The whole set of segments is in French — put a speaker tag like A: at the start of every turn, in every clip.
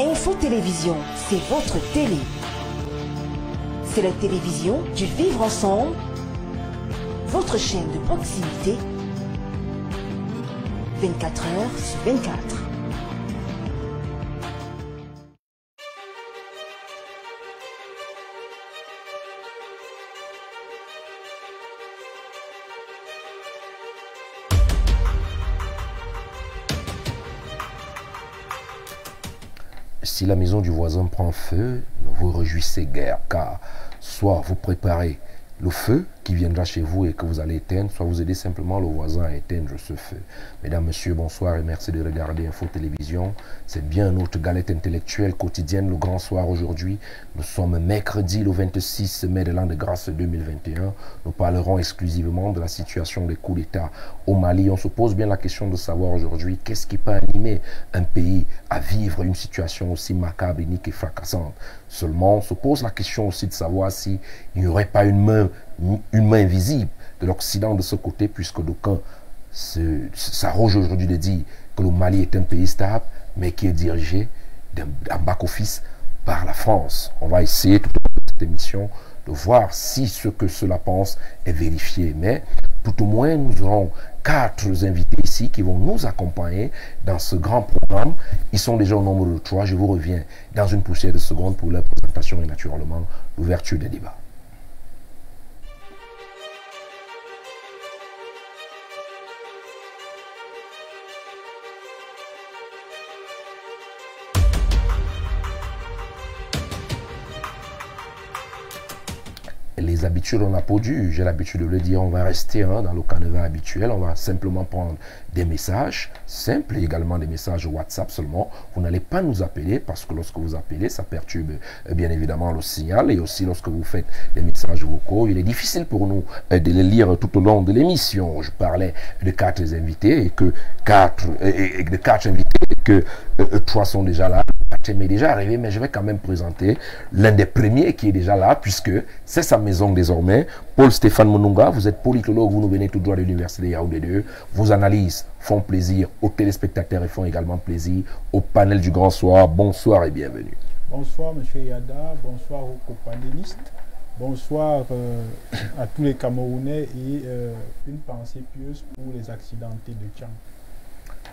A: Info Télévision, c'est votre télé. C'est la télévision du vivre ensemble, votre chaîne de proximité, 24 heures sur 24.
B: Si la maison du voisin prend feu, ne vous réjouissez guère, car soit vous préparez le feu qui viendra chez vous et que vous allez éteindre, soit vous aidez simplement le voisin à éteindre ce feu. Mesdames, Messieurs, bonsoir et merci de regarder Info Télévision. C'est bien notre galette intellectuelle quotidienne, le grand soir aujourd'hui. Nous sommes mercredi le 26 mai de l'an de grâce 2021. Nous parlerons exclusivement de la situation des coups d'État au Mali. On se pose bien la question de savoir aujourd'hui qu'est-ce qui peut animer un pays à vivre une situation aussi macabre, inique et fracassante. Seulement, on se pose la question aussi de savoir s'il n'y aurait pas une main invisible de l'Occident de ce côté, puisque d'aucuns s'arrogent aujourd'hui de dire que le Mali est un pays stable, mais qui est dirigé en back-office par la France. On va essayer tout au long de cette émission de voir si ce que cela pense est vérifié, mais tout au moins nous aurons 4 invités ici qui vont nous accompagner dans ce grand programme. Ils sont déjà au nombre de 3. Je vous reviens dans une poussière de secondes pour leur présentation et naturellement l'ouverture des débats. Les habitudes, on n'a pas dû, j'ai l'habitude de le dire, on va rester dans le canevas habituel, on va simplement prendre des messages simples et également des messages WhatsApp seulement. Vous n'allez pas nous appeler parce que lorsque vous appelez, ça perturbe bien évidemment le signal et aussi lorsque vous faites des messages vocaux, il est difficile pour nous de les lire tout au long de l'émission. Je parlais de 4 invités et que 4 invités et que 3 sont déjà là. M'est déjà arrivé, mais je vais quand même présenter l'un des premiers qui est déjà là, puisque c'est sa maison désormais. Paul Stéphane Monunga, vous êtes politologue, vous nous venez tout droit de l'Université de Yaoundé 2. Vos analyses font plaisir aux téléspectateurs et font également plaisir au panel du grand soir. Bonsoir et bienvenue.
C: Bonsoir M. Yada, bonsoir aux co-panélistes, bonsoir à tous les Camerounais et une pensée pieuse pour les accidentés de Tchang.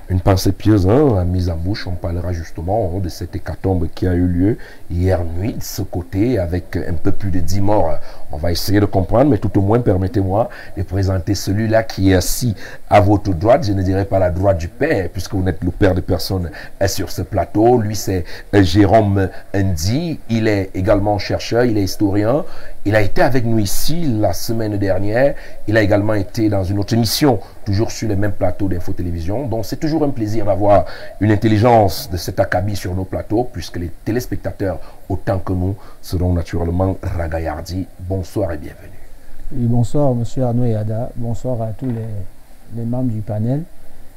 B: Une pensée pieuse, la mise en bouche, on parlera justement de cette hécatombe qui a eu lieu hier nuit de ce côté avec un peu plus de 10 morts. On va essayer de comprendre, mais tout au moins permettez-moi de présenter celui-là qui est assis à votre droite. Je ne dirais pas la droite du père, puisque vous n'êtes le père de personne sur ce plateau. Lui, c'est Jérôme Ndi. Il est également chercheur, il est historien. Il a été avec nous ici la semaine dernière. Il a également été dans une autre émission, toujours sur les mêmes plateaux d'Info Télévision. Donc c'est toujours un plaisir d'avoir une intelligence de cet acabit sur nos plateaux, puisque les téléspectateurs, autant que nous, seront naturellement ragaillardis. Bonsoir et bienvenue.
D: Oui, bonsoir M. Arnaud Yada, bonsoir à tous les membres du panel.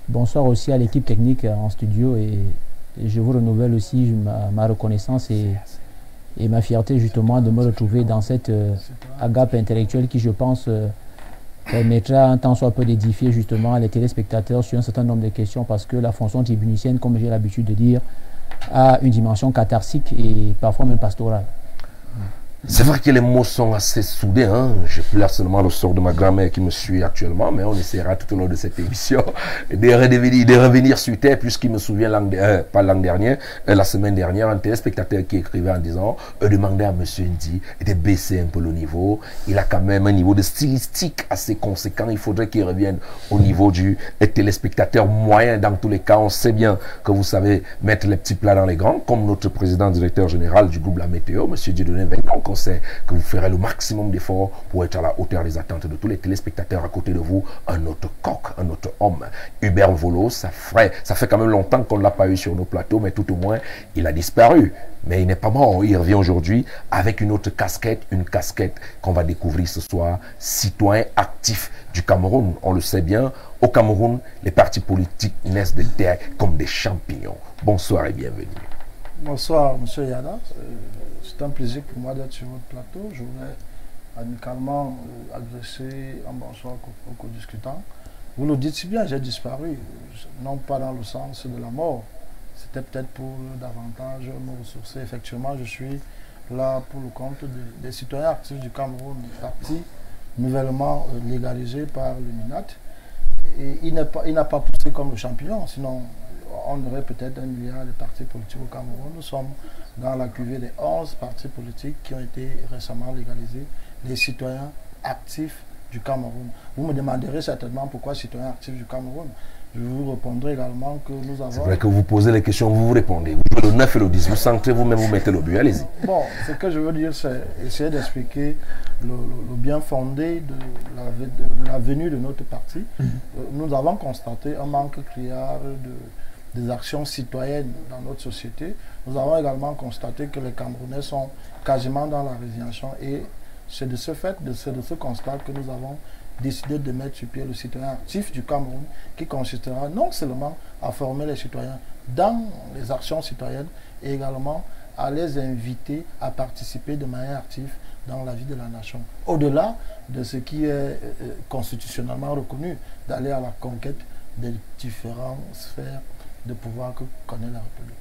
D: Bonsoir aussi à l'équipe technique en studio et je vous renouvelle aussi ma reconnaissance et ma fierté justement de me retrouver dans cette agape intellectuelle qui, je pense, permettra un tant soit peu d'édifier justement les téléspectateurs sur un certain nombre de questions, parce que la fonction tribunicienne, comme j'ai l'habitude de dire, a une dimension catharsique et parfois même pastorale.
B: C'est vrai que les mots sont assez soudés. Je pleure seulement le sort de ma grand-mère qui me suit actuellement, mais on essaiera tout au long de cette émission de revenir sur terre, puisqu'il me souvient, pas l'an dernier, la semaine dernière, un téléspectateur qui écrivait en disant demandez à M. Ndi de baisser un peu le niveau. Il a quand même un niveau de stylistique assez conséquent. Il faudrait qu'il revienne au niveau du téléspectateur moyen. Dans tous les cas, on sait bien que vous savez mettre les petits plats dans les grands, comme notre président directeur général du groupe La Météo, M. Dieudonné Vaincon. On sait que vous ferez le maximum d'efforts pour être à la hauteur des attentes de tous les téléspectateurs. À côté de vous, un autre coq, un autre homme, Hubert Volo. Ça fait quand même longtemps qu'on ne l'a pas eu sur nos plateaux, mais tout au moins, il a disparu. Mais il n'est pas mort, il revient aujourd'hui avec une autre casquette, une casquette qu'on va découvrir ce soir, citoyen actif du Cameroun. On le sait bien, au Cameroun, les partis politiques naissent de terre comme des champignons. Bonsoir et bienvenue.
E: Bonsoir M. Yada. C'est un plaisir pour moi d'être sur votre plateau. Je voudrais amicalement adresser un bonsoir aux co-discutants. Vous le dites si bien, j'ai disparu, non pas dans le sens de la mort, c'était peut-être pour davantage me ressourcer. Effectivement, je suis là pour le compte des citoyens actifs du Cameroun, parti nouvellement légalisé par le MINAT. Et il n'a pas poussé comme le champignon, sinon on aurait peut-être 1 milliard de partis politiques au Cameroun. Nous sommes dans la cuvée des 11 partis politiques qui ont été récemment légalisés, les citoyens actifs du Cameroun. Vous me demanderez certainement pourquoi citoyens actifs du Cameroun. Je vous répondrai également que nous avons...
B: C'est vrai que vous posez les questions, vous répondez. Vous jouez le 9 et le 10, vous sentez vous-même, vous mettez le but, allez-y.
E: Bon, ce que je veux dire, c'est essayer d'expliquer le bien fondé de la venue de notre parti. Nous avons constaté un manque criard des actions citoyennes dans notre société. Nous avons également constaté que les Camerounais sont quasiment dans la résignation et c'est de ce fait, de ce constat que nous avons décidé de mettre sur pied le citoyen actif du Cameroun qui consistera non seulement à former les citoyens dans les actions citoyennes et également à les inviter à participer de manière active dans la vie de la nation. Au-delà de ce qui est constitutionnellement reconnu, d'aller à la conquête des différentes sphères de pouvoir que connaît la République.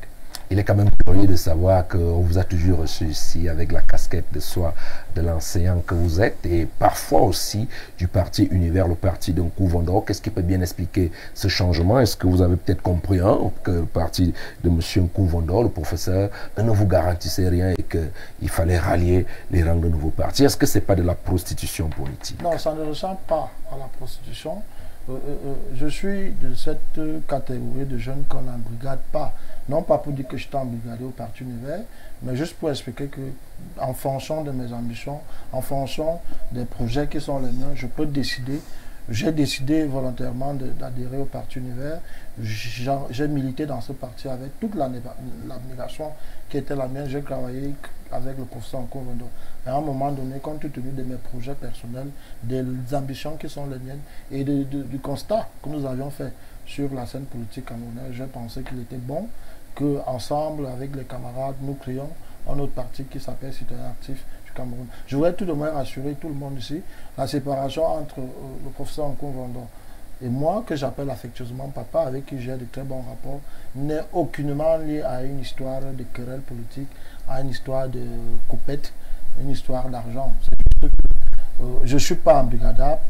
B: Il est quand même curieux de savoir qu'on vous a toujours reçu ici avec la casquette de soie de l'enseignant que vous êtes et parfois aussi du parti Univers, le parti de Nkouvondor. Qu'est-ce qui peut bien expliquer ce changement? Est-ce que vous avez peut-être compris que le parti de M. Nkouvondor, le professeur, ne vous garantissait rien et qu'il fallait rallier les rangs de nouveaux partis? Est-ce que ce n'est pas de la prostitution politique?
E: Non, ça ne ressemble pas à la prostitution. Je suis de cette catégorie de jeunes qu'on n'embrigade pas. Non pas pour dire que je suis embrigadé au Parti Univers, mais juste pour expliquer que en fonction de mes ambitions, en fonction des projets qui sont les miens, je peux décider. J'ai décidé volontairement d'adhérer au Parti Univers. J'ai milité dans ce parti avec toute l'abnégation qui était la mienne. J'ai travaillé avec le professeur Nkouvondor. À un moment donné, compte tenu de mes projets personnels, des ambitions qui sont les miennes et du constat que nous avions fait sur la scène politique camerounaise, j'ai pensé qu'il était bon qu'ensemble, avec les camarades, nous créions un autre parti qui s'appelle Citoyens Actifs du Cameroun. Je voudrais tout de même rassurer tout le monde ici, la séparation entre le professeur Nkouvondor et moi, que j'appelle affectueusement papa, avec qui j'ai de très bons rapports, n'est aucunement liée à une histoire de querelle politique, à une histoire de coupette, une histoire d'argent. C'est juste que je ne suis pas embrigadable.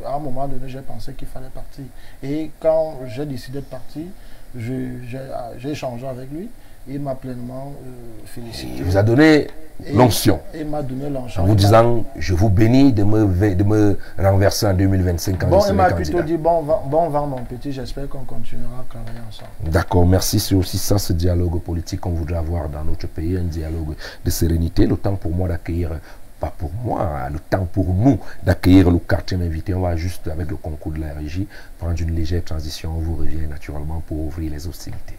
E: À un moment donné, j'ai pensé qu'il fallait partir. Et quand j'ai décidé de partir, j'ai échangé avec lui. Il m'a pleinement félicité.
B: Il vous a donné l'onction.
E: Il m'a donné l'onction.
B: En vous disant, je vous bénis de me renverser en 2025 quand je serai
E: il m'a
B: candidat.
E: plutôt dit, bon vent mon petit, j'espère qu'on continuera à travailler ensemble.
B: D'accord, merci. C'est aussi ça, ce dialogue politique qu'on voudrait avoir dans notre pays, un dialogue de sérénité. Le temps pour moi d'accueillir, pas pour moi, le temps pour nous d'accueillir le quartier invité. On va juste, avec le concours de la régie, prendre une légère transition. On vous revient naturellement pour ouvrir les hostilités.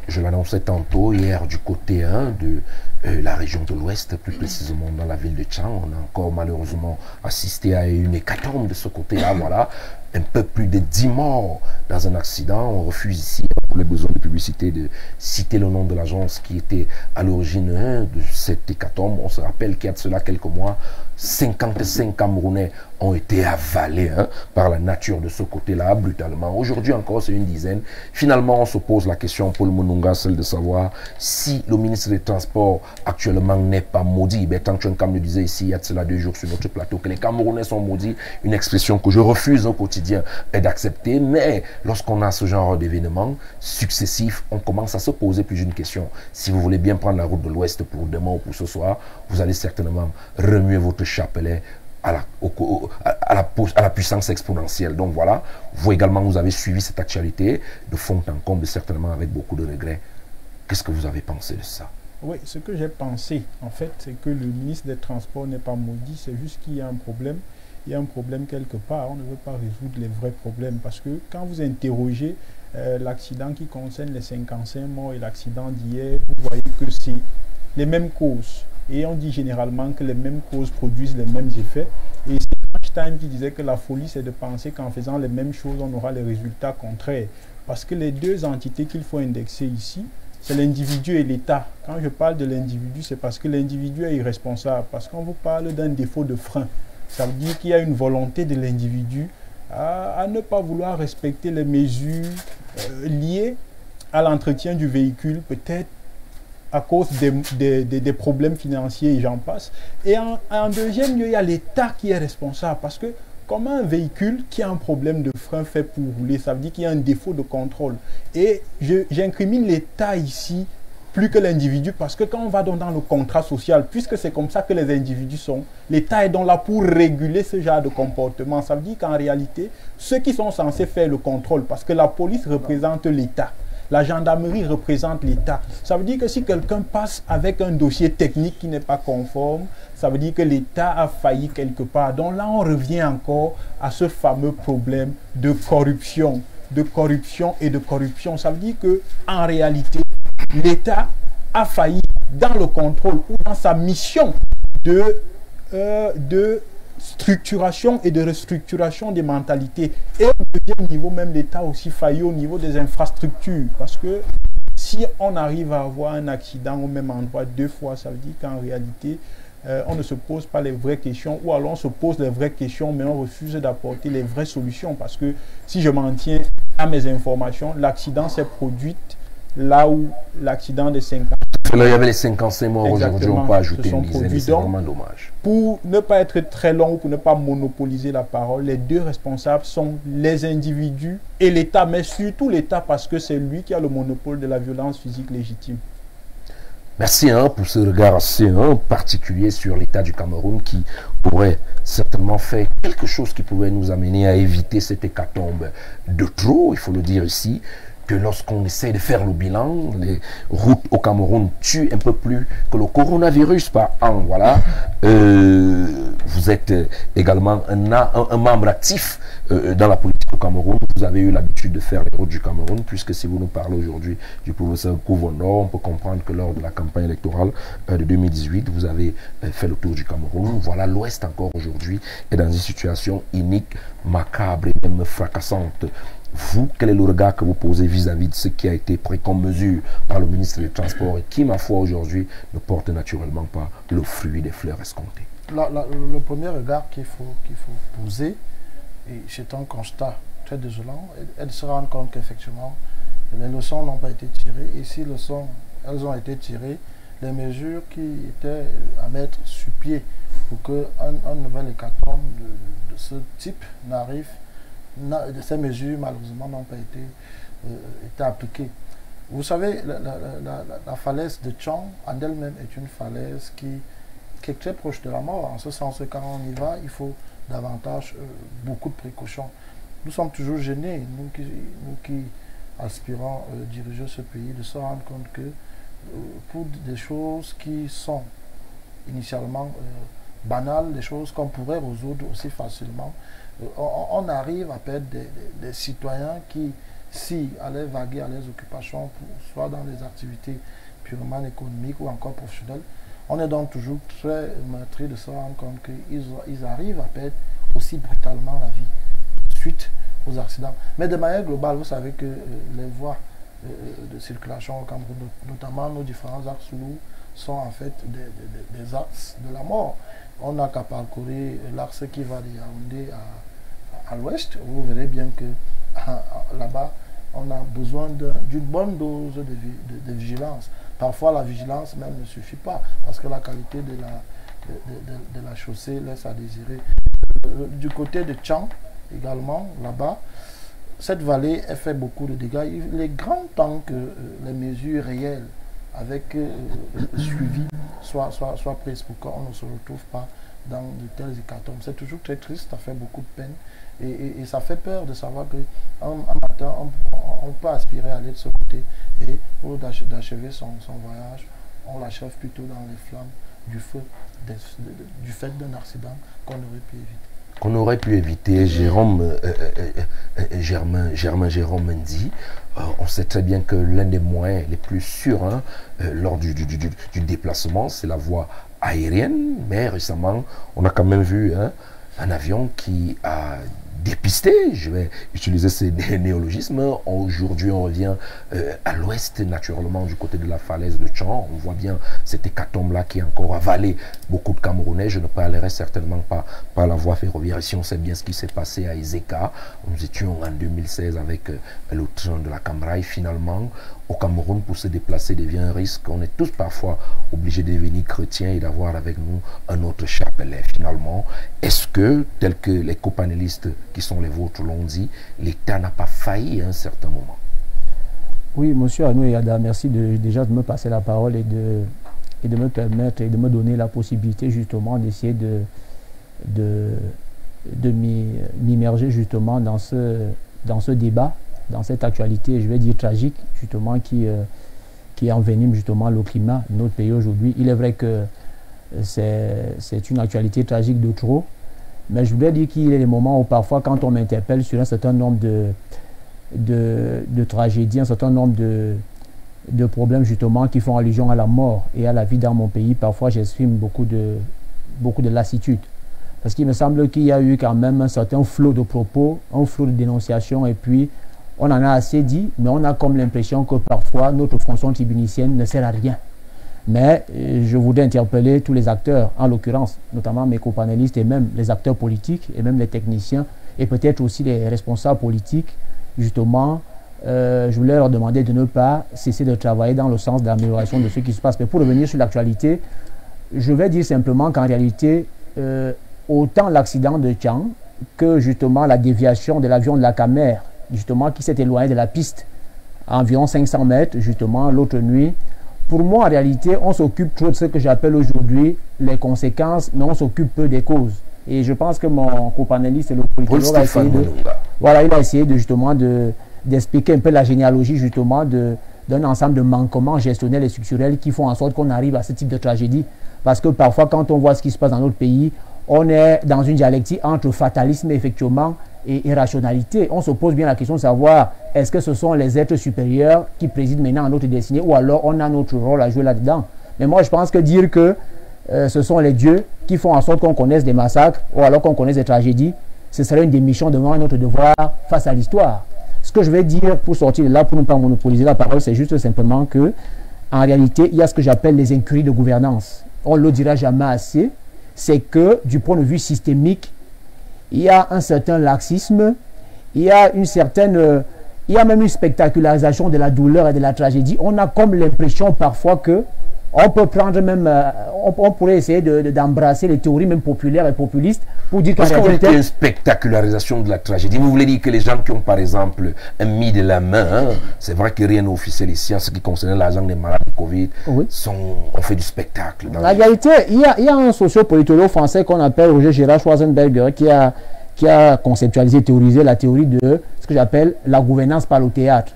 B: Je l'annonçais tantôt, hier, du côté 1 de la région de l'Ouest, plus précisément dans la ville de Tchang. On a encore malheureusement assisté à une hécatombe de ce côté-là. Voilà, un peu plus de 10 morts dans un accident. On refuse ici, pour les besoins de publicité, de citer le nom de l'agence qui était à l'origine de cette hécatombe. On se rappelle qu'il y a de cela quelques mois, 55 Camerounais ont été avalés par la nature de ce côté-là, brutalement. Aujourd'hui encore, c'est une dizaine. Finalement, on se pose la question, Paul Mununga, celle de savoir si le ministre des Transports actuellement n'est pas maudit. Bertrand Tchenkam le disait ici, il y a de cela 2 jours sur notre plateau, que les Camerounais sont maudits, une expression que je refuse au quotidien d'accepter. Mais lorsqu'on a ce genre d'événements successifs, on commence à se poser plus d'une question. Si vous voulez bien prendre la route de l'Ouest pour demain ou pour ce soir, vous allez certainement remuer votre chapelet à la puissance exponentielle. Donc voilà, vous également, vous avez suivi cette actualité de fond en comble, certainement avec beaucoup de regrets. Qu'est-ce que vous avez pensé de ça?
C: Oui, ce que j'ai pensé, en fait, c'est que le ministre des Transports n'est pas maudit, c'est juste qu'il y a un problème. Il y a un problème quelque part, on ne veut pas résoudre les vrais problèmes, parce que quand vous interrogez l'accident qui concerne les 55 morts et l'accident d'hier, vous voyez que c'est les mêmes causes. Et on dit généralement que les mêmes causes produisent les mêmes effets. Et c'est Einstein qui disait que la folie, c'est de penser qu'en faisant les mêmes choses, on aura les résultats contraires. parce que les deux entités qu'il faut indexer ici, c'est l'individu et l'État. Quand je parle de l'individu, c'est parce que l'individu est irresponsable, parce qu'on vous parle d'un défaut de frein. Ça veut dire qu'il y a une volonté de l'individu à ne pas vouloir respecter les mesures liées à l'entretien du véhicule, peut-être à cause des problèmes financiers et j'en passe. Et en deuxième lieu, il y a l'État qui est responsable, parce que comment un véhicule qui a un problème de frein fait pour rouler, ça veut dire qu'il y a un défaut de contrôle. Et j'incrimine l'État ici plus que l'individu, parce que quand on va dans le contrat social, puisque c'est comme ça que les individus sont, l'État est donc là pour réguler ce genre de comportement. Ça veut dire qu'en réalité, ceux qui sont censés faire le contrôle, parce que la police représente l'État, la gendarmerie représente l'État. Ça veut dire que si quelqu'un passe avec un dossier technique qui n'est pas conforme, ça veut dire que l'État a failli quelque part. Donc là, on revient encore à ce fameux problème de corruption et de corruption. Ça veut dire qu'en réalité, l'État a failli dans le contrôle ou dans sa mission de structuration et de restructuration des mentalités. Et au deuxième niveau, même l'État aussi failli au niveau des infrastructures. Parce que si on arrive à avoir un accident au même endroit 2 fois, ça veut dire qu'en réalité, on ne se pose pas les vraies questions, ou alors on se pose les vraies questions, mais on refuse d'apporter les vraies solutions. Parce que si je m'en tiens à mes informations, l'accident s'est produit là où l'accident de 5 ans.
B: Là, il y avait les 55 morts aujourd'hui, on peut ajouter une dizaine, c'est vraiment dommage.
C: Pour ne pas être très long ou pour ne pas monopoliser la parole, les deux responsables sont les individus et l'État, mais surtout l'État parce que c'est lui qui a le monopole de la violence physique légitime.
B: Merci pour ce regard assez particulier sur l'État du Cameroun qui pourrait certainement faire quelque chose qui pouvait nous amener à éviter cette hécatombe de trop, il faut le dire ici, que lorsqu'on essaie de faire le bilan, les routes au Cameroun tuent un peu plus que le coronavirus par an. Voilà. Vous êtes également un membre actif dans la politique au Cameroun. Vous avez eu l'habitude de faire les routes du Cameroun, puisque si vous nous parlez aujourd'hui du professeur Kouvono, on peut comprendre que lors de la campagne électorale de 2018, vous avez fait le tour du Cameroun. Voilà, l'Ouest encore aujourd'hui est dans une situation inique, macabre et même fracassante. Vous, quel est le regard que vous posez vis-à-vis de ce qui a été pris comme mesure par le ministre des Transports et qui, ma foi, aujourd'hui, ne porte naturellement pas le fruit des fleurs escomptées?
E: Le premier regard qu'il faut poser, et c'est un constat très désolant, est de se rendre compte qu'effectivement, les leçons n'ont pas été tirées. Et si elles ont été tirées, les mesures qui étaient à mettre sur pied pour qu'un nouvel hécatombe de ce type n'arrive, ces mesures, malheureusement, n'ont pas été appliquées. Vous savez, la falaise de Tchang, en elle-même, est une falaise qui est très proche de la mort. En ce sens que quand on y va, il faut davantage beaucoup de précautions. Nous sommes toujours gênés, nous qui aspirons à diriger ce pays, de se rendre compte que pour des choses qui sont initialement banales, des choses qu'on pourrait résoudre aussi facilement, on arrive à perdre des citoyens qui, si allaient vaguer à leurs occupations, soit dans des activités purement économiques ou encore professionnelles, on est donc toujours très meurtri de se rendre compte qu'ils arrivent à perdre aussi brutalement la vie suite aux accidents. Mais de manière globale, vous savez que les voies de circulation au Cameroun, notamment nos différents axes lourds, sont en fait des axes de la mort. On n'a qu'à parcourir l'axe qui va de Yaoundé à l'ouest. Vous verrez bien que là-bas, on a besoin d'une bonne dose de vigilance. Parfois, la vigilance même ne suffit pas, parce que la qualité de la chaussée laisse à désirer. Du côté de Tchang, également, là-bas, cette vallée a fait beaucoup de dégâts. Il est grand temps que les mesures réelles avec suivi soient prises pour qu'on ne se retrouve pas dans de tels hécatombes. C'est toujours très triste, ça fait beaucoup de peine et ça fait peur de savoir qu'un matin, on peut aspirer à aller de ce côté et pour d'achever son voyage, on l'achève plutôt dans les flammes du feu, du fait d'un accident qu'on aurait pu éviter.
B: Qu'on aurait pu éviter, Jérôme Mendy. On sait très bien que l'un des moyens les plus sûrs lors du déplacement, c'est la voie aérienne. Mais récemment, on a quand même vu un avion qui a dépister, je vais utiliser ces néologismes. Aujourd'hui, on revient à l'ouest, naturellement, du côté de la falaise de Tchan. On voit bien cette hécatombe-là qui est encore avalé beaucoup de Camerounais. Je ne parlerai certainement pas par la voie ferroviaire. Ici, on sait bien ce qui s'est passé à Ezeka. Nous étions en 2016 avec le train de la Camraille. Finalement, au Cameroun, pour se déplacer devient un risque. On est tous parfois obligés de devenir chrétiens et d'avoir avec nous un autre chapelet. Finalement, est-ce que, tel que les copanélistes qui sont les vôtres l'ont dit, l'État n'a pas failli à un certain moment?
D: Oui, monsieur Arnaud Yada, merci déjà de me passer la parole et de me permettre et de me donner la possibilité justement d'essayer de m'immerger justement dans ce débat, dans cette actualité, je vais dire tragique, justement, qui envenime justement le climat de notre pays aujourd'hui. Il est vrai que c'est une actualité tragique de trop, mais je voudrais dire qu'il y a des moments où parfois, quand on m'interpelle sur un certain nombre de tragédies, un certain nombre de problèmes justement qui font allusion à la mort et à la vie dans mon pays, parfois j'exprime beaucoup de lassitude. Parce qu'il me semble qu'il y a eu quand même un certain flot de propos, un flot de dénonciations, et puis on en a assez dit, mais on a comme l'impression que parfois notre fonction tribunicienne ne sert à rien. Mais je voudrais interpeller tous les acteurs, en l'occurrence, notamment mes copanélistes et même les acteurs politiques et même les techniciens et peut-être aussi les responsables politiques, justement, je voulais leur demander de ne pas cesser de travailler dans le sens de l'amélioration de ce qui se passe. Mais pour revenir sur l'actualité, je vais dire simplement qu'en réalité, autant l'accident de Tchan que justement la déviation de l'avion de la Camer, justement, qui s'est éloigné de la piste à environ 500 mètres, justement, l'autre nuit. Pour moi, en réalité, on s'occupe trop de ce que j'appelle aujourd'hui les conséquences, mais on s'occupe peu des causes. Et je pense que mon copanéliste, le politologue, a essayé il a essayé justement d'expliquer un peu la généalogie, justement, d'un ensemble de manquements gestionnels et structurels qui font en sorte qu'on arrive à ce type de tragédie. Parce que parfois, quand on voit ce qui se passe dans notre pays, on est dans une dialectique entre fatalisme, effectivement, et irrationalité. On se pose bien la question de savoir est-ce que ce sont les êtres supérieurs qui président maintenant à notre destinée ou alors on a notre rôle à jouer là-dedans. Mais moi je pense que dire que ce sont les dieux qui font en sorte qu'on connaisse des massacres ou alors qu'on connaisse des tragédies, ce serait une démission devant notre devoir face à l'histoire. Ce que je vais dire pour sortir de là, pour ne pas monopoliser la parole, c'est juste simplement que en réalité, il y a ce que j'appelle les incuries de gouvernance. On ne le dira jamais assez, c'est que du point de vue systémique, il y a un certain laxisme, il y a même une spectacularisation de la douleur et de la tragédie. On a comme l'impression parfois que on peut prendre même, on pourrait essayer d'embrasser les théories même populaires et populistes pour dire qu'en réalité...
B: une spectacularisation de la tragédie. Vous voulez dire que les gens qui ont par exemple mis de la main, hein, c'est vrai que rien n'est officiel ici en ce qui concerne l'argent des malades de Covid,
D: oui,
B: on fait du spectacle.
D: En réalité, il y a un sociopolitologue français qu'on appelle Roger Gérard Schwarzenberger qui a conceptualisé, théorisé la théorie de ce que j'appelle la gouvernance par le théâtre.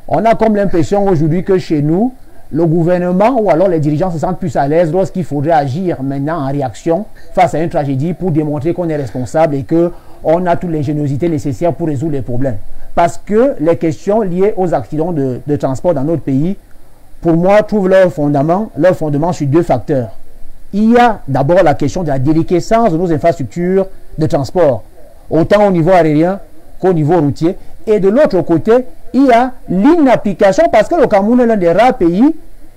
D: On a comme l'impression aujourd'hui que chez nous, le gouvernement ou alors les dirigeants se sentent plus à l'aise lorsqu'il faudrait agir maintenant en réaction face à une tragédie pour démontrer qu'on est responsable et qu'on a toute l'ingéniosité nécessaire pour résoudre les problèmes. Parce que les questions liées aux accidents de transport dans notre pays, pour moi, trouvent leur fondement sur deux facteurs. Il y a d'abord la question de la déliquescence de nos infrastructures de transport, autant au niveau aérien qu'au niveau routier. Et de l'autre côté, il y a l'inapplication, parce que le Cameroun est l'un des rares pays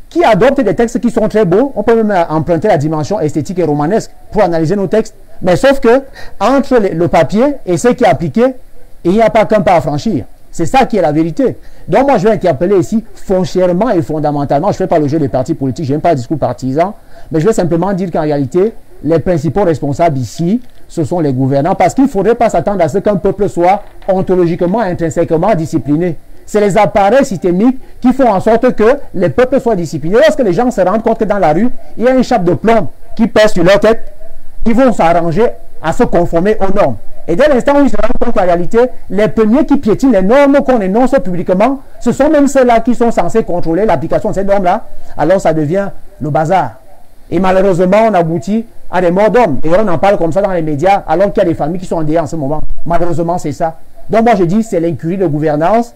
D: qui adopte des textes qui sont très beaux. On peut même emprunter la dimension esthétique et romanesque pour analyser nos textes. Mais sauf que entre le papier et ce qui est appliqué, il n'y a pas qu'un pas à franchir. C'est ça qui est la vérité. Donc moi, je vais interpeller ici foncièrement et fondamentalement. Je ne fais pas le jeu des partis politiques, je n'aime pas le discours partisan, mais je vais simplement dire qu'en réalité, les principaux responsables ici, ce sont les gouvernants, parce qu'il ne faudrait pas s'attendre à ce qu'un peuple soit ontologiquement, intrinsèquement discipliné. C'est les appareils systémiques qui font en sorte que les peuples soient disciplinés. Lorsque les gens se rendent compte que dans la rue, il y a une chape de plomb qui pèse sur leur tête, ils vont s'arranger à se conformer aux normes. Et dès l'instant où ils se rendent compte qu'en réalité, les premiers qui piétinent les normes qu'on énonce publiquement, ce sont même ceux-là qui sont censés contrôler l'application de ces normes-là. Alors ça devient le bazar. Et malheureusement, on aboutit à des morts d'hommes. Et on en parle comme ça dans les médias, alors qu'il y a des familles qui sont endeuillées en ce moment. Malheureusement, c'est ça. Donc moi, je dis c'est l'incurie de gouvernance.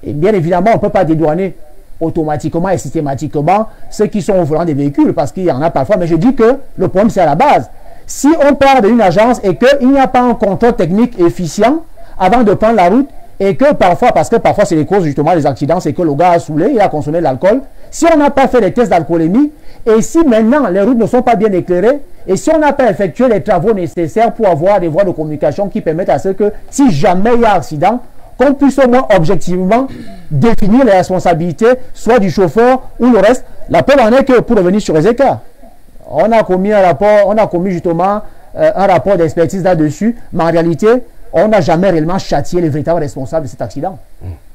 D: Et bien évidemment, on ne peut pas dédouaner automatiquement et systématiquement ceux qui sont au volant des véhicules, parce qu'il y en a parfois. Mais je dis que le problème, c'est à la base. si on part d'une agence et qu'il n'y a pas un contrôle technique efficient avant de prendre la route, et que parfois, parce que parfois c'est les causes justement des accidents, c'est que le gars a saoulé, il a consommé de l'alcool. Si on n'a pas fait les tests d'alcoolémie, et si maintenant les routes ne sont pas bien éclairées, et si on n'a pas effectué les travaux nécessaires pour avoir des voies de communication qui permettent à ce que, si jamais il y a accident, qu'on puisse au moins objectivement définir les responsabilités, soit du chauffeur ou le reste. La preuve en est que, pour revenir sur les écarts, on a commis un rapport, on a commis justement un rapport d'expertise là-dessus, mais en réalité, on n'a jamais réellement châtié les véritables responsables de cet accident.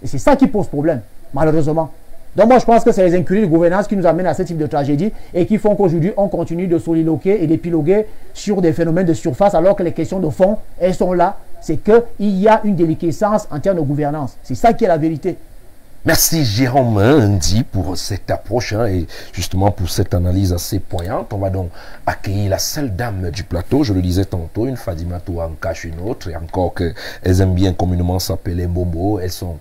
D: Et c'est ça qui pose problème, malheureusement. Donc moi, je pense que c'est les incuries de gouvernance qui nous amènent à ce type de tragédie et qui font qu'aujourd'hui, on continue de soliloquer et d'épiloguer sur des phénomènes de surface alors que les questions de fond, elles sont là. C'est qu'il y a une déliquescence en termes de gouvernance. C'est ça qui est la vérité.
B: Merci Jérôme Ndi pour cette approche et justement pour cette analyse assez poignante. On va donc accueillir la seule dame du plateau, je le disais tantôt, une Fadimatou en cache une autre, et encore qu'elles aiment bien communément s'appeler Bobo. Elles sont,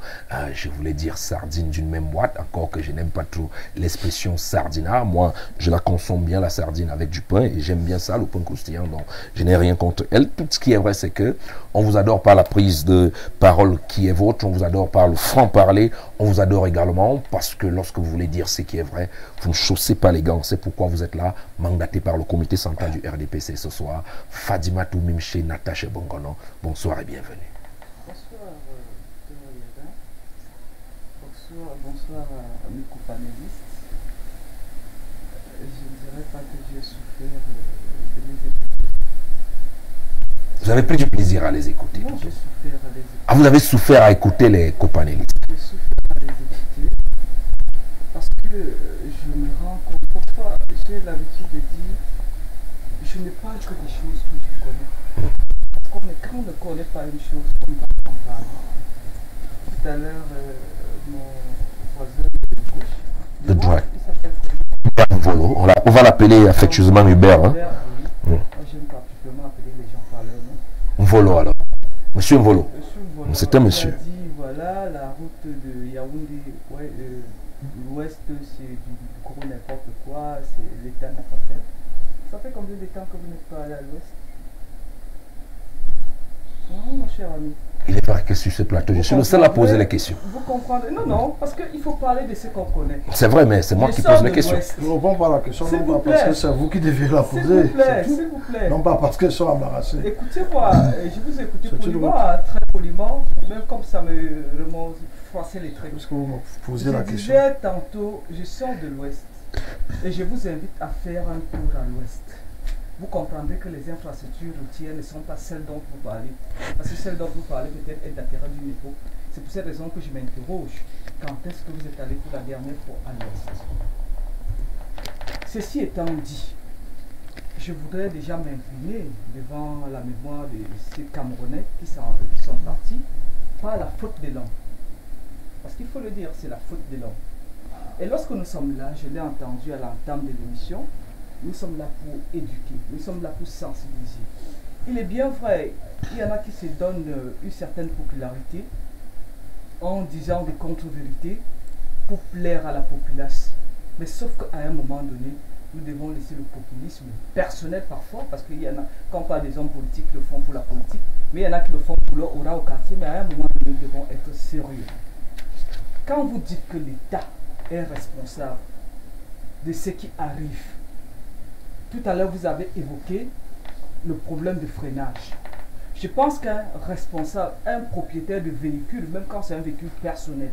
B: je voulais dire sardines d'une même boîte, encore que je n'aime pas trop l'expression sardinard. Moi, je la consomme bien la sardine avec du pain et j'aime bien ça, le pain croustillant, donc je n'ai rien contre elle. Tout ce qui est vrai, c'est que on vous adore par la prise de parole qui est vôtre, on vous adore par le franc-parler, on vous adore également parce que lorsque vous voulez dire ce qui est vrai, vous ne chaussez pas les gants. C'est pourquoi vous êtes là, mandaté par le comité central du RDPC ce soir. Fadimatou Mimche Natacha Bongono, bonsoir et bienvenue.
F: Bonsoir, bonsoir à mes companélistes. Je ne dirais pas que j'ai souffert de les écouter.
B: Vous avez pris du plaisir à les écouter?
F: Non, j'ai souffert à les écouter.
B: Ah, vous avez souffert à écouter les companélistes?
F: J'ai souffert à les écouter parce que je me rends compte, parfois j'ai l'habitude de dire, je ne parle que des choses que je connais. Quand on ne connaît pas une chose, on va en parler. Tout à l'heure, mon voisin de gauche,
B: de droite,
F: il s'appelle
B: Volo. On va l'appeler affectueusement Hubert. Hein?
F: Oui. J'aime particulièrement appeler les gens par leur nom.
B: Volo alors. Monsieur Volo. C'est un monsieur.
F: Il a dit, voilà, la route de Yaoundé, ouais, l'ouest, c'est du gros n'importe quoi, l'État n'a pas fait. Ça fait combien de temps que vous n'êtes pas allé à l'ouest? Non, mon cher ami.
B: Il est vrai que sur ce plateau, je suis le seul à poser les questions.
F: Vous comprenez? Non, non, parce qu'il faut parler de ce qu'on connaît.
B: C'est vrai, mais c'est moi qui pose les questions.
E: Je ne réponds pas à la question, non pas parce que c'est vous qui devez la poser.
F: S'il vous plaît.
E: Non pas parce qu'elles sont embarrassées.
F: Écoutez-moi, je vous ai écouté poliment, très poliment, même comme ça me remonte, froisser les traits.
E: Est-ce que vous me posez la question?
F: Je disais tantôt, je sors de l'ouest et je vous invite à faire un tour à l'ouest. Vous comprendrez que les infrastructures routières ne sont pas celles dont vous parlez. Parce que celles dont vous parlez peut-être est d'intérêt d'une époque. C'est pour cette raison que je m'interroge. Quand est-ce que vous êtes allé pour la dernière fois à l'ouest? Ceci étant dit, je voudrais déjà m'incliner devant la mémoire de ces Camerounais qui sont partis par la faute de l'homme. Parce qu'il faut le dire, c'est la faute de l'homme. Et lorsque nous sommes là, je l'ai entendu à l'entame de l'émission, nous sommes là pour éduquer, nous sommes là pour sensibiliser. Il est bien vrai, il y en a qui se donnent une certaine popularité en disant des contre-vérités pour plaire à la populace. Mais sauf qu'à un moment donné, nous devons laisser le populisme personnel parfois, parce qu'il y en a, quand on parle des hommes politiques, qui le font pour la politique, mais il y en a qui le font pour leur aura au quartier, mais à un moment donné, nous devons être sérieux. Quand vous dites que l'État est responsable de ce qui arrive, tout à l'heure, vous avez évoqué le problème de freinage. Je pense qu'un responsable, un propriétaire de véhicule, même quand c'est un véhicule personnel,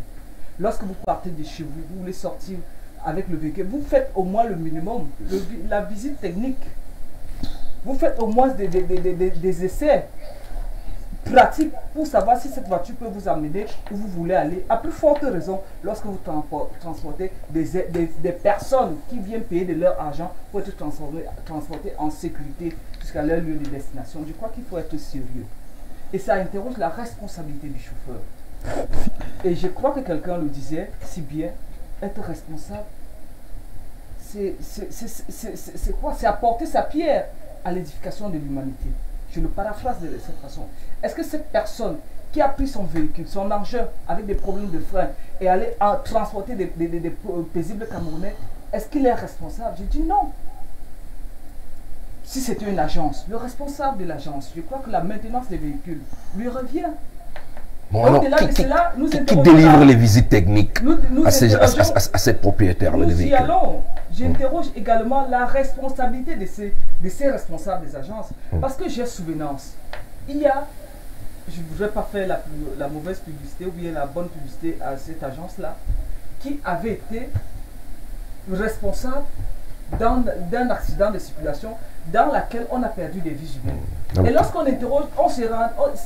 F: lorsque vous partez de chez vous, vous voulez sortir avec le véhicule, vous faites au moins le minimum, la visite technique. Vous faites au moins des essais pratiques pour savoir si cette voiture peut vous amener où vous voulez aller. À plus forte raison, lorsque vous transportez des personnes qui viennent payer de leur argent pour être transportées en sécurité jusqu'à leur lieu de destination. Je crois qu'il faut être sérieux. Et ça interroge la responsabilité du chauffeur. Et je crois que quelqu'un le disait si bien, être responsable, c'est quoi? C'est apporter sa pierre à l'édification de l'humanité. Je le paraphrase de cette façon. Est-ce que cette personne qui a pris son véhicule, son argent avec des problèmes de frein et allé transporter des paisibles Camerounais, est-ce qu'il est responsable? Je dis non. si c'était une agence, le responsable de l'agence, je crois que la maintenance des véhicules lui revient.
B: Bon, alors,
F: Au-delà de cela, nous
B: qui
F: interrogeons
B: délivre
F: la-
B: les visites techniques
F: nous
B: à ces
F: interrogeons-
B: propriétaires
F: Nous
B: des
F: y
B: véhicules?
F: allons. J'interroge également la responsabilité de ces responsables des agences. Parce que j'ai souvenance. Il y a, je ne voudrais pas faire la mauvaise publicité ou bien la bonne publicité à cette agence-là, qui avait été responsable d'un accident de circulation dans lequel on a perdu des vies humaines. Et lorsqu'on interroge,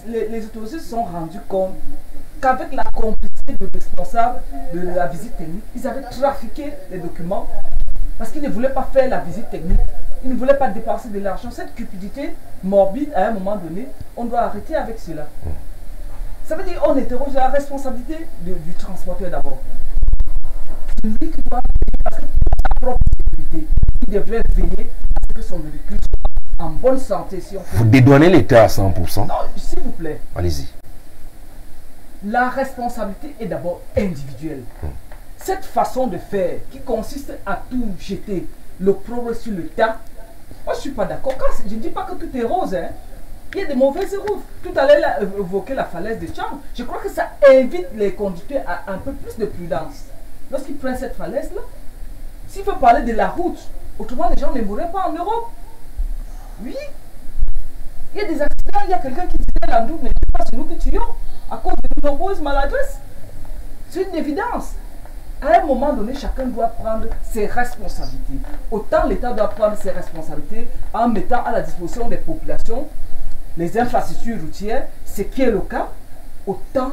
F: les autorités se sont rendus compte qu'avec la complicité du responsable de la visite technique, ils avaient trafiqué les documents parce qu'ils ne voulaient pas faire la visite technique, ils ne voulaient pas dépenser de l'argent. Cette cupidité morbide, à un moment donné, on doit arrêter avec cela. Ça veut dire qu'on interroge la responsabilité du transporteur d'abord. C'est lui qui doit veiller parce que sa propre sécurité, il devrait veiller à ce que son véhicule soit en bonne santé. Si on peut...
B: Vous dédouanez l'État à 100%?
F: Non, s'il vous plaît.
B: Allez-y.
F: La responsabilité est d'abord individuelle. Cette façon de faire qui consiste à tout jeter le problème sur le tas, moi je ne suis pas d'accord. Je ne dis pas que tout est rose. Hein. Il y a des mauvaises routes. Tout à l'heure, il a évoqué la falaise de Chang. Je crois que ça invite les conducteurs à un peu plus de prudence. Lorsqu'ils prennent cette falaise-là, s'il veut parler de la route, autrement les gens ne mourraient pas en Europe. Oui. Il y a des accidents, il y a quelqu'un qui dit la double, mais c'est nous qui tuons à cause de nombreuses maladresses. C'est une évidence. À un moment donné, chacun doit prendre ses responsabilités. Autant l'État doit prendre ses responsabilités en mettant à la disposition des populations les infrastructures routières, ce qui est le cas, autant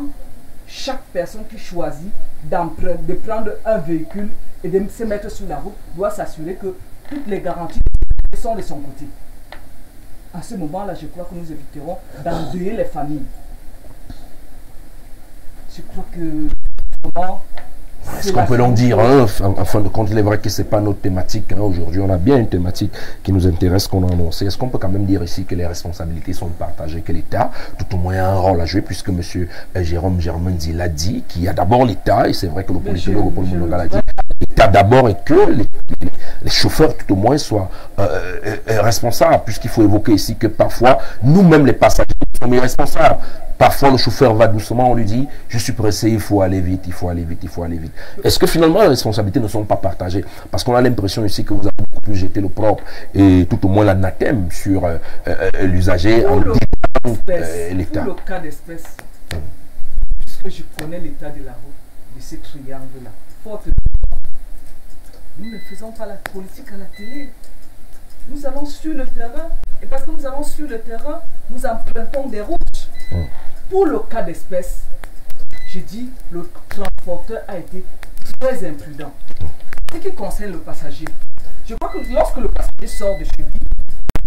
F: chaque personne qui choisit de prendre un véhicule et de se mettre sur la route doit s'assurer que toutes les garanties sont de son côté. À ce moment-là, je crois que nous éviterons d'endeuiller les familles. Je crois que...
B: Est-ce qu'on peut donc dire, hein, en fin de compte, il est vrai que ce n'est pas notre thématique. Hein, aujourd'hui, on a bien une thématique qui nous intéresse, qu'on a annoncée. Est-ce qu'on peut quand même dire ici que les responsabilités sont partagées, que l'État, tout au moins, a un rôle à jouer, puisque M. Jérôme Germain-Di l'a dit, qu'il y a d'abord l'État, et c'est vrai que le politologue Paul Mononga l'a dit, l'État d'abord et que les chauffeurs, tout au moins, soient responsables, puisqu'il faut évoquer ici que parfois, nous-mêmes, les passagers, sommes irresponsables. Parfois, le chauffeur va doucement, on lui dit, je suis pressé, il faut aller vite, il faut aller vite, il faut aller vite. Est-ce que finalement, les responsabilités ne sont pas partagées? Parce qu'on a l'impression ici que vous avez beaucoup plus jeté le propre et tout au moins l'anathème sur l'usager en disant l'État.
F: Pour le cas d'espèce, puisque je connais l'état de la route, de ce triangle-là, nous ne faisons pas la politique à la télé. Nous allons sur le terrain, et parce que nous allons sur le terrain, nous empruntons des routes. Pour le cas d'espèce, je dis, le transporteur a été très imprudent. Ce qui concerne le passager, je crois que lorsque le passager sort de chez lui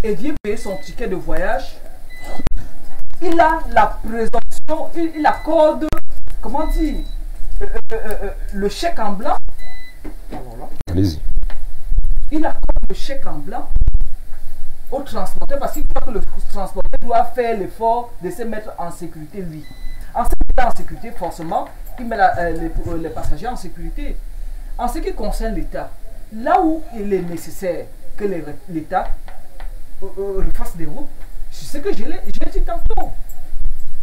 F: et vient payer son ticket de voyage, il a la présomption, il accorde, comment dire, le chèque en blanc.
B: Allez-y.
F: Il accorde le chèque en blanc au transporteur parce qu'il croit que le transporteur doit faire l'effort de se mettre en sécurité lui. En se mettant en sécurité, forcément, il met les passagers en sécurité. En ce qui concerne l'État, là où il est nécessaire que l'État refasse des routes, c'est ce que je l'ai dit tantôt.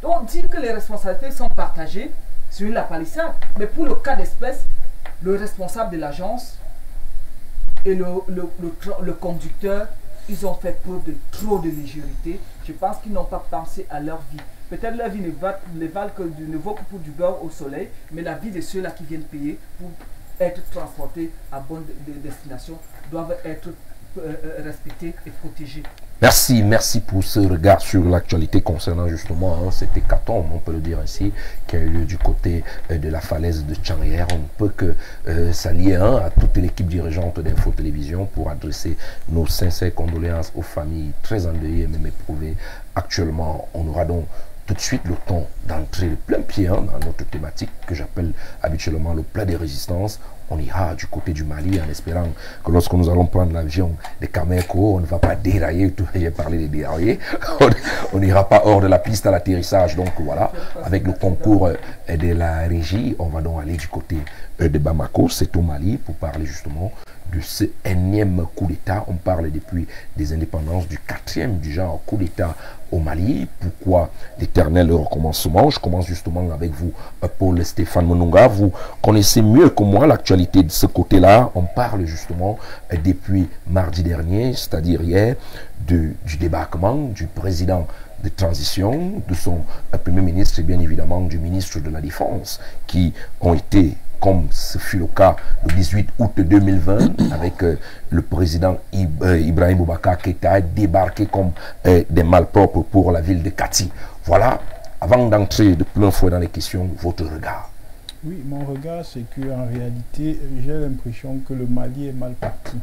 F: Donc dire que les responsabilités sont partagées sur la palissade, mais pour le cas d'espèce, le responsable de l'agence et le conducteur, ils ont fait preuve de trop de légèreté. Je pense qu'ils n'ont pas pensé à leur vie. Peut-être leur vie ne vaut que pour du beurre au soleil, mais la vie de ceux-là qui viennent payer pour être transportés à bonne destination doivent être respectés et protégés.
B: Merci, merci pour ce regard sur l'actualité concernant justement cet hécatombe, on peut le dire ainsi, qui a eu lieu du côté de la falaise de Tchang-Hier. On ne peut que s'allier à toute l'équipe dirigeante d'Info Télévision pour adresser nos sincères condoléances aux familles très endeuillées et même éprouvées. Actuellement, on aura donc tout de suite le temps d'entrer de plein pied dans notre thématique que j'appelle habituellement le plat des résistances. On ira du côté du Mali en espérant que lorsque nous allons prendre l'avion de Cameco, on ne va pas dérailler, j'ai parlé de dérailler, on n'ira pas hors de la piste à l'atterrissage. Donc voilà, avec le concours de la régie, on va donc aller du côté de Bamako, c'est au Mali, pour parler justement de ce énième coup d'État. On parle depuis des indépendances du 4e du genre coup d'État au Mali. Pourquoi l'éternel recommencement? Je commence justement avec vous, Paul Stéphane Mononga. Vous connaissez mieux que moi l'actualité de ce côté-là. On parle justement depuis mardi dernier, c'est-à-dire hier, du débarquement du président de transition, de son premier ministre et bien évidemment du ministre de la Défense, qui ont été, comme ce fut le cas le 18 août 2020, avec le président Ibrahim Boubacar Keïta, débarqué comme des malpropres pour la ville de Kati. Voilà, avant d'entrer de plein fouet dans les questions, votre regard.
C: Oui, mon regard, c'est qu'en réalité, j'ai l'impression que le Mali est mal parti.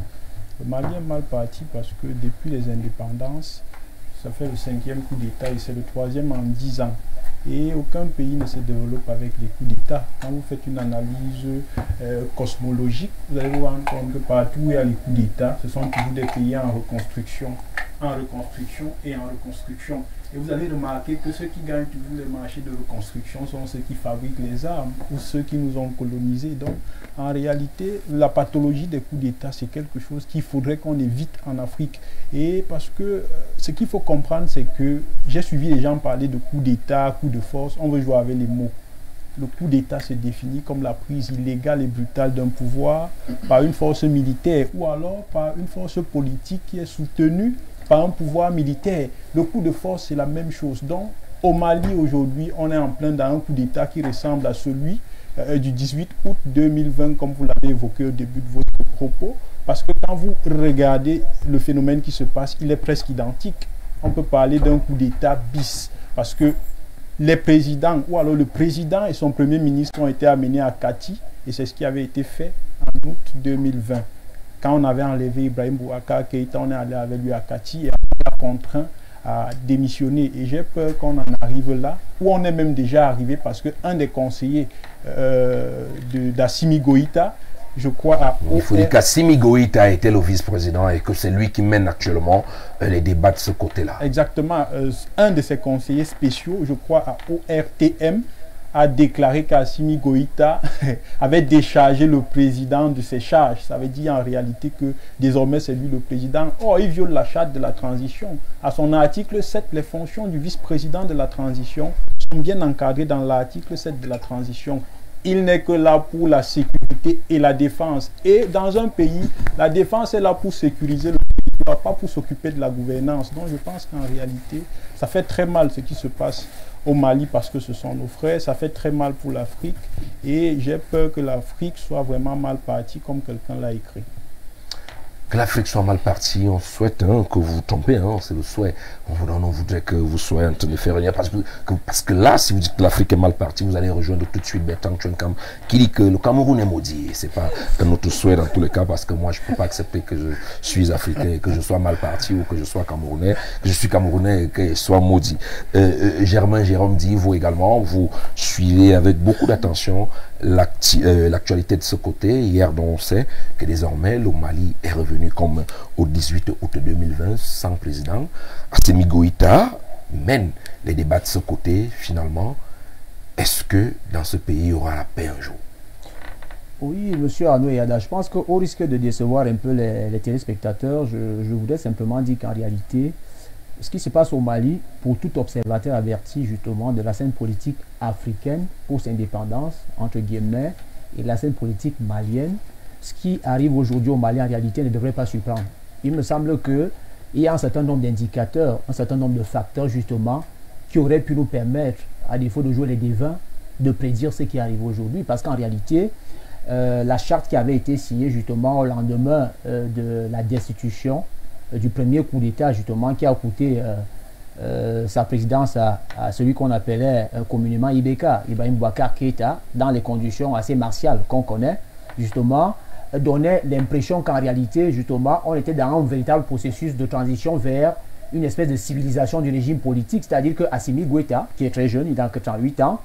C: Le Mali est mal parti parce que depuis les indépendances, ça fait le 5e coup d'État et c'est le 3e en 10 ans. Et aucun pays ne se développe avec les coups d'État. Quand vous faites une analyse cosmologique, vous allez vous rendre compte que partout où il y a les coups d'État, ce sont toujours des pays en reconstruction et en reconstruction. Et vous allez remarquer que ceux qui gagnent toujours les marchés de reconstruction sont ceux qui fabriquent les armes ou ceux qui nous ont colonisés. Donc, en réalité, la pathologie des coups d'État, c'est quelque chose qu'il faudrait qu'on évite en Afrique. Et parce que ce qu'il faut comprendre, c'est que j'ai suivi les gens parler de coups d'État, coups de force. On veut jouer avec les mots. Le coup d'État se définit comme la prise illégale et brutale d'un pouvoir par une force militaire ou alors par une force politique qui est soutenue par un pouvoir militaire. Le coup de force, c'est la même chose. Donc, au Mali, aujourd'hui, on est en plein dans un coup d'État qui ressemble à celui du 18 août 2020, comme vous l'avez évoqué au début de votre propos. Parce que quand vous regardez le phénomène qui se passe, il est presque identique. On peut parler d'un coup d'État bis. Parce que les présidents, ou alors le président et son premier ministre ont été amenés à Kati. Et c'est ce qui avait été fait en août 2020. Quand on avait enlevé Ibrahim Boubacar Keïta, on est allé avec lui à Kati et on l'a contraint à démissionner. Et j'ai peur qu'on en arrive là, où on est même déjà arrivé parce qu'un des conseillers d'Assimi Goïta, je crois à
B: Il faut dire qu'Assimi Goïta était le vice-président et que c'est lui qui mène actuellement les débats de ce côté-là.
C: Exactement. Un de ses conseillers spéciaux, je crois à ORTM, a déclaré qu'Assimi Goïta avait déchargé le président de ses charges. Ça veut dire en réalité que désormais c'est lui le président. Or, il viole la charte de la transition. À son article 7, les fonctions du vice-président de la transition sont bien encadrées dans l'article 7 de la transition. Il n'est que là pour la sécurité et la défense. Et dans un pays, la défense est là pour sécuriser le territoire, pas pour s'occuper de la gouvernance. Donc je pense qu'en réalité, ça fait très mal ce qui se passe au Mali parce que ce sont nos frères. Ça fait très mal pour l'Afrique. Et j'ai peur que l'Afrique soit vraiment mal partie comme quelqu'un l'a écrit.
B: Que l'Afrique soit mal partie, on souhaite que vous tombez, c'est le souhait. On voudrait que vous soyez en train de faire rien. Parce que là, si vous dites que l'Afrique est mal partie, vous allez rejoindre tout de suite Bertrand Tchenkam qui dit que le Cameroun est maudit. C'est pas notre souhait dans tous les cas, parce que moi, je ne peux pas accepter que je suis africain, que je sois mal parti ou que je sois camerounais, que je suis camerounais et que je sois maudit. Germain Jérôme dit, vous également, vous suivez avec beaucoup d'attention l'actualité de ce côté. Hier, on sait que désormais, le Mali est revenu comme au 18 août 2020 sans président. Assimi Goïta mène les débats de ce côté. Finalement, est-ce que dans ce pays il y aura la paix un jour?
D: Oui, monsieur Arnaud Yada, je pense qu'au risque de décevoir un peu les téléspectateurs, je voudrais simplement dire qu'en réalité, ce qui se passe au Mali, pour tout observateur averti justement de la scène politique africaine pour sa indépendance, entre guillemets, et la scène politique malienne, ce qui arrive aujourd'hui au Mali en réalité ne devrait pas surprendre. Il me semble qu'il y a un certain nombre d'indicateurs, un certain nombre de facteurs justement qui auraient pu nous permettre, à défaut de jouer les devins, de prédire ce qui arrive aujourd'hui. Parce qu'en réalité, la charte qui avait été signée justement au lendemain de la destitution du premier coup d'État justement qui a coûté sa présidence à celui qu'on appelait communément IBK, Ibrahim Boubacar Keïta, dans les conditions assez martiales qu'on connaît, justement, donnait l'impression qu'en réalité, justement, on était dans un véritable processus de transition vers une espèce de civilisation du régime politique, c'est-à-dire que Assimi Goïta, qui est très jeune, il a 38 ans,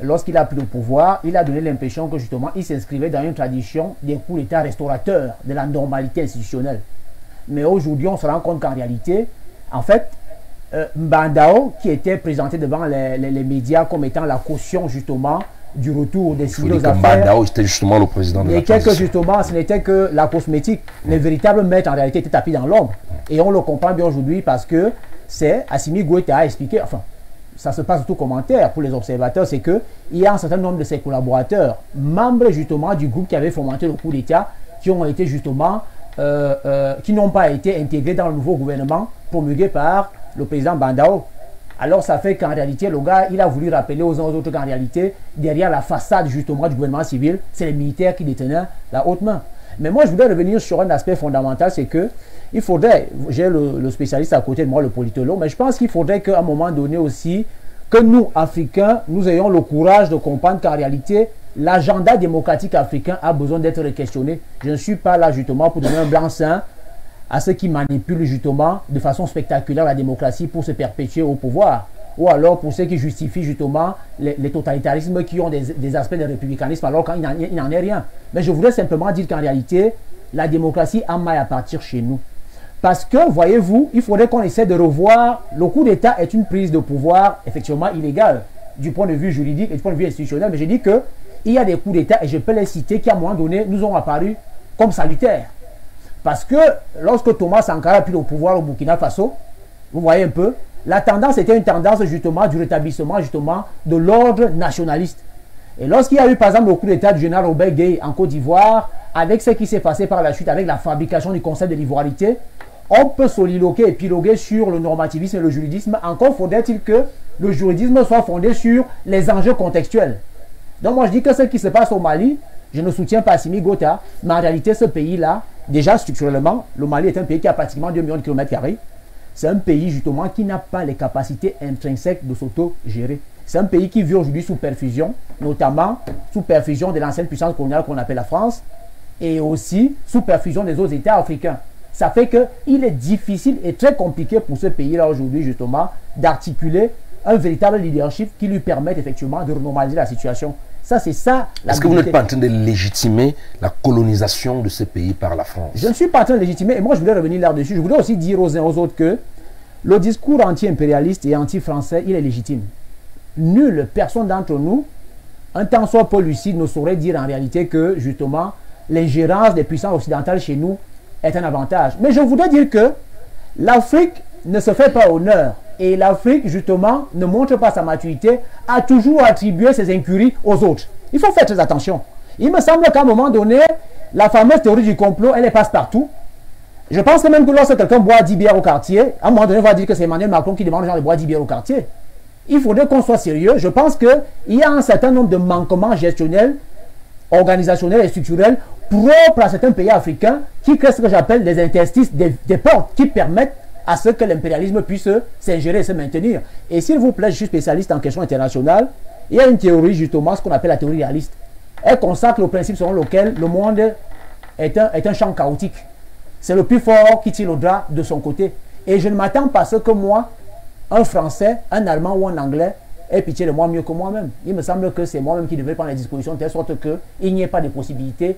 D: lorsqu'il a pris le pouvoir, il a donné l'impression que justement, il s'inscrivait dans une tradition des coups d'État restaurateurs, de la normalité institutionnelle. Mais aujourd'hui, on se rend compte qu'en réalité, en fait, Mbandao, qui était présenté devant les médias comme étant la caution justement du retour des civils aux
B: que
D: affaires.
B: Bandao, c'était justement le président de la
D: transition.
B: transition.
D: Justement, ce n'était que la cosmétique. Les véritables maîtres, en réalité, étaient tapis dans l'ombre. Et on le comprend bien aujourd'hui parce que c'est Assimi Goïta a expliqué, enfin, ça se passe tout commentaire pour les observateurs, c'est qu'il y a un certain nombre de ses collaborateurs, membres justement du groupe qui avait fomenté le coup d'État, qui ont été justement, qui n'ont pas été intégrés dans le nouveau gouvernement promulgué par le président Bandao. Alors ça fait qu'en réalité, le gars, il a voulu rappeler aux uns aux autres qu'en réalité, derrière la façade justement du gouvernement civil, c'est les militaires qui détenaient la haute main. Mais moi, je voudrais revenir sur un aspect fondamental, c'est que il faudrait, j'ai le spécialiste à côté de moi, le politologue, mais je pense qu'il faudrait qu'à un moment donné aussi, que nous, Africains, nous ayons le courage de comprendre qu'en réalité, l'agenda démocratique africain a besoin d'être questionné. Je ne suis pas là justement pour donner un blanc-seing à ceux qui manipulent justement de façon spectaculaire la démocratie pour se perpétuer au pouvoir. Ou alors pour ceux qui justifient justement les totalitarismes qui ont des aspects de républicanisme alors qu'il n'en est rien. Mais je voudrais simplement dire qu'en réalité, la démocratie a maille à partir chez nous. Parce que, voyez-vous, il faudrait qu'on essaie de revoir, le coup d'État est une prise de pouvoir effectivement illégale du point de vue juridique et du point de vue institutionnel, mais je dis qu'il y a des coups d'État, et je peux les citer, qui à un moment donné nous ont apparu comme salutaires. Parce que lorsque Thomas Sankara a pris le pouvoir au Burkina Faso, vous voyez un peu, la tendance était une tendance justement du rétablissement justement de l'ordre nationaliste. Et lorsqu'il y a eu par exemple le coup d'État du général Robert Gueye en Côte d'Ivoire, avec ce qui s'est passé par la suite, avec la fabrication du concept de l'ivoirité, on peut soliloquer et épiloguer sur le normativisme et le juridisme. Encore faudrait-il que le juridisme soit fondé sur les enjeux contextuels. Donc moi je dis que ce qui se passe au Mali, je ne soutiens pas Assimi Goïta, mais en réalité ce pays-là, déjà structurellement, le Mali est un pays qui a pratiquement 2 millions de kilomètres carrés. C'est un pays justement qui n'a pas les capacités intrinsèques de s'auto-gérer. C'est un pays qui vit aujourd'hui sous perfusion, notamment sous perfusion de l'ancienne puissance coloniale qu'on appelle la France, et aussi sous perfusion des autres États africains. Ça fait qu'il est difficile et très compliqué pour ce pays-là aujourd'hui justement d'articuler un véritable leadership qui lui permette effectivement de renormaliser la situation. Ça, c'est ça.
B: Est-ce que vous n'êtes pas en train de légitimer la colonisation de ce pays par la France?
D: Je ne suis pas en train de légitimer, et moi je voulais revenir là-dessus. Je voulais aussi dire aux uns aux autres que le discours anti-impérialiste et anti-français, il est légitime. Nulle personne d'entre nous, un tant soit peu lucide, ne saurait dire en réalité que justement l'ingérence des puissances occidentales chez nous est un avantage. Mais je voudrais dire que l'Afrique ne se fait pas honneur. Et l'Afrique, justement, ne montre pas sa maturité à toujours attribuer ses incuries aux autres. Il faut faire très attention. Il me semble qu'à un moment donné, la fameuse théorie du complot, elle passe partout. Je pense que même que lorsque quelqu'un boit 10 bières au quartier, à un moment donné, on va dire que c'est Emmanuel Macron qui demande aux gens de boire 10 bières au quartier. Il faudrait qu'on soit sérieux. Je pense qu'il y a un certain nombre de manquements gestionnels, organisationnels et structurels propres à certains pays africains qui créent ce que j'appelle des interstices, des portes qui permettent à ce que l'impérialisme puisse s'ingérer et se maintenir. Et s'il vous plaît, je suis spécialiste en questions internationales, il y a une théorie justement, ce qu'on appelle la théorie réaliste. Elle consacre le principe selon lequel le monde est un champ chaotique. C'est le plus fort qui tire le drap de son côté. Et je ne m'attends pas à ce que moi, un Français, un Allemand ou un Anglais ait pitié de moi mieux que moi-même. Il me semble que c'est moi-même qui devrais prendre les dispositions de telle sorte qu'il n'y ait pas de possibilité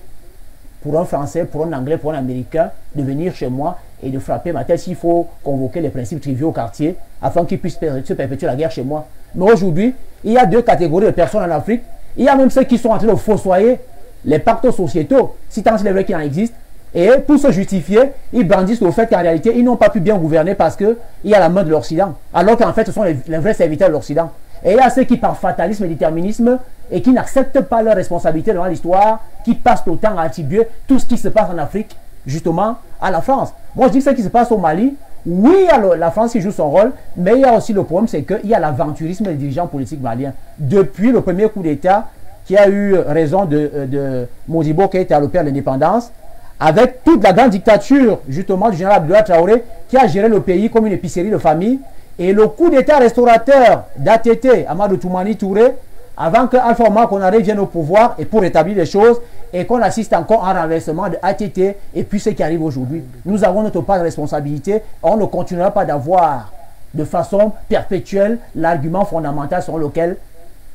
D: pour un Français, pour un Anglais, pour un Américain de venir chez moi et de frapper ma tête s'il faut convoquer les principes triviaux au quartier afin qu'ils puissent se perpétuer la guerre chez moi. Mais aujourd'hui, il y a deux catégories de personnes en Afrique. Il y a même ceux qui sont en train de fossoyer les pactes sociétaux, si tant c'est vrai qu'il en existe. Et pour se justifier, ils brandissent le fait qu'en réalité, ils n'ont pas pu bien gouverner parce qu'il y a la main de l'Occident. Alors qu'en fait, ce sont les vrais serviteurs de l'Occident. Et il y a ceux qui, par fatalisme et déterminisme, et qui n'acceptent pas leur responsabilité dans l'histoire, qui passent le temps à attribuer tout ce qui se passe en Afrique, justement, à la France. Moi, je dis que ce qui se passe au Mali, oui, il y a la France qui joue son rôle, mais il y a aussi le problème, c'est qu'il y a l'aventurisme des dirigeants politiques maliens. Depuis le premier coup d'État, qui a eu raison de Modibo Keïta, le père de l'indépendance, avec toute la grande dictature, justement, du général Abdoulaye Traoré, qui a géré le pays comme une épicerie de famille, et le coup d'État restaurateur d'ATT, Amadou Toumani Touré, avant que Alpha Omar Konaré vienne au pouvoir et pour rétablir les choses, et qu'on assiste encore à un renversement de ATT, et puis ce qui arrive aujourd'hui. Nous avons notre part de responsabilité, on ne continuera pas d'avoir de façon perpétuelle l'argument fondamental sur lequel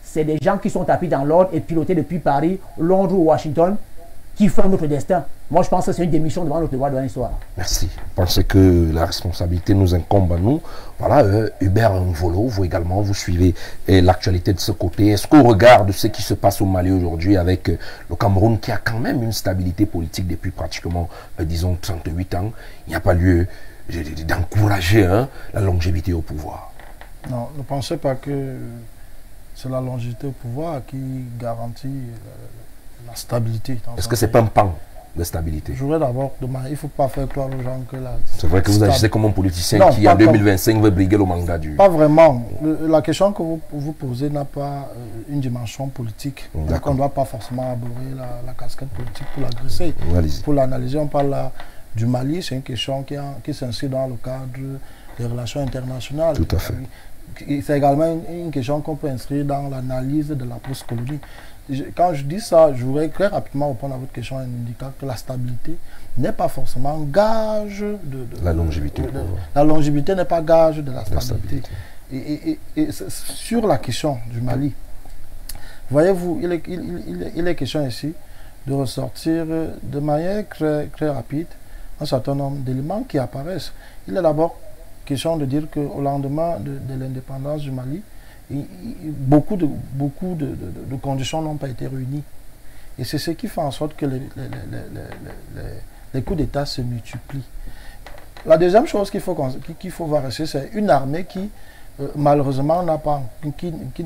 D: c'est des gens qui sont tapis dans l'ordre et pilotés depuis Paris, Londres ou Washington, qui font notre destin. Moi, je pense que c'est une démission devant notre devoir de l'histoire.
B: Merci. Je pense que la responsabilité nous incombe à nous. Voilà, Hubert Mvolo, vous également, vous suivez l'actualité de ce côté. Est-ce qu'au regard de ce qui se passe au Mali aujourd'hui avec le Cameroun qui a quand même une stabilité politique depuis pratiquement, disons, 38 ans, il n'y a pas lieu d'encourager la longévité au pouvoir?
E: Non, ne pensez pas que c'est la longévité au pouvoir qui garantit la stabilité.
B: Est-ce que c'est pas un pan de stabilité?
E: Je voudrais d'abord demander, il ne faut pas faire croire aux gens que la...
B: C'est vrai que vous agissez comme un politicien
E: non,
B: qui en 2025 veut briguer le mandat du...
E: Pas vraiment. La question que vous posez n'a pas une dimension politique. Donc on ne doit pas forcément aborder la casquette politique pour l'adresser. Pour l'analyser, on parle là du Mali, c'est une question qui s'inscrit dans le cadre des relations internationales.
B: Tout à fait.
E: C'est également une question qu'on peut inscrire dans l'analyse de la post-colonie. Quand je dis ça, je voudrais très rapidement répondre à votre question en indiquant que la stabilité n'est pas forcément gage de
B: la longévité.
E: La longévité n'est pas gage de la stabilité. Et sur la question du Mali, voyez-vous, il est question ici de ressortir de manière très rapide un certain nombre d'éléments qui apparaissent. Il est d'abord question de dire qu'au lendemain de l'indépendance du Mali, beaucoup de conditions n'ont pas été réunies. Et c'est ce qui fait en sorte que les coups d'État se multiplient. La deuxième chose qu'il faut voir ici, c'est une armée qui, malheureusement, n'a pas,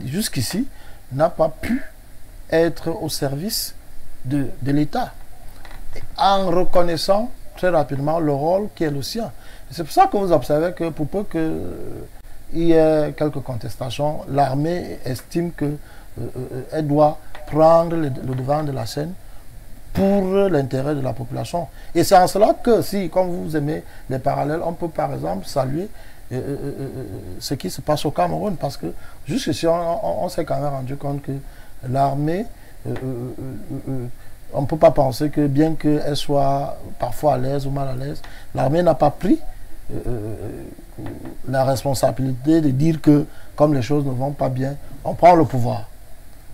E: jusqu'ici, n'a pas pu être au service de l'État, en reconnaissant très rapidement le rôle qui est le sien. C'est pour ça que vous observez que pour peu qu'il y ait quelques contestations, l'armée estime qu'elle doit prendre le devant de la scène pour l'intérêt de la population. Et c'est en cela que, si, comme vous aimez les parallèles, on peut par exemple saluer ce qui se passe au Cameroun, parce que jusqu'ici, on s'est quand même rendu compte que l'armée, on ne peut pas penser que bien qu'elle soit parfois à l'aise ou mal à l'aise, l'armée n'a pas pris la responsabilité de dire que comme les choses ne vont pas bien, on prend le pouvoir.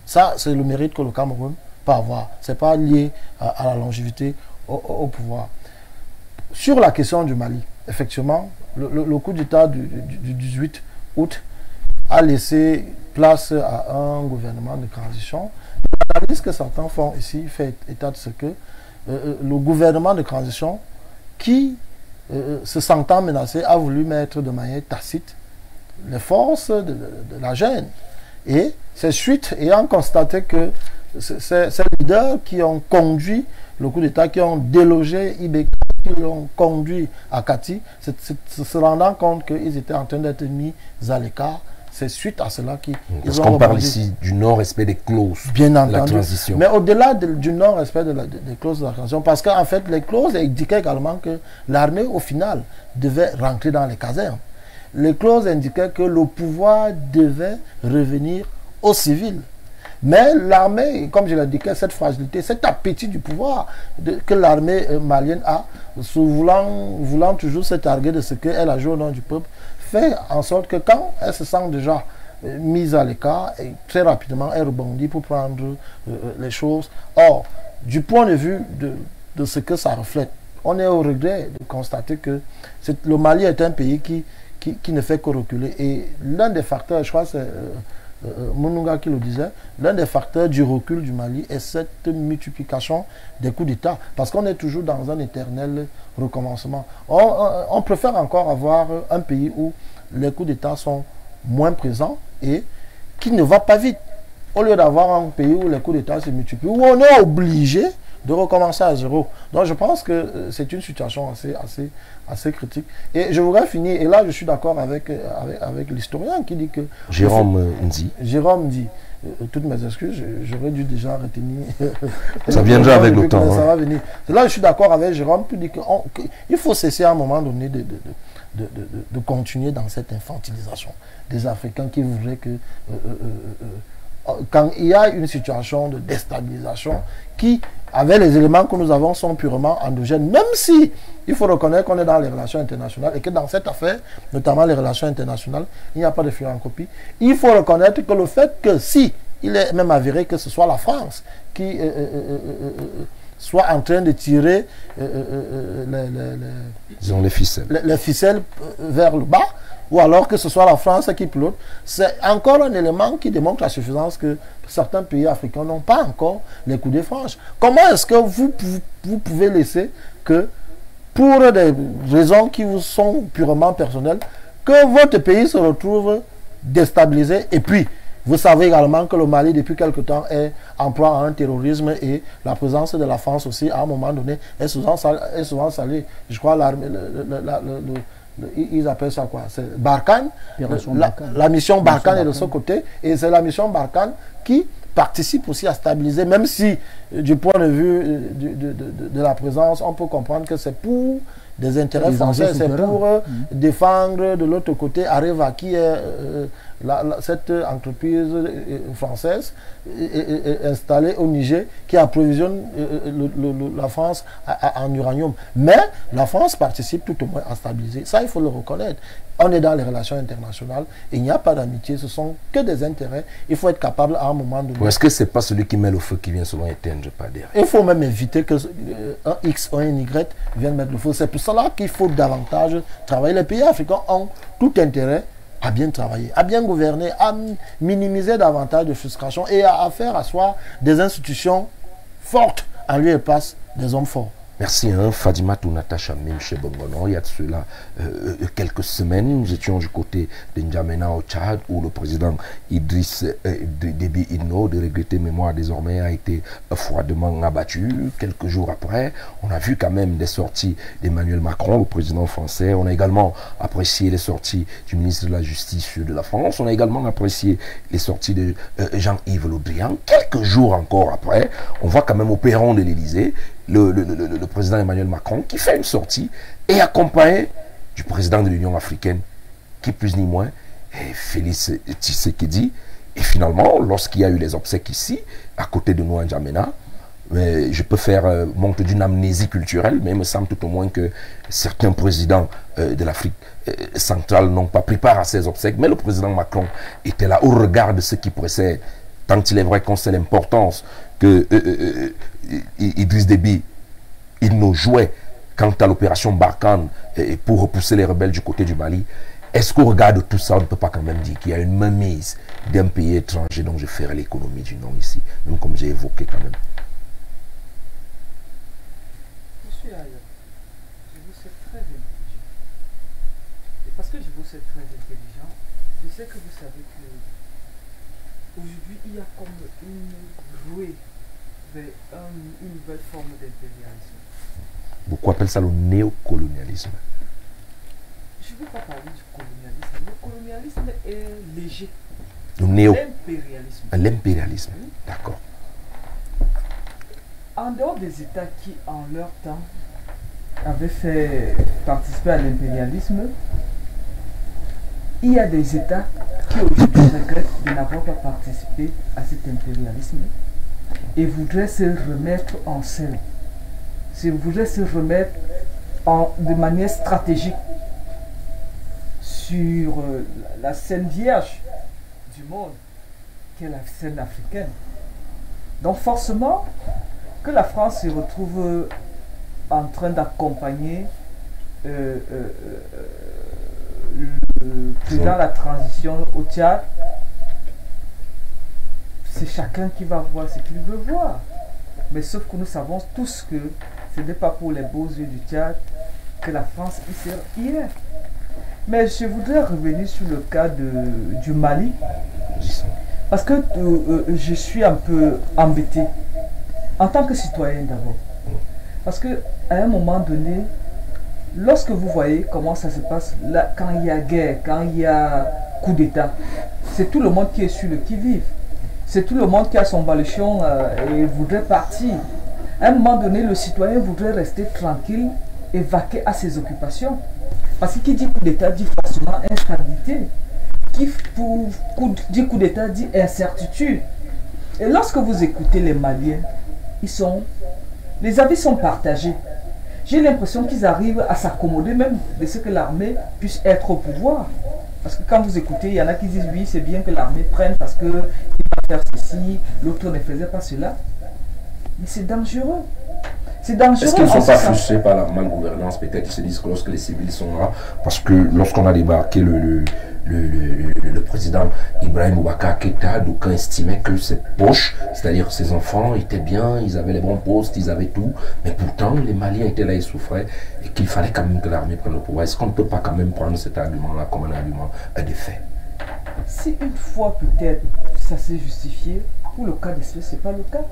E: Ça, c'est le mérite que le Cameroun peut avoir. Ce n'est pas lié à la longévité au pouvoir. Sur la question du Mali, effectivement, le coup d'État du 18 août a laissé place à un gouvernement de transition. L'analyse que certains font ici fait état de ce que le gouvernement de transition qui, se sentant menacé, a voulu mettre de manière tacite les forces de la gêne. Et c'est suite ayant constaté que ces leaders qui ont conduit le coup d'État, qui ont délogé Ibeka, qui l'ont conduit à Kati, se rendant compte qu'ils étaient en train d'être mis à l'écart. C'est suite à cela qu'ils
B: Parce qu'on parle ici du non-respect des clauses
E: bien
B: de
E: entendu,
B: la transition.
E: Mais au-delà du non-respect des clauses de la transition, parce qu'en fait, les clauses indiquaient également que l'armée, au final, devait rentrer dans les casernes. Les clauses indiquaient que le pouvoir devait revenir aux civils. Mais l'armée, comme je l'ai dit, cette fragilité, cet appétit du pouvoir que l'armée malienne a, voulant toujours se targuer de ce qu'elle a joué au nom du peuple, fait en sorte que quand elle se sent déjà mise à l'écart, très rapidement, elle rebondit pour prendre les choses. Or, du point de vue de ce que ça reflète, on est au regret de constater que le Mali est un pays qui ne fait que reculer. Et l'un des facteurs, je crois que c'est Mounouga qui le disait, l'un des facteurs du recul du Mali est cette multiplication des coups d'État. Parce qu'on est toujours dans un éternel recommencement. On préfère encore avoir un pays où les coups d'État sont moins présents et qui ne va pas vite. Au lieu d'avoir un pays où les coups d'État se multiplient, où on est obligé de recommencer à zéro. Donc je pense que c'est une situation assez critique. Et je voudrais finir, et là je suis d'accord avec l'historien qui dit que...
B: Jérôme Ndi.
E: Jérôme dit, toutes mes excuses, j'aurais dû déjà retenir...
B: Ça viendra avec le temps.
E: Ça va venir. Là je suis d'accord avec Jérôme qui dit qu'il faut cesser à un moment donné de continuer dans cette infantilisation des Africains qui voudraient que... quand il y a une situation de déstabilisation qui, avec les éléments que nous avons, sont purement endogènes, même si il faut reconnaître qu'on est dans les relations internationales et que dans cette affaire, notamment les relations internationales, il n'y a pas de philancopie. Il faut reconnaître que le fait que si, il est même avéré que ce soit la France qui soit en train de tirer
B: Disons les ficelles.
E: les ficelles vers le bas, ou alors que ce soit la France qui pilote. C'est encore un élément qui démontre la suffisance que certains pays africains n'ont pas encore les coups de franche. Comment est-ce que vous pouvez laisser que, pour des raisons qui vous sont purement personnelles, que votre pays se retrouve déstabilisé? Et puis, vous savez également que le Mali, depuis quelque temps, est en proie à un terrorisme, et la présence de la France aussi, à un moment donné, est souvent saluée. Je crois ils appellent ça quoi? C'est Barkhane. La mission Barkhane est de ce côté, et c'est la mission Barkhane qui participe aussi à stabiliser, même si du point de vue de la présence, on peut comprendre que c'est pour des intérêts français, c'est pour défendre de l'autre côté Areva, qui est cette entreprise française installée au Niger, qui approvisionne la France en uranium. Mais la France participe tout au moins à stabiliser. Ça, il faut le reconnaître. On est dans les relations internationales, et il n'y a pas d'amitié, ce sont que des intérêts. Il faut être capable à un moment donné...
B: Ou est-ce que c'est pas celui qui met le feu qui vient souvent éteindre, pas derrière?
E: Il faut même éviter que un X ou un Y vienne mettre le feu. C'est pour cela qu'il faut davantage travailler. Les pays africains ont tout intérêt à bien travailler, à bien gouverner, à minimiser davantage de frustration, et à faire asseoir des institutions fortes en lieu et place des hommes forts.
B: Merci, hein, Fadima Natacha Memche Bongono. Il y a de cela quelques semaines, nous étions du côté de N'Djamena au Tchad, où le président Idriss Déby Itno, de regretter mémoire désormais, a été froidement abattu. Quelques jours après, on a vu quand même des sorties d'Emmanuel Macron, le président français. On a également apprécié les sorties du ministre de la Justice de la France. On a également apprécié les sorties de Jean-Yves Le Drian. Quelques jours encore après, on voit quand même au perron de l'Élysée le président Emmanuel Macron qui fait une sortie, et accompagné du président de l'Union africaine, qui plus ni moins est Félix Tshisekedi. Et finalement, lorsqu'il y a eu les obsèques ici, à côté de nous à N'Djamena, je peux faire montre d'une amnésie culturelle, mais il me semble tout au moins que certains présidents de l'Afrique centrale n'ont pas pris part à ces obsèques, mais le président Macron était là au regard de ce qui précède, tant il est vrai qu'on sait l'importance que Idriss Déby Itno jouait quant à l'opération Barkhane pour repousser les rebelles du côté du Mali. Est-ce qu'au regard de tout ça, on ne peut pas quand même dire qu'il y a une mainmise d'un pays étranger dont je ferai l'économie du nom ici, même comme j'ai évoqué quand même?
F: Monsieur Aya, je vous sais très intelligent. Et parce que je vous sais très intelligent, je sais que vous savez que aujourd'hui il y a comme une rouée vers une nouvelle forme d'impérialisme.
B: Beaucoup appellent ça le néocolonialisme.
F: Je ne veux pas parler du colonialisme. Le colonialisme est léger.
B: L'impérialisme. L'impérialisme,
F: Oui.
B: d'accord.
F: En dehors des États qui, en leur temps, avaient fait participer à l'impérialisme, il y a des États qui aujourd'hui regrettent de n'avoir pas participé à cet impérialisme et voudraient se remettre en selle. Voudraient se remettre de manière stratégique sur la scène vierge du monde, qui est la scène africaine. Donc forcément, que la France se retrouve en train d'accompagner le président de la transition au Tchad, c'est chacun qui va voir ce qu'il veut voir. Mais sauf que nous savons tous que ce n'est pas pour les beaux yeux du Tchad que la France y est. Mais je voudrais revenir sur le cas du Mali, parce que je suis un peu embêté, en tant que citoyen d'abord. Parce qu'à un moment donné, lorsque vous voyez comment ça se passe, là, quand il y a guerre, quand il y a coup d'État, c'est tout le monde qui est sur le qui-vive. C'est tout le monde qui a son baluchon et voudrait partir. À un moment donné, le citoyen voudrait rester tranquille et vaquer à ses occupations. Parce que qui dit coup d'État dit forcément instabilité. Qui dit coup d'État dit incertitude. Et lorsque vous écoutez les Maliens, les avis sont partagés. J'ai l'impression qu'ils arrivent à s'accommoder même de ce que l'armée puisse être au pouvoir. Parce que quand vous écoutez, il y en a qui disent oui, c'est bien que l'armée prenne parce qu'il va faire ceci, l'autre ne faisait pas cela. Mais c'est dangereux. C'est dangereux.
B: Est-ce qu'ils ne sont pas frustrés par la malgouvernance? Peut-être ils se disent que lorsque les civils sont là, parce que lorsqu'on a débarqué le président Ibrahim Boubacar Keïta, d'aucuns estimaient que ses poches, c'est-à-dire ses enfants, étaient bien, ils avaient les bons postes, ils avaient tout, mais pourtant les Maliens étaient là, ils souffraient, et qu'il fallait quand même que l'armée prenne le pouvoir. Est-ce qu'on ne peut pas quand même prendre cet argument-là comme un argument de fait?
F: Si une fois peut-être ça s'est justifié, pour le cas d'espèce, ce n'est pas le cas.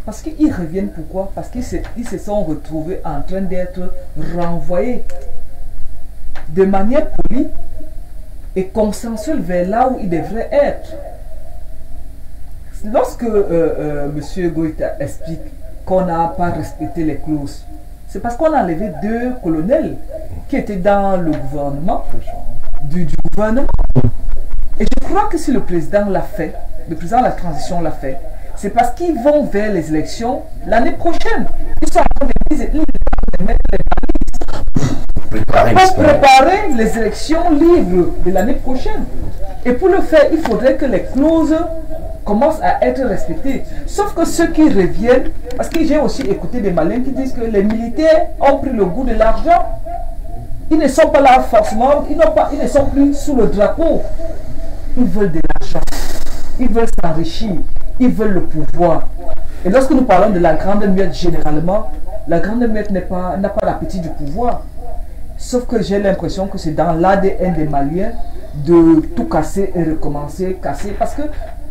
F: Parce qu'ils reviennent, pourquoi? Parce qu'ils se sont retrouvés en train d'être renvoyés de manière polie et consensuelle vers là où ils devraient être. Lorsque M. Goïta explique qu'on n'a pas respecté les clauses, c'est parce qu'on a enlevé 2 colonels qui étaient dans le gouvernement, du gouvernement. Et je crois que si le président l'a fait, le président de la transition l'a fait, c'est parce qu'ils vont vers les élections l'année prochaine. Ils sont en train de mettre les balises pour préparer les élections libres de l'année prochaine. Et pour le faire, il faudrait que les clauses commencent à être respectées. Sauf que ceux qui reviennent, parce que j'ai aussi écouté des Maliens qui disent que les militaires ont pris le goût de l'argent. Ils ne sont pas là forcément, ils ne sont plus sous le drapeau. Ils veulent de l'argent, ils veulent s'enrichir, ils veulent le pouvoir. Et lorsque nous parlons de la grande muette, généralement, la grande muette n'a pas l'appétit du pouvoir. Sauf que j'ai l'impression que c'est dans l'ADN des Maliens de tout casser et recommencer, casser. Parce que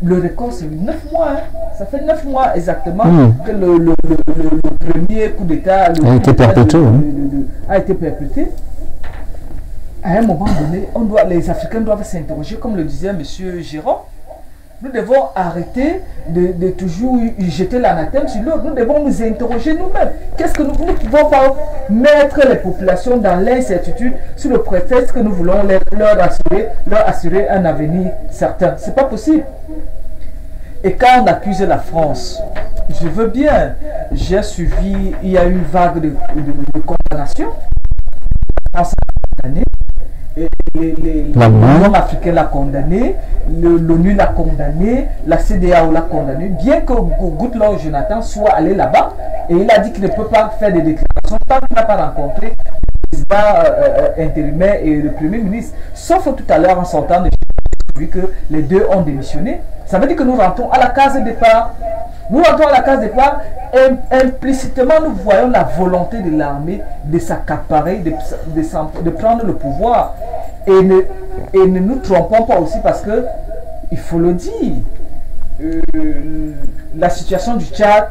F: le record, c'est 9 mois. Hein. Ça fait 9 mois exactement que le premier coup d'État a été perpétré. À un moment donné, les Africains doivent s'interroger, comme le disait M. Jérôme. Nous devons arrêter de toujours jeter l'anathème sur l'autre. Nous devons nous interroger nous-mêmes. Qu'est-ce que nous ne pouvons pas mettre les populations dans l'incertitude sous le prétexte que nous voulons leur assurer un avenir certain. Ce n'est pas possible. Et quand on accuse la France, je veux bien, j'ai suivi, il y a eu une vague de condamnation. La France a condamné. L'Union africaine l'a condamné, l'ONU l'a condamné, la CEDEAO l'a condamné, bien que Goodluck Jonathan soit allé là-bas et il a dit qu'il ne peut pas faire des déclarations tant qu'il n'a pas rencontré le président intérimaire et le Premier ministre. Sauf tout à l'heure en sortant de vu que les deux ont démissionné. Ça veut dire que nous rentrons à la case départ. Nous rentrons à la case départ et implicitement nous voyons la volonté de l'armée de s'accaparer, de prendre le pouvoir. Et ne nous trompons pas aussi parce que, il faut le dire, la situation du Tchad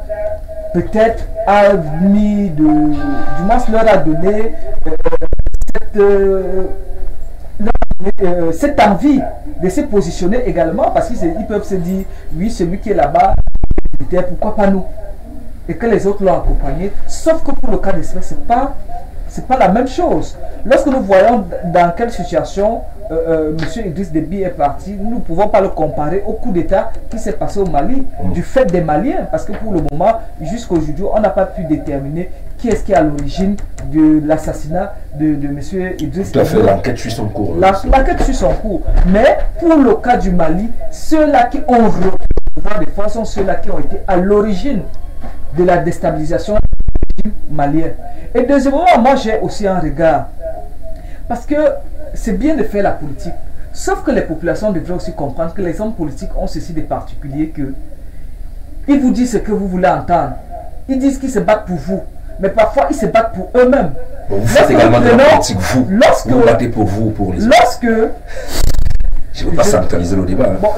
F: peut-être a mis, du moins leur a donné cette envie de se positionner également parce qu'ils peuvent se dire, oui, celui qui est là-bas, pourquoi pas nous? Et que les autres l'ont accompagné. Sauf que pour le cas d'espèce, c'est pas la même chose. Lorsque nous voyons dans quelle situation M. Idriss Déby est parti, nous ne pouvons pas le comparer au coup d'État qui s'est passé au Mali, du fait des Maliens. Parce que pour le moment, jusqu'à aujourd'hui, on n'a pas pu déterminer qui est-ce qui est à l'origine de l'assassinat de M. Idriss Déby.
B: Tout à fait, l'enquête suit son cours.
F: L'enquête suit son cours. Mais pour le cas du Mali, ceux-là qui ont repris le pouvoir des forces sont ceux-là qui ont été à l'origine de la déstabilisation malien. Et deuxièmement, moi j'ai aussi un regard. Parce que c'est bien de faire la politique. Sauf que les populations devraient aussi comprendre que les hommes politiques ont ceci de particulier que ils vous disent ce que vous voulez entendre. Ils disent qu'ils se battent pour vous. Mais parfois ils se battent pour eux-mêmes.
B: Bon, vous faites également de la politique, vous. Vous battez pour vous ou pour les autres. Je ne veux pas centraliser le débat. Hein.
F: Bon,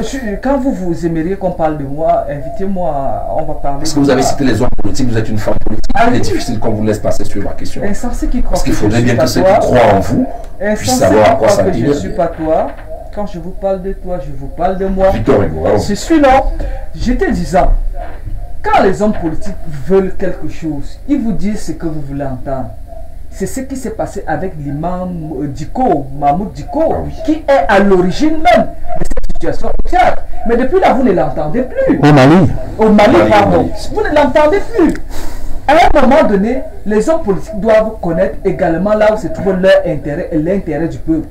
F: quand vous aimeriez qu'on parle de moi, invitez-moi, on va parler.
B: Parce que vous avez cité les hommes politiques, vous êtes une femme politique. Il est difficile qu'on vous laisse passer sur la question.
F: Insensé qui croit.
B: Parce qu'il faudrait bien que ceux qui croient en vous puissent savoir à quoi ça dit.
F: Je ne suis pas toi. Quand je vous parle de toi, je vous parle de moi.
B: Victor Hugo.
F: C'est celui-là. J'étais disant, quand les hommes politiques veulent quelque chose, ils vous disent ce que vous voulez entendre. C'est ce qui s'est passé avec l'imam Diko, Mahmoud Diko, qui est à l'origine même de cette situation au Tchad. Mais depuis là, vous ne l'entendez plus.
D: Au Mali.
F: Au Mali, pardon. Vous ne l'entendez plus. À un moment donné, les hommes politiques doivent connaître également là où se trouve leur intérêt et l'intérêt du peuple.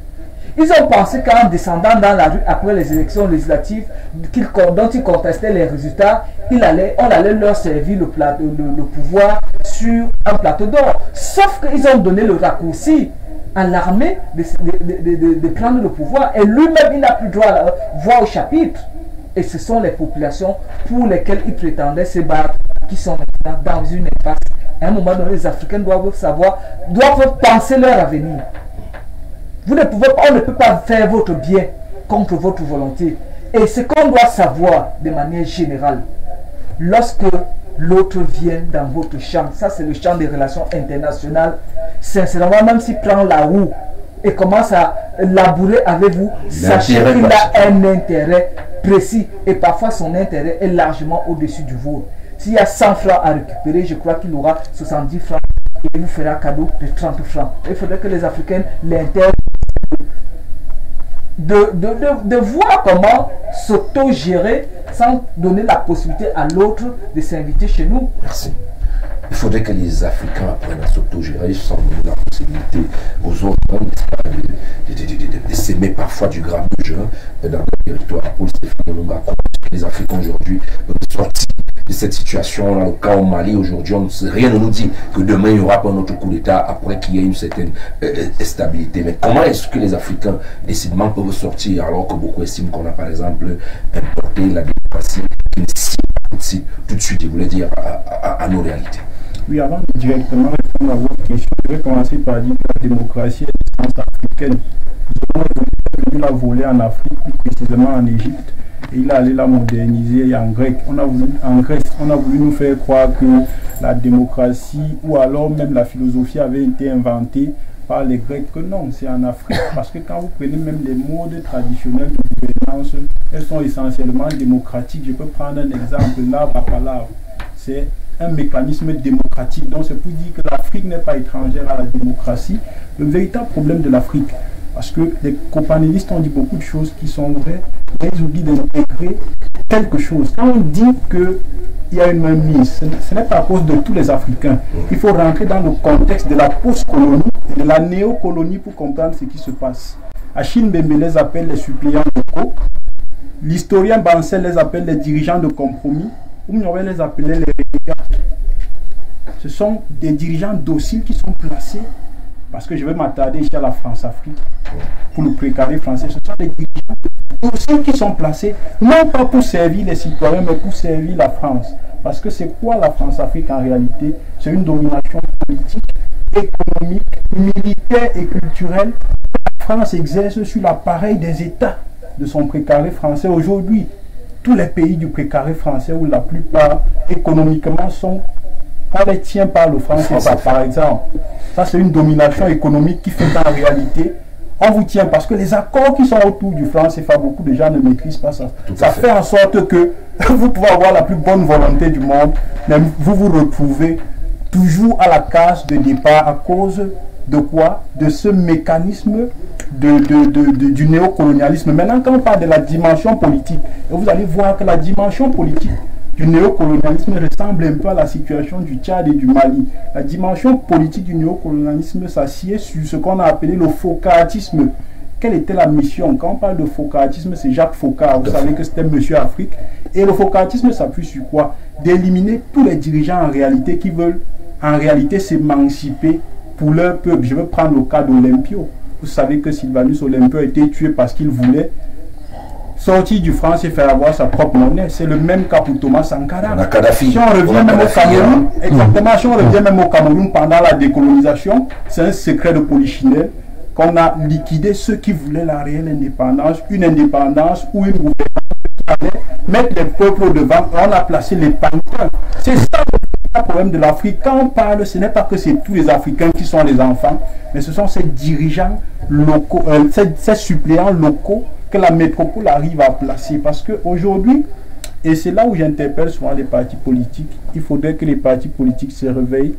F: Ils ont pensé qu'en descendant dans la rue après les élections législatives dont ils contestaient les résultats, on allait leur servir le pouvoir sur un plateau d'or. Sauf qu'ils ont donné le raccourci à l'armée de prendre le pouvoir. Et lui-même, il n'a plus droit à la voix au chapitre. Et ce sont les populations pour lesquelles il prétendait se battre qui sont maintenant dans une impasse. À un moment donné, les Africains doivent savoir, doivent penser leur avenir. Vous ne pouvez pas, on ne peut pas faire votre bien contre votre volonté. Et ce qu'on doit savoir de manière générale, lorsque l'autre vient dans votre champ, ça c'est le champ des relations internationales, sincèrement, même s'il prend la roue et commence à labourer avec vous, sachez qu'il a un intérêt précis et parfois son intérêt est largement au-dessus du vôtre. S'il y a 100 francs à récupérer, je crois qu'il aura 70 francs et il vous fera cadeau de 30 francs. Il faudrait que les Africains l'intègrent de voir comment s'auto-gérer sans donner la possibilité à l'autre de s'inviter chez nous.
B: Merci. Il faudrait que les Africains apprennent à s'auto-gérer sans donner la possibilité aux autres de s'aimer parfois du grabuge dans le territoire. Les Africains aujourd'hui sortis de cette situation, là, le cas au Mali aujourd'hui, rien ne nous dit que demain il n'y aura pas un autre coup d'État après qu'il y ait une certaine stabilité. Mais comment est-ce que les Africains décidément peuvent sortir alors que beaucoup estiment qu'on a par exemple importé la démocratie qui tout de suite, je voulais dire, à nos réalités?
C: Oui, avant de directement répondre à votre question, je vais commencer par dire que la démocratie est d'essence africaine. Nous avons dû la voler en Afrique, plus précisément en Égypte, et il a allé la moderniser en grec. En Grèce, on a voulu nous faire croire que la démocratie ou alors même la philosophie avait été inventée par les Grecs, que non, c'est en Afrique. Parce que quand vous prenez même les modes traditionnels de gouvernance, elles sont essentiellement démocratiques. Je peux prendre un exemple, l'arbre à palabre. C'est un mécanisme démocratique. Donc c'est pour dire que l'Afrique n'est pas étrangère à la démocratie. Le véritable problème de l'Afrique, parce que les copanélistes ont dit beaucoup de choses qui sont vraies, mais ils oublient d'intégrer quelque chose. Quand on dit qu'il y a une mainmise, ce n'est pas à cause de tous les Africains. Il faut rentrer dans le contexte de la post-colonie et de la néocolonie pour comprendre ce qui se passe. Achille Mbembe les appelle les suppléants locaux. L'historien Bancel les appelle les dirigeants de compromis. Oumnioré les appelait les renégats. Ce sont des dirigeants dociles qui sont placés, parce que je vais m'attarder ici à la France-Afrique, pour le précaré français. Ce sont des dirigeants dociles qui sont placés, non pas pour servir les citoyens, mais pour servir la France. Parce que c'est quoi la France-Afrique en réalité? C'est une domination politique, économique, militaire et culturelle que la France exerce sur l'appareil des États de son précaré français. Aujourd'hui, tous les pays du précaré français, où la plupart économiquement sont, on les tient par le franc CFA par exemple. Ça c'est une domination économique qui fait qu'en réalité, on vous tient parce que les accords qui sont autour du franc CFA, beaucoup de gens ne maîtrisent pas ça. Ça fait en sorte que vous pouvez avoir la plus bonne volonté du monde, mais vous vous retrouvez toujours à la case de départ à cause de quoi? De ce mécanisme du néocolonialisme. Maintenant, quand on parle de la dimension politique, vous allez voir que la dimension politique du néocolonialisme ressemble un peu à la situation du Tchad et du Mali. La dimension politique du néocolonialisme s'assied sur ce qu'on a appelé le focaratisme. Quelle était la mission? Quand on parle de focaratisme, c'est Jacques Foccart. Vous savez que c'était Monsieur Afrique. Et le focaratisme s'appuie sur quoi? D'éliminer tous les dirigeants en réalité qui veulent en réalité s'émanciper pour leur peuple. Je vais prendre le cas d'Olympio. Vous savez que Sylvanus Olympio a été tué parce qu'il voulait sortir du franc et faire avoir sa propre monnaie. C'est le même cas pour Thomas Sankara. Si on revient même au Cameroun, exactement, si on revient même au Cameroun pendant la décolonisation, c'est un secret de Polichinelle qu'on a liquidé ceux qui voulaient la réelle indépendance, une indépendance ou une gouvernance qui allait mettre les peuples devant. On a placé les pantins. C'est ça le problème de l'Afrique. Quand on parle, ce n'est pas que c'est tous les Africains qui sont les enfants, mais ce sont ces dirigeants locaux, ces suppléants locaux que la métropole arrive à placer. Parce qu'aujourd'hui, et c'est là où j'interpelle souvent les partis politiques, il faudrait que les partis politiques se réveillent,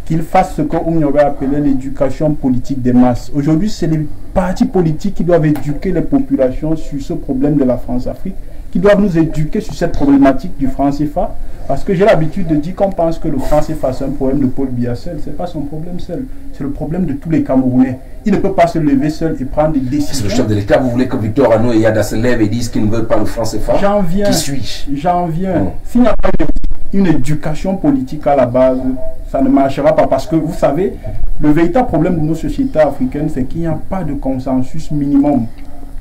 C: qu'ils fassent ce qu'on aurait appelé l'éducation politique des masses. Aujourd'hui, c'est les partis politiques qui doivent éduquer les populations sur ce problème de la France-Afrique, qui doivent nous éduquer sur cette problématique du franc CFA. Parce que j'ai l'habitude de dire qu'on pense que le franc CFA c'est un problème de Paul Biya seul. Ce n'est pas son problème seul. C'est le problème de tous les Camerounais. Il ne peut pas se lever seul et prendre des décisions.
B: Le chef de l'État, vous voulez que Victor Hanoï et Yada se lèvent et disent qu'ils ne veulent pas le franc CFA?
C: J'en viens.
B: Qui suis-je?
C: J'en viens. S'il n'y a pas de une éducation politique à la base, ça ne marchera pas. Parce que vous savez, le véritable problème de nos sociétés africaines, c'est qu'il n'y a pas de consensus minimum.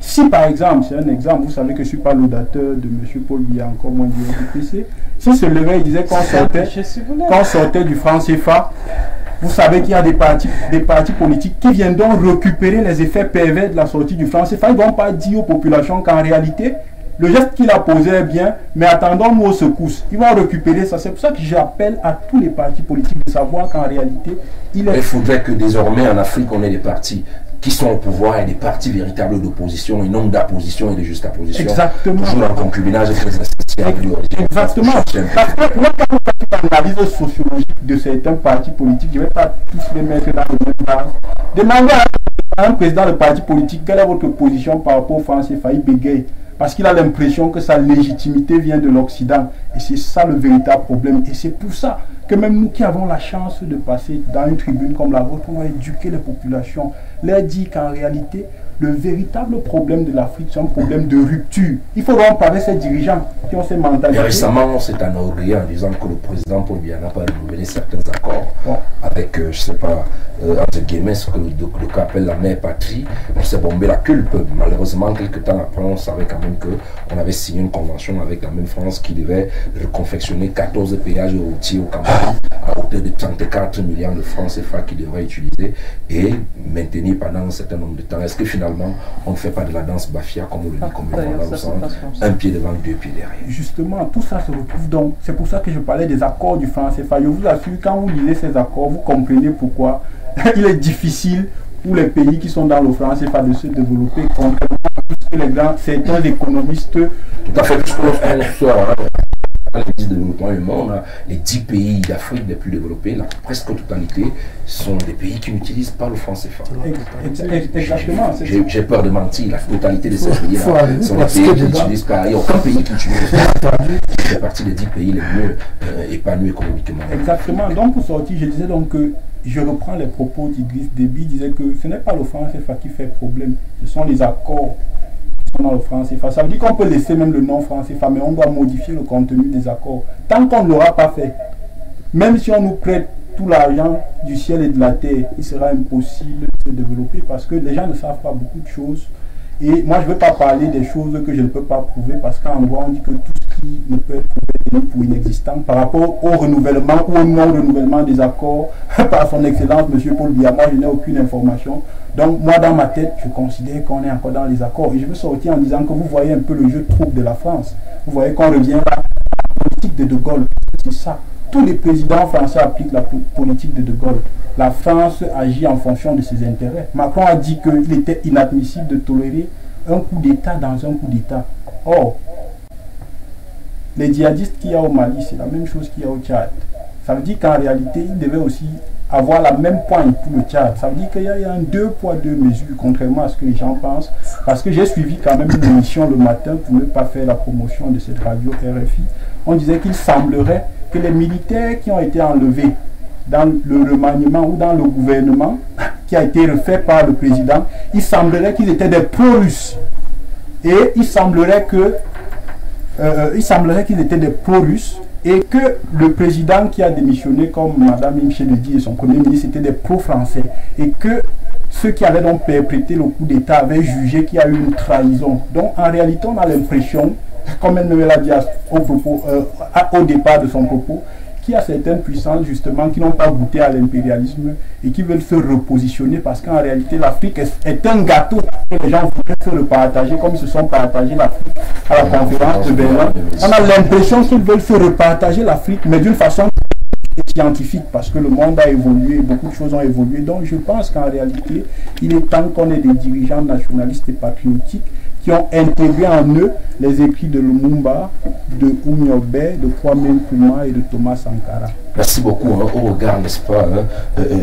C: Si par exemple, c'est un exemple, vous savez que je ne suis pas l'audateur de M. Paul Biya, encore moins du RDPC, si se levait, il disait qu'on sortait du franc CFA, vous savez qu'il y a des partis politiques qui viendront récupérer les effets pervers de la sortie du franc CFA. Ils ne vont pas dire aux populations qu'en réalité, le geste qu'il a posé est bien, mais attendons-nous aux secousses. Ils vont récupérer ça. C'est pour ça que j'appelle à tous les partis politiques de savoir qu'en réalité, il
B: faudrait que désormais en Afrique, on ait des partis qui sont au pouvoir et des partis véritables d'opposition et non d'apposition et de juxtaposition.
C: Exactement.
B: Toujours en concubinage avec les institutions.
C: Exactement. Parce que moi, quand on fait l'analyse sociologique de certains partis politiques, je ne vais pas tous les mettre dans le même base. Demandez à un président de parti politique quelle est votre position par rapport au franc CFA, il bégaye. Parce qu'il a l'impression que sa légitimité vient de l'Occident. Et c'est ça le véritable problème. Et c'est pour ça que même nous qui avons la chance de passer dans une tribune comme la vôtre, on va éduquer les populations, leur dire qu'en réalité, le véritable problème de l'Afrique, c'est un problème de rupture. Il faut rompre avec ces dirigeants qui ont ces mentalités.
B: Et récemment, on s'est enorgueilli en disant que le président Paul Biya n'a pas renouvelé certains accords avec, je ne sais pas, entre guillemets, ce que le cas appelle la mère patrie. On s'est bombé la culpe. Malheureusement, quelques temps après, on savait quand même qu'on avait signé une convention avec la même France qui devait reconfectionner 14 péages routiers au Cameroun à hauteur de 34 milliards de francs CFA qu'ils devraient utiliser et maintenir pendant un certain nombre de temps. Est-ce que finalement, on ne fait pas de la danse bafia comme on le dit communément dans le sens, un pied devant, deux pieds derrière?
C: Justement, tout ça se retrouve donc. C'est pour ça que je parlais des accords du franc CFA. Je vous assure, quand vous lisez ces accords, vous comprenez pourquoi il est difficile pour les pays qui sont dans le franc CFA de se développer, contrairement à tout ce que les grands, certains économistes...
B: Tout à fait, puisqu'on sort dans les 10 développements humains, on a les 10 pays d'Afrique les plus développés, la presque totalité sont des pays qui n'utilisent pas le franc CFA.
C: Exactement.
B: J'ai peur de mentir, la totalité de ces pays-là sont des pays qui n'utilisent pas. Il n'y a aucun pays qui utilise le franc CFA. Il fait partie des 10 pays les mieux épanouis économiquement.
C: Exactement. Donc pour sortir, je disais donc que je reprends les propos d'Idriss Déby, il disait que ce n'est pas le franc CFA qui fait problème, ce sont les accords dans le franc CFA. Ça veut dire qu'on peut laisser même le nom franc CFA, mais on doit modifier le contenu des accords. Tant qu'on ne l'aura pas fait, même si on nous prête tout l'argent du ciel et de la terre, il sera impossible de se développer parce que les gens ne savent pas beaucoup de choses. Et moi, je ne veux pas parler des choses que je ne peux pas prouver parce qu'en droit, on dit que tout ce qui ne peut être prouvé pour inexistant par rapport au renouvellement ou au non-renouvellement des accords par son excellence, M. Paul Biya. Moi, je n'ai aucune information. Donc, moi, dans ma tête, je considère qu'on est encore dans les accords. Et je veux sortir en disant que vous voyez un peu le jeu de troupe de la France. Vous voyez qu'on revient à la politique de De Gaulle. C'est ça. Tous les présidents français appliquent la politique de De Gaulle. La France agit en fonction de ses intérêts. Macron a dit qu'il était inadmissible de tolérer un coup d'État dans un coup d'État. Or, les djihadistes qu'il y a au Mali, c'est la même chose qu'il y a au Tchad. Ça veut dire qu'en réalité, il devait aussi avoir la même pointe pour le Tchad. Ça veut dire qu'il y a un 2 poids 2 mesures, contrairement à ce que les gens pensent. Parce que j'ai suivi quand même une émission le matin pour ne pas faire la promotion de cette radio RFI. On disait qu'il semblerait que les militaires qui ont été enlevés dans le remaniement ou dans le gouvernement qui a été refait par le président, il semblerait qu'ils étaient des pro-russes. Et il semblerait qu'ils étaient des pro-russes et que le président qui a démissionné, comme Mme Michel le dit, et son premier ministre, étaient des pro-français. Et que ceux qui avaient donc perpétré le coup d'État avaient jugé qu'il y a eu une trahison. Donc en réalité, on a l'impression, comme elle me l'a dit au départ de son propos, qu'il y a certaines puissances justement qui n'ont pas goûté à l'impérialisme et qui veulent se repositionner parce qu'en réalité l'Afrique est un gâteau et les gens voudraient se le partager comme ils se sont partagés l'Afrique à la conférence de Berlin. On a l'impression qu'ils veulent se repartager l'Afrique mais d'une façon scientifique parce que le monde a évolué, beaucoup de choses ont évolué. Donc je pense qu'en réalité il est temps qu'on ait des dirigeants nationalistes et patriotiques qui ont intégré en eux les écrits de Lumumba, de Oumiobe, de Kwame Nkrumah et de Thomas Sankara.
B: Merci beaucoup. Au regard, n'est-ce pas,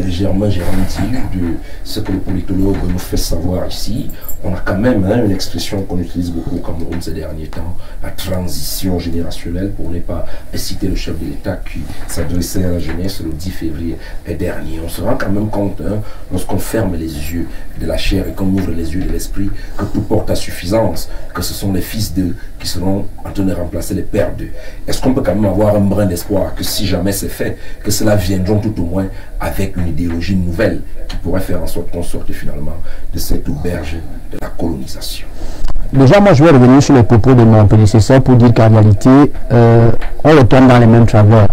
B: Germain Géranti, de ce que le politologue nous fait savoir ici, on a quand même une expression qu'on utilise beaucoup au Cameroun ces derniers temps, la transition générationnelle, pour ne pas citer le chef de l'État qui s'adressait à la jeunesse le 10 février dernier. On se rend quand même compte, lorsqu'on ferme les yeux de la chair et qu'on ouvre les yeux de l'esprit, que tout porte à suffisance, que ce sont les fils d'eux qui seront en train de remplacer les pères d'eux. Est-ce qu'on peut quand même avoir un brin d'espoir que si jamais c'est fait, que cela viendront tout au moins avec une idéologie nouvelle qui pourrait faire en sorte qu'on sorte finalement de cette auberge de la colonisation?
D: Déjà, moi, je vais revenir sur les propos de mon prédécesseur pour dire qu'en réalité, on retombe dans les mêmes travers.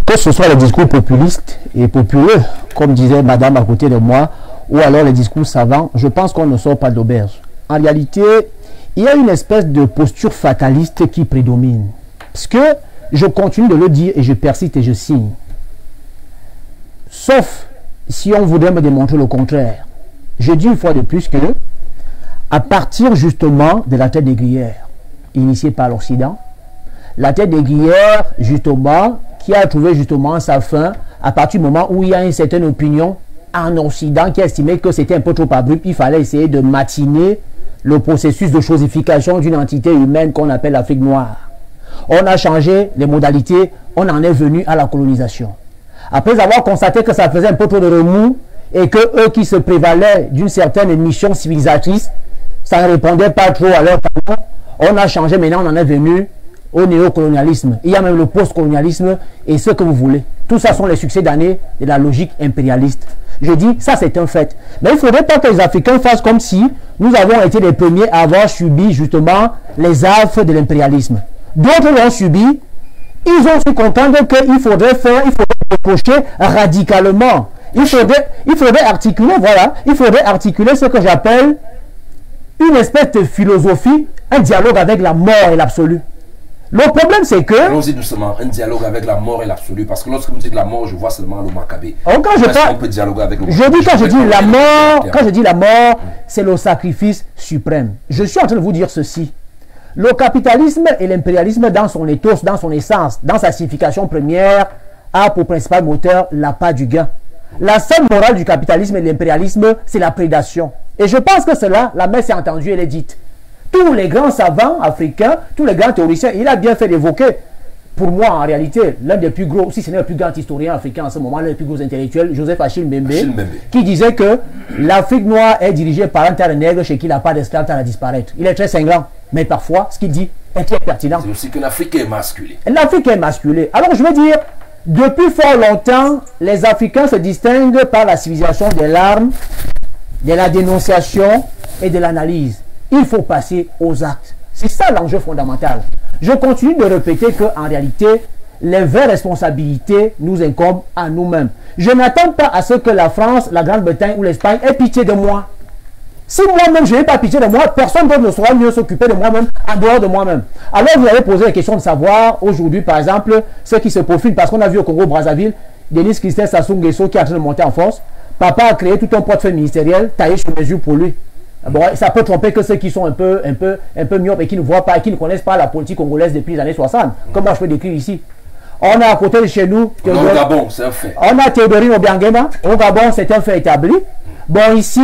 D: Que ce soit les discours populistes et populeux, comme disait madame à côté de moi, ou alors les discours savants, je pense qu'on ne sort pas de l'auberge. En réalité, il y a une espèce de posture fataliste qui prédomine. Parce que je continue de le dire et je persiste et je signe. Sauf si on voudrait me démontrer le contraire. Je dis une fois de plus que, à partir justement de la traite négrière, initiée par l'Occident, la traite négrière, justement, qui a trouvé justement sa fin à partir du moment où il y a une certaine opinion en Occident qui a estimé que c'était un peu trop abrupt, il fallait essayer de matiner le processus de chosification d'une entité humaine qu'on appelle l'Afrique noire. On a changé les modalités, on en est venu à la colonisation. Après avoir constaté que ça faisait un peu trop de remous et que eux qui se prévalaient d'une certaine mission civilisatrice, ça ne répondait pas trop à leur talent, on a changé, maintenant on en est venu au néocolonialisme. Il y a même le post-colonialisme et ce que vous voulez. Tout ça sont les succès d'année de la logique impérialiste. Je dis, ça c'est un fait. Mais il ne faudrait pas que les Africains fassent comme si nous avons été les premiers à avoir subi justement les affres de l'impérialisme. D'autres l'ont subi. Ils ont su comprendre qu'il faudrait approcher radicalement. Il faudrait articuler, voilà, il faudrait articuler ce que j'appelle une espèce de philosophie, un dialogue avec la mort et l'absolu. Le problème, c'est que...
B: Allons-y doucement, un dialogue avec la mort et l'absolu, parce que lorsque vous dites la mort, je vois seulement le Maccabée.
D: Quand je dis la mort, c'est le sacrifice suprême. Je suis en train de vous dire ceci. Le capitalisme et l'impérialisme, dans son ethos, dans son essence, dans sa signification première, a pour principal moteur l'appât du gain. La seule morale du capitalisme et de l'impérialisme, c'est la prédation. Et je pense que cela, la messe est entendue, elle est dite. Tous les grands savants africains, tous les grands théoriciens, il a bien fait d'évoquer, pour moi en réalité, l'un des plus gros, si ce n'est le plus grand historien africain en ce moment, l'un des plus gros intellectuels, Joseph Achille Mbembe, qui disait que l'Afrique noire est dirigée par un terre nègre chez qui la part d'esclaves tend à disparaître. Il est très cinglant, mais parfois, ce qu'il dit est très pertinent.
B: C'est aussi que l'Afrique est masculée.
D: L'Afrique est masculée. Alors je veux dire, depuis fort longtemps, les Africains se distinguent par la civilisation des larmes, de la dénonciation et de l'analyse. Il faut passer aux actes. C'est ça l'enjeu fondamental. Je continue de répéter qu'en réalité, les vraies responsabilités nous incombent à nous-mêmes. Je n'attends pas à ce que la France, la Grande-Bretagne ou l'Espagne aient pitié de moi. Si moi-même je n'ai pas pitié de moi, personne d'autre ne saura mieux s'occuper de moi-même en dehors de moi-même. Alors vous avez posé la question de savoir aujourd'hui, par exemple, ce qui se profile, parce qu'on a vu au Congo-Brazzaville, Denis Christophe Sassou Nguesso qui est en train de monter en force. Papa a créé tout un portefeuille ministériel taillé sur mesure pour lui. Bon, ça peut tromper que ceux qui sont un peu myopes et qui ne voient pas et qui ne connaissent pas la politique congolaise depuis les années 60. Comme moi je peux décrire ici. On a à côté de chez nous...
B: Au Gabon, c'est un fait.
D: On a Théodorine Obiangema. Au Gabon, c'est un fait établi. Bon, ici...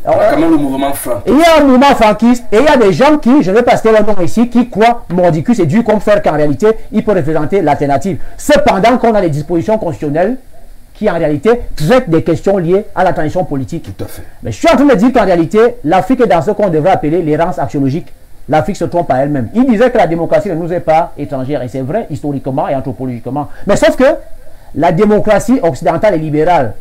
B: Il y a quand même le mouvement franquiste.
D: Il y a un mouvement franquiste et il y a des gens qui, je ne vais pas citer leur nom ici, qui croient Mordicus est dû comme faire qu'en réalité, il peut représenter l'alternative. Cependant qu'on a des dispositions constitutionnelles qui en réalité traitent des questions liées à la transition politique.
B: Tout à fait.
D: Mais je suis en train de dire qu'en réalité, l'Afrique est dans ce qu'on devrait appeler l'errance axiologique. L'Afrique se trompe à elle-même. Il disait que la démocratie ne nous est pas étrangère, et c'est vrai historiquement et anthropologiquement. Mais sauf que la démocratie occidentale et libérale,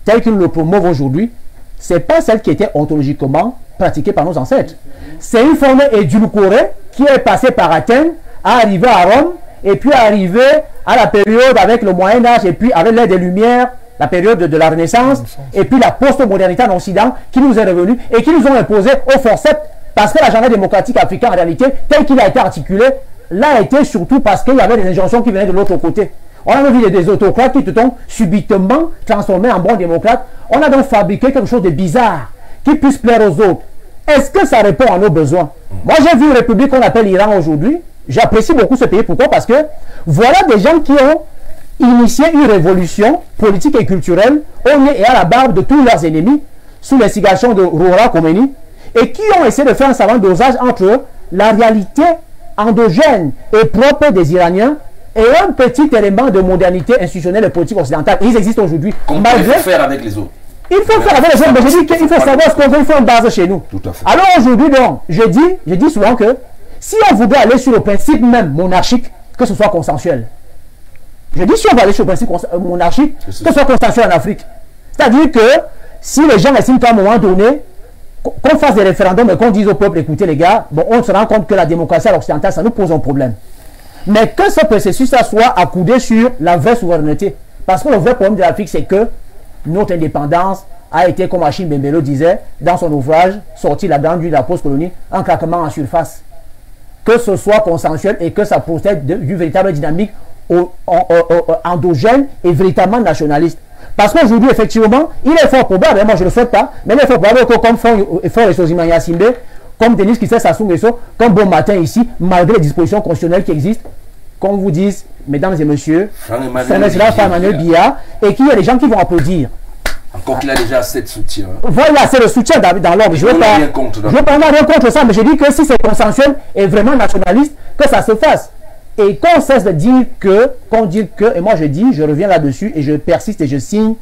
D: telle qu'ils le promeuvent aujourd'hui, ce n'est pas celle qui était ontologiquement pratiquée par nos ancêtres. C'est une forme édulcorée qui est passée par Athènes, arrivée à Rome, et puis arrivée à la période avec le Moyen-Âge, et puis avec l'ère des Lumières, la période de la Renaissance, et puis la post-modernité en Occident, qui nous est revenue et qui nous ont imposé au forceps, parce que l'agenda démocratique africain, en réalité, tel qu'il a été articulé, l'a été surtout parce qu'il y avait des injonctions qui venaient de l'autre côté. On a vu des autocrates qui se sont subitement transformés en bons démocrates. On a donc fabriqué quelque chose de bizarre qui puisse plaire aux autres. Est-ce que ça répond à nos besoins? Moi, j'ai vu une république qu'on appelle l'Iran aujourd'hui. J'apprécie beaucoup ce pays. Pourquoi? Parce que voilà des gens qui ont initié une révolution politique et culturelle au nez et à la barbe de tous leurs ennemis, sous l'instigation de Ruhollah Khomeini, et qui ont essayé de faire un savant dosage entre la réalité endogène et propre des Iraniens et un petit élément de modernité institutionnelle et politique occidentale. Ils existent aujourd'hui.
B: Qu'on peut faire avec les autres.
D: Il faut faire avec les autres, mais je dis qu'il faut savoir ce qu'on veut, il faut une base chez nous.
B: Tout à fait.
D: Alors aujourd'hui, donc, je dis souvent que si on voudrait aller sur le principe même monarchique, que ce soit consensuel. Je dis si on va aller sur le principe monarchique, que ce soit consensuel en Afrique. C'est-à-dire que si les gens estiment qu'à un moment donné, qu'on fasse des référendums et qu'on dise au peuple, écoutez les gars, bon, on se rend compte que la démocratie à l'occidental, ça nous pose un problème. Mais que ce processus-là soit accoudé sur la vraie souveraineté. Parce que le vrai problème de l'Afrique, c'est que notre indépendance a été, comme Achille Mbembe disait dans son ouvrage, sorti la grande nuit de la post-colonie, un craquement en surface. Que ce soit consensuel et que ça procède d'une véritable dynamique endogène et véritablement nationaliste. Parce qu'aujourd'hui, effectivement, il est fort probable, moi je ne le souhaite pas, mais il est fort probable que comme Frère Esozima Yassimbe, comme Denis Kissé Sassou Nguesso, comme Bon Matin ici, malgré les dispositions constitutionnelles qui existent, qu'on vous dise, mesdames et messieurs, son excellence Emmanuel Biya, et qu'il y a des gens qui vont applaudir.
B: Encore qu'il a déjà assez de soutien.
D: Voilà, c'est le soutien dans l'ordre. Je ne veux pas rien contre ça, mais je dis que si c'est consensuel et vraiment nationaliste, que ça se fasse. Et qu'on cesse de dire que, et moi je dis, je reviens là-dessus et je persiste et je signe,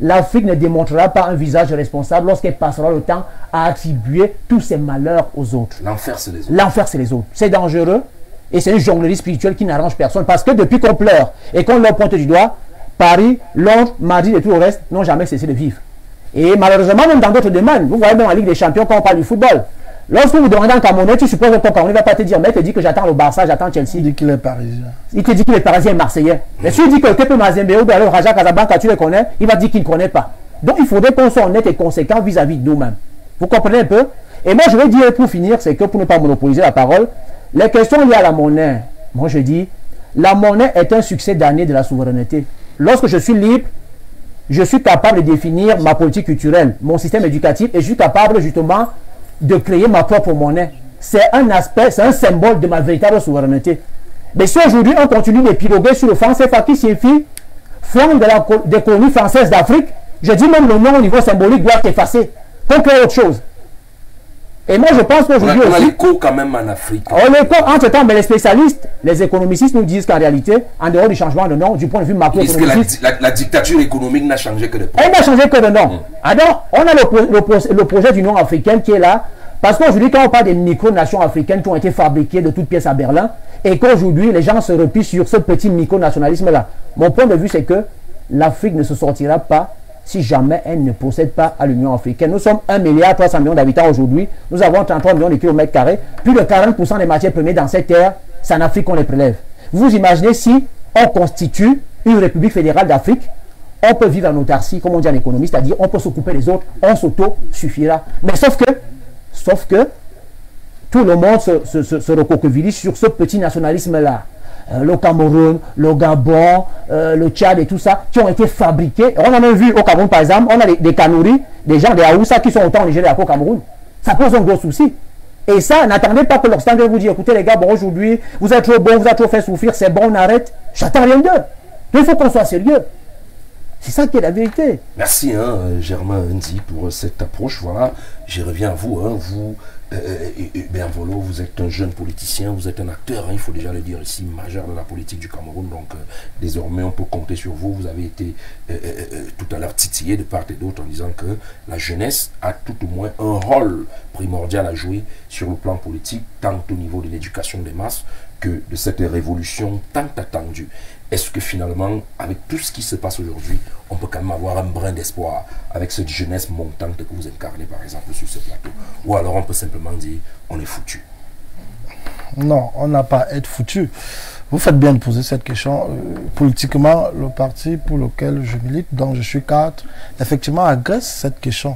D: l'Afrique ne démontrera pas un visage responsable lorsqu'elle passera le temps à attribuer tous ses malheurs aux autres.
B: L'enfer, c'est les autres.
D: L'enfer, c'est les autres. C'est dangereux et c'est une jonglerie spirituelle qui n'arrange personne. Parce que depuis qu'on pleure et qu'on leur pointe du doigt, Paris, Londres, Madrid et tout le reste n'ont jamais cessé de vivre. Et malheureusement, même dans d'autres domaines, vous voyez même en Ligue des Champions quand on parle du football. Lorsque vous demandez un Camerounais, tu supposes que ton Camerounais ne va pas te dire, mais il te dit que j'attends le Barça, j'attends Chelsea.
E: Il dit qu'il est parisien.
D: Il te dit qu'il est parisien et marseillais. Mais si tu dis que Kepe Mazembe ou le Raja Casablanca, tu les connais, il va dire qu'il ne connaît pas. Donc il faudrait qu'on soit honnête et conséquent vis-à-vis de nous-mêmes. Vous comprenez un peu? Et moi je vais dire pour finir, c'est que pour ne pas monopoliser la parole, les questions liées à la monnaie, moi je dis, la monnaie est un succès d'année de la souveraineté. Lorsque je suis libre, je suis capable de définir ma politique culturelle, mon système éducatif, et je suis capable justement de créer ma propre monnaie. C'est un aspect, c'est un symbole de ma véritable souveraineté. Mais si aujourd'hui on continue d'épiloguer sur le franc CFA qui signifie franc des colonies françaises d'Afrique, je dis même le nom au niveau symbolique doit être effacé. Qu'on crée autre chose. Et moi je pense qu'aujourd'hui
B: on a l'écho quand même en Afrique.
D: On l'écho entre-temps, mais les spécialistes, les économistes nous disent qu'en réalité, en dehors du changement de nom, du point de vue macroéconomique,
B: la dictature économique n'a changé que de nom.
D: Elle n'a changé que de nom. Alors, on a le projet d'Union africaine qui est là, parce qu'aujourd'hui, quand on parle des micro-nations africaines qui ont été fabriquées de toutes pièces à Berlin, et qu'aujourd'hui, les gens se replient sur ce petit micro-nationalisme-là. Mon point de vue, c'est que l'Afrique ne se sortira pas si jamais elle ne procède pas à l'Union africaine. Nous sommes 1,3 milliard d'habitants aujourd'hui. Nous avons 33 millions de kilomètres carrés. Plus de 40% des matières premières dans cette terre, c'est en Afrique qu'on les prélève. Vous imaginez si on constitue une République fédérale d'Afrique, on peut vivre en autarcie, comme on dit en économie, c'est-à-dire on peut se couper des autres, on s'auto-suffira. Mais sauf que tout le monde se recoqueville sur ce petit nationalisme-là. Le Cameroun, le Gabon, le Tchad et tout ça, qui ont été fabriqués. On a même vu au Cameroun, par exemple, on a des Kanouris, des gens des Haoussa qui sont autant en Nigeria qu'au Cameroun. Ça pose un gros souci. Et ça, n'attendez pas que l'Occident vienne vous dire, écoutez les gars, bon aujourd'hui, vous êtes trop bons, vous êtes trop fait souffrir, c'est bon, on arrête. J'attends rien d'eux. Il faut qu'on soit sérieux. C'est ça qui est la vérité.
B: Merci Germain Ndi pour cette approche. Voilà, je reviens à vous. Vous, Benvolo, vous êtes un jeune politicien, vous êtes un acteur, il faut déjà le dire ici, majeur de la politique du Cameroun. Donc désormais, on peut compter sur vous. Vous avez été tout à l'heure titillé de part et d'autre en disant que la jeunesse a tout au moins un rôle primordial à jouer sur le plan politique, tant au niveau de l'éducation des masses que de cette révolution tant attendue. Est-ce que finalement, avec tout ce qui se passe aujourd'hui, on peut quand même avoir un brin d'espoir avec cette jeunesse montante que vous incarnez par exemple sur ce plateau? Ou alors on peut simplement dire, on est foutu?
E: Non, on n'a pas à être foutu. Vous faites bien de poser cette question. Politiquement, le parti pour lequel je milite, dont je suis cadre, effectivement agresse cette question.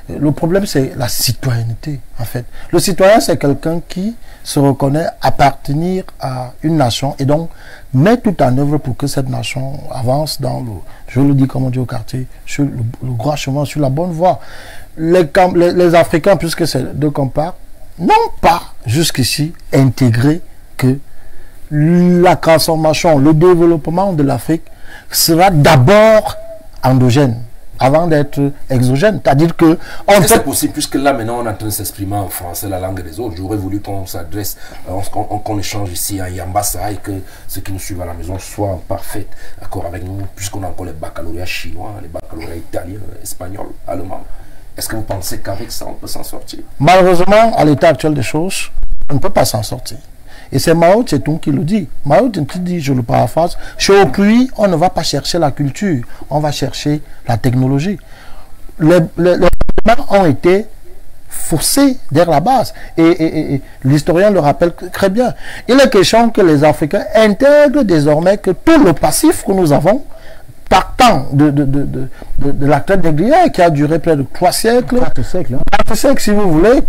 E: Le problème, c'est la citoyenneté, en fait. Le citoyen, c'est quelqu'un qui se reconnaît appartenir à une nation et donc met tout en œuvre pour que cette nation avance dans le, je le dis comme on dit au quartier, sur le droit chemin, sur la bonne voie. Les Africains, puisque c'est d'eux qu'on parle, n'ont pas jusqu'ici intégré que la transformation, le développement de l'Afrique sera d'abord endogène avant d'être exogène. C'est-à-dire que...
B: C'est possible, puisque là maintenant on est en train de s'exprimer en français, la langue des autres. J'aurais voulu qu'on s'adresse, qu'on échange ici en Yambassa et que ceux qui nous suivent à la maison soient en parfait accord avec nous, puisqu'on a encore les baccalauréats chinois, les baccalauréats italiens, espagnols, allemands. Est-ce que vous pensez qu'avec ça on peut s'en sortir?
E: Malheureusement, à l'état actuel des choses, on ne peut pas s'en sortir. Et c'est Mao Tse-tung qui le dit. Mao Tse-tung dit, je le paraphrase, chez Aupuy, on ne va pas chercher la culture, on va chercher la technologie. Les éléments ont été faussés dès la base. Et l'historien le rappelle très bien. Il est question que les Africains intègrent désormais que tout le passif que nous avons, partant de l'acteur négrier qui a duré près de 3 siècles.
D: 4 siècles.
E: 4 siècles, si vous voulez,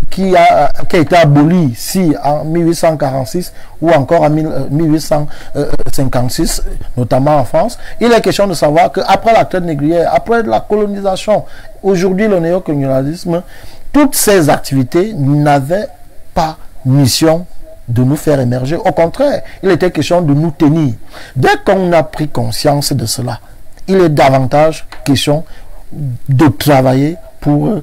E: qui a été aboli ici en 1846 ou encore en 1856, notamment en France. Il est question de savoir qu'après l'acteur négrier, après la colonisation, aujourd'hui le néocolonialisme, toutes ces activités n'avaient pas mission de nous faire émerger. Au contraire, il était question de nous tenir. Dès qu'on a pris conscience de cela, il est davantage question de travailler pour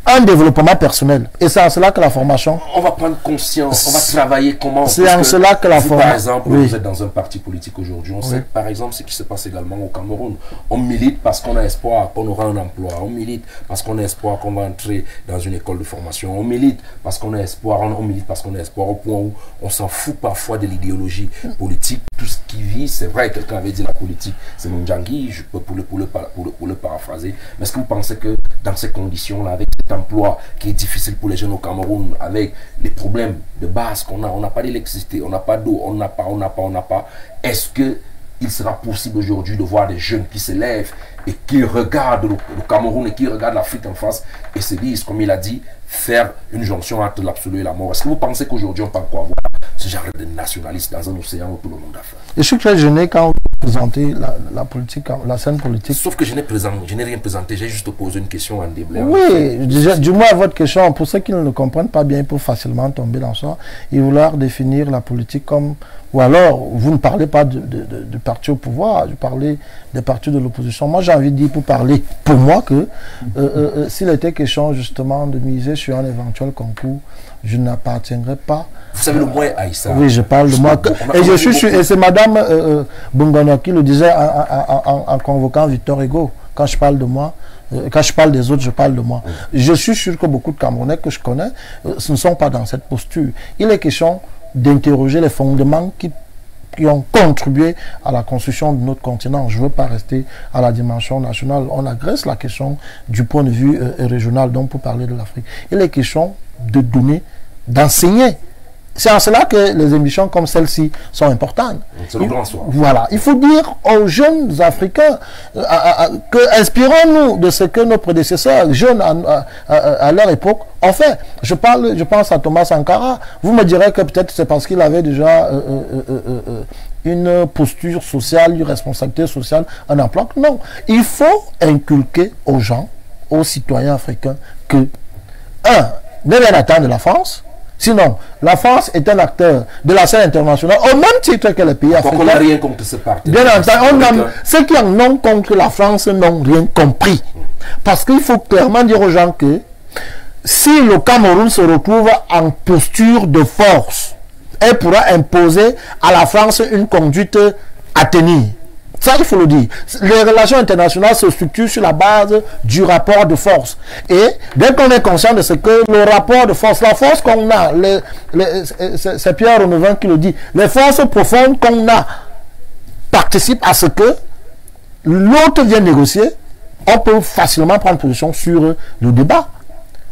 E: un développement personnel. Et c'est en cela que la formation...
B: On va prendre conscience, on va travailler comment...
E: C'est en cela que la formation...
B: Par exemple, vous êtes dans un parti politique aujourd'hui, on sait par exemple ce qui se passe également au Cameroun. On milite parce qu'on a espoir qu'on aura un emploi. On milite parce qu'on a espoir qu'on va entrer dans une école de formation. On milite parce qu'on a espoir, on milite parce qu'on a espoir au point où on s'en fout parfois de l'idéologie politique. Tout ce qui vit, c'est vrai, quelqu'un avait dit la politique, c'est mon Djangui, je peux pour le paraphraser. Mais est-ce que vous pensez que dans ces conditions-là, avec cet emploi qui est difficile pour les jeunes au Cameroun, avec les problèmes de base qu'on a, on n'a pas d'électricité, on n'a pas d'eau, on n'a pas, est-ce que il sera possible aujourd'hui de voir des jeunes qui se lèvent et qui regardent le Cameroun et qui regardent l'Afrique en face et se disent, comme il a dit, faire une jonction entre l'absolu et la mort? Est-ce que vous pensez qu'aujourd'hui on peut encore voir ce genre de nationalistes dans un océan où tout le monde a faim?
E: Je suis très gêné quand vous présentez la politique, la scène politique.
B: Sauf que je n'ai rien présenté, j'ai juste posé une question en déblai.
E: Oui, du moins à votre question, pour ceux qui ne le comprennent pas bien, ils peuvent facilement tomber dans ça et vouloir définir la politique comme... Ou alors, vous ne parlez pas du parti au pouvoir, vous parlez des partis de l'opposition. Moi, j'ai envie de dire, pour parler, pour moi, que s'il était question justement de miser sur un éventuel concours, je n'appartiendrai pas.
B: Vous savez le mot Aïssa.
E: Oui, je parle de moi. Et c'est Madame Bungono qui le disait en convoquant Victor Hugo. Quand je parle de moi, quand je parle des autres, je parle de moi. Je suis sûr que beaucoup de Camerounais que je connais, ce ne sont pas dans cette posture. Il est question d'interroger les fondements qui ont contribué à la construction de notre continent. Je ne veux pas rester à la dimension nationale. On agresse la question du point de vue régional, donc pour parler de l'Afrique. Il est question de donner, d'enseigner. C'est en cela que les émissions comme celle-ci sont importantes.
B: C'est le grand soir.
E: Voilà. Il faut dire aux jeunes Africains que inspirons-nous de ce que nos prédécesseurs, jeunes à leur époque, ont fait. Je pense à Thomas Sankara. Vous me direz que peut-être c'est parce qu'il avait déjà une posture sociale, une responsabilité sociale, un emploi. Non. Il faut inculquer aux gens, aux citoyens africains, que, ne rien attendre de la France. Sinon, la France est un acteur de la scène internationale, au même titre que les pays africains.
B: On n'a rien contre ce parti.
E: Bien entendu, ceux qui en ont contre la France n'ont rien compris. Parce qu'il faut clairement dire aux gens que si le Cameroun se retrouve en posture de force, elle pourra imposer à la France une conduite à tenir. Ça, il faut le dire. Les relations internationales se structurent sur la base du rapport de force. Et dès qu'on est conscient de ce que le rapport de force, la force qu'on a, c'est Pierre Renevin qui le dit, les forces profondes qu'on a participent à ce que l'autre vient négocier, on peut facilement prendre position sur le débat.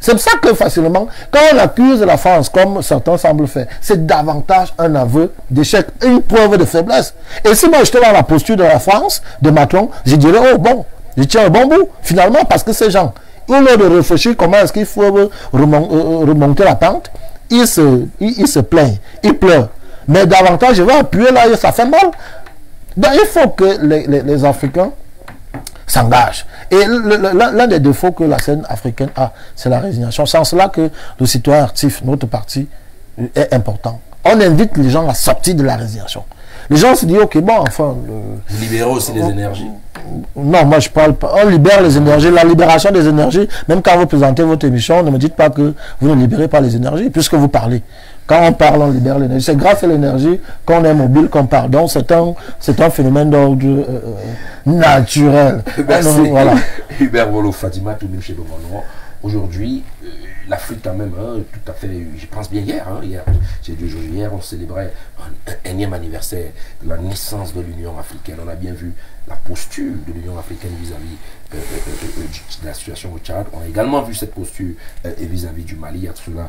E: C'est pour ça que facilement, quand on accuse la France, comme certains semblent faire, c'est davantage un aveu d'échec, une preuve de faiblesse. Et si moi j'étais dans la posture de la France, de Macron, je dirais, oh bon, je tiens un bon bout, finalement, parce que ces gens, au lieu de réfléchir comment est-ce qu'il faut remonter la pente, ils se plaignent, ils pleurent. Mais davantage, je vais appuyer là, ça fait mal. Donc il faut que les Africains s'engage. Et l'un des défauts que la scène africaine a, c'est la résignation. C'est en cela que le citoyen actif, notre parti, est important. On invite les gens à sortir de la résignation. Les gens se disent, ok, bon, enfin...
B: Libérer aussi les énergies.
E: Non, moi je parle pas. On libère les énergies, la libération des énergies. Même quand vous présentez votre émission, ne me dites pas que vous ne libérez pas les énergies, puisque vous parlez. Quand on parle, on libère l'énergie. C'est grâce à l'énergie qu'on est mobile, qu'on parle. Donc c'est un phénomène d'ordre naturel.
B: Merci.
E: Voilà.
B: Hubert Volo, Fatima, tout chez Bomono. Aujourd'hui, l'Afrique quand même, hein, tout à fait, je pense bien hier, j'ai dit aujourd'hui, hier on célébrait un énième anniversaire de la naissance de l'Union africaine. On a bien vu la posture de l'Union africaine vis-à-vis de la situation au Tchad. On a également vu cette posture vis-à-vis du Mali il y a cela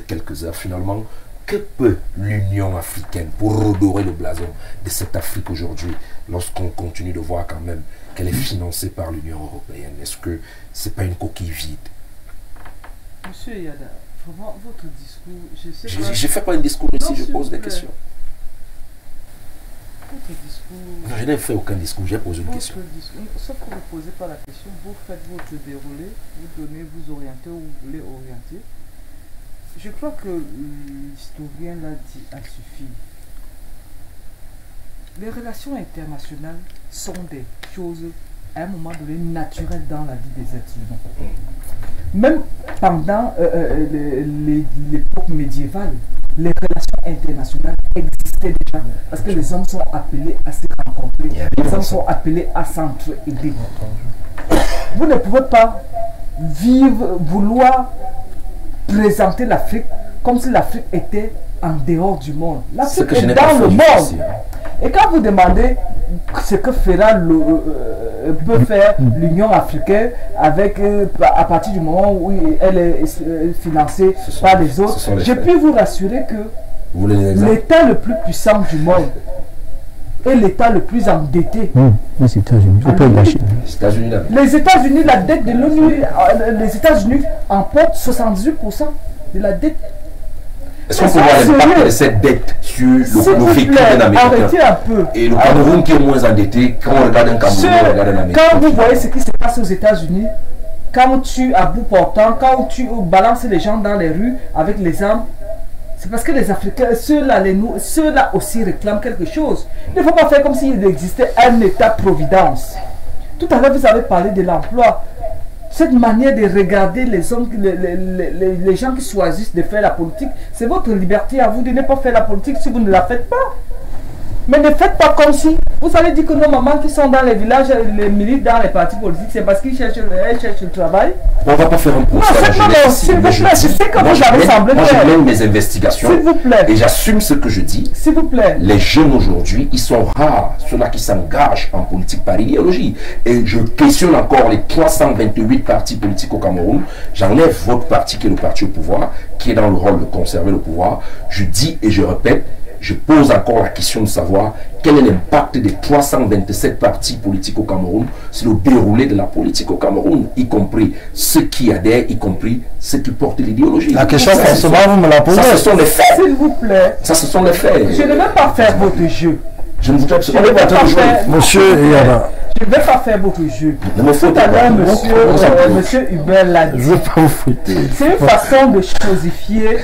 B: quelques heures. Finalement, que peut l'Union africaine pour redorer le blason de cette Afrique aujourd'hui, lorsqu'on continue de voir quand même qu'elle est financée par l'Union européenne? Est-ce que c'est pas une coquille vide?
F: Monsieur Yada, vraiment votre discours, je
B: ne fais pas un discours ici, je pose des questions.
F: Votre discours...
B: Non, je n'ai fait aucun discours, j'ai posé une question.
F: Sauf que vous ne posez pas la question, vous faites votre déroulé, vous donnez, vous orientez où vous voulez orienter. Je crois que l'historien l'a dit à suffit. Les relations internationales sont des choses à un moment donné naturelles dans la vie des êtres humains. Même pendant l'époque médiévale, les relations internationales existaient déjà parce que les hommes sont appelés à se rencontrer, les hommes sont appelés à s'entraider. Vous ne pouvez pas vouloir présenter l'Afrique comme si l'Afrique était en dehors du monde. L'Afrique est dans le monde. Et quand vous demandez ce que peut faire l'Union africaine avec, à partir du moment où elle est financée par les autres, je peux vous rassurer que l'État le plus puissant du monde et l'État le plus endetté.
D: Les États-Unis.
F: Les États-Unis, la dette de l'ONU, les États-Unis emportent 78% de la dette.
B: Est-ce qu'on peut voir l'impact de cette dette sur le vécu d'un Américain?
F: Arrêtez un peu.
B: Et le Cameroun qui est moins endetté, quand on regarde un Cameroun, on regarde un Américain.
F: Quand vous voyez ce qui se passe aux États-Unis, quand on tue à bout portant, quand on tue, on balance les gens dans les rues avec les armes, c'est parce que les Africains, ceux-là aussi réclament quelque chose. Il ne faut pas faire comme s'il existait un État-providence. Tout à l'heure, vous avez parlé de l'emploi. Cette manière de regarder les hommes, les gens qui choisissent de faire la politique, c'est votre liberté à vous de ne pas faire la politique si vous ne la faites pas. Mais ne faites pas comme si vous allez dire que nos mamans qui sont dans les villages, les militent dans les partis politiques, c'est parce qu'ils cherchent le travail.
B: On ne va pas faire un procès à la jeunesse.
F: S'il vous plaît, je sais que vous avez semblé faire.
B: Moi, je mène mes investigations.
F: S'il vous plaît.
B: Et j'assume ce que je dis.
F: S'il vous plaît.
B: Les jeunes aujourd'hui, ils sont rares, ceux-là qui s'engagent en politique par idéologie. Et je questionne encore les 328 partis politiques au Cameroun. J'enlève votre parti qui est le parti au pouvoir, qui est dans le rôle de conserver le pouvoir. Je dis et je répète, je pose encore la question de savoir quel est l'impact des 327 partis politiques au Cameroun sur le déroulé de la politique au Cameroun, y compris ceux qui adhèrent, y compris ceux qui portent l'idéologie.
E: La question, forcément, vous me la posez.
B: Ça, ce sont les faits.
F: S'il vous plaît.
B: Ça, ce sont les faits.
F: Je ne vais pas faire votre jeu.
B: Je ne voudrais absolument pas jouer.
E: Monsieur Yada.
F: Je ne vais pas faire votre jeu.
B: Tout
F: à l'heure, monsieur Hubert l'a dit.
E: Je ne veux pas vous fouetter.
F: C'est une façon de chosifier,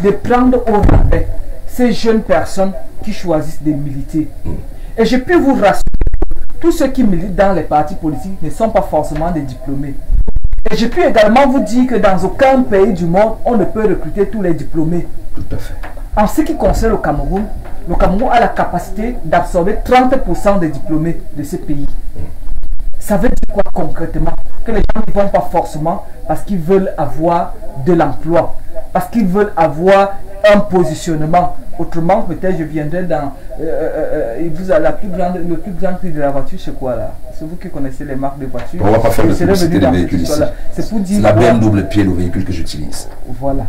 F: de prendre au rabais ces jeunes personnes qui choisissent de militer. Et je peux vous rassurer, tous ceux qui militent dans les partis politiques ne sont pas forcément des diplômés. Et je peux également vous dire que dans aucun pays du monde, on ne peut recruter tous les diplômés.
B: Tout à fait.
F: En ce qui concerne le Cameroun a la capacité d'absorber 30% des diplômés de ce pays. Ça veut dire quoi concrètement? Que les gens ne vont pas forcément parce qu'ils veulent avoir de l'emploi, parce qu'ils veulent avoir un positionnement. Autrement, peut-être je viendrai dans... vous avez le plus grand prix de la voiture, c'est quoi là? C'est vous qui connaissez les marques de voitures.
B: On ne va pas faire de publicité des véhicules ici.
F: C'est pour dire...
B: C'est la même double pied, le véhicule que j'utilise.
F: Voilà.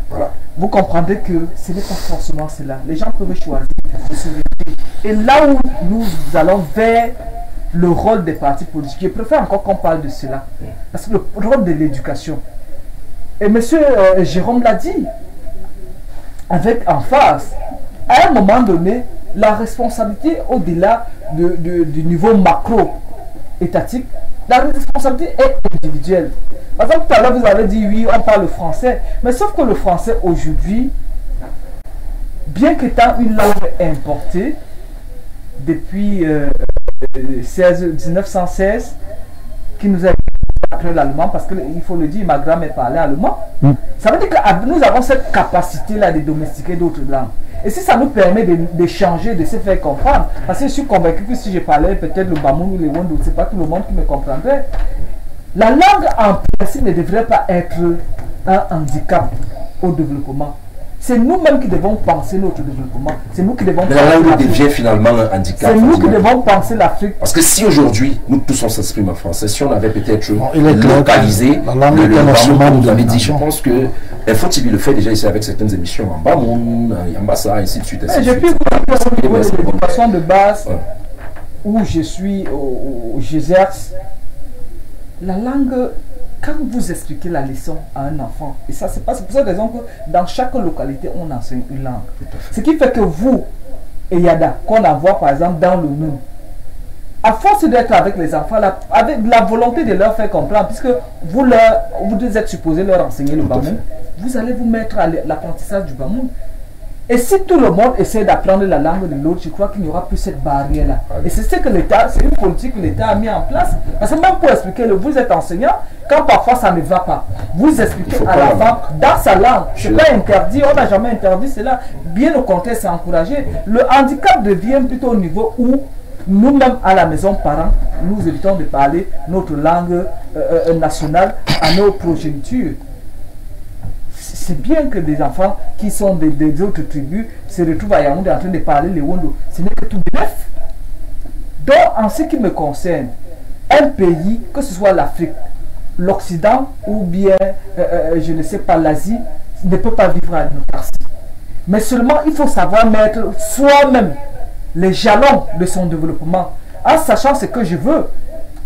F: Vous comprendrez que ce n'est pas forcément cela. Les gens peuvent choisir de s'orienter. Et là où nous allons vers le rôle des partis politiques, je préfère encore qu'on parle de cela. Parce que le rôle de l'éducation. Et M. Jérôme l'a dit, avec emphase, à un moment donné, la responsabilité au-delà du niveau macro-étatique, la responsabilité est individuelle. Par exemple, tout à l'heure, vous avez dit, oui, on parle le français. Mais sauf que le français, aujourd'hui, bien qu'étant une langue importée, depuis 1916 qui nous a appris l'allemand, parce qu'il faut le dire, ma grand-mère parlait allemand. Ça veut dire que nous avons cette capacité-là de domestiquer d'autres langues. Et si ça nous permet d'échanger, de se faire comprendre, parce que je suis convaincu que si je parlais peut-être le Bamoun ou le Wando, c'est pas tout le monde qui me comprendrait. La langue en principe ne devrait pas être un handicap au développement. C'est nous-mêmes qui devons penser notre développement. C'est nous qui devons penser
B: la langue devient finalement un handicap.
F: C'est nous qui devons penser l'Afrique.
B: Parce que si aujourd'hui, nous tous on s'exprime en français, si on avait peut-être localisé
E: la langue
B: le
E: internationale,
B: vous avez dit, je pense que FOTV le fait déjà ici avec certaines émissions en Bamoun, en Yambassa, ainsi de suite.
F: Je puis vous dire au niveau de l'éducation de base, où je suis, j'exerce, la langue. Quand vous expliquez la leçon à un enfant, et ça c'est pour cette raison que dans chaque localité on enseigne une langue. Ce qui fait que vous, et Yada, qu'on envoie par exemple dans le Noun, à force d'être avec les enfants, avec la volonté de leur faire comprendre, puisque vous êtes supposé leur enseigner le Bamoun, vous allez vous mettre à l'apprentissage du Bamoun. Et si tout le monde essaie d'apprendre la langue de l'autre, je crois qu'il n'y aura plus cette barrière-là. Et c'est ce que l'État, c'est une politique que l'État a mis en place. Parce que même pour expliquer, vous êtes enseignant, quand parfois ça ne va pas, vous expliquez à l'enfant dans sa langue. Ce n'est pas interdit, on n'a jamais interdit cela. Bien au contraire, c'est encouragé. Le handicap devient plutôt au niveau où nous-mêmes à la maison, parents, nous évitons de parler notre langue nationale à nos progénitures. C'est bien que des enfants qui sont des autres tribus se retrouvent à Yaoundé en train de parler le Wondo. Ce n'est que tout bref. Donc, en ce qui me concerne, un pays, que ce soit l'Afrique, l'Occident ou bien, je ne sais pas, l'Asie, ne peut pas vivre à démocratie. Mais seulement, il faut savoir mettre soi-même les jalons de son développement, en sachant ce que je veux.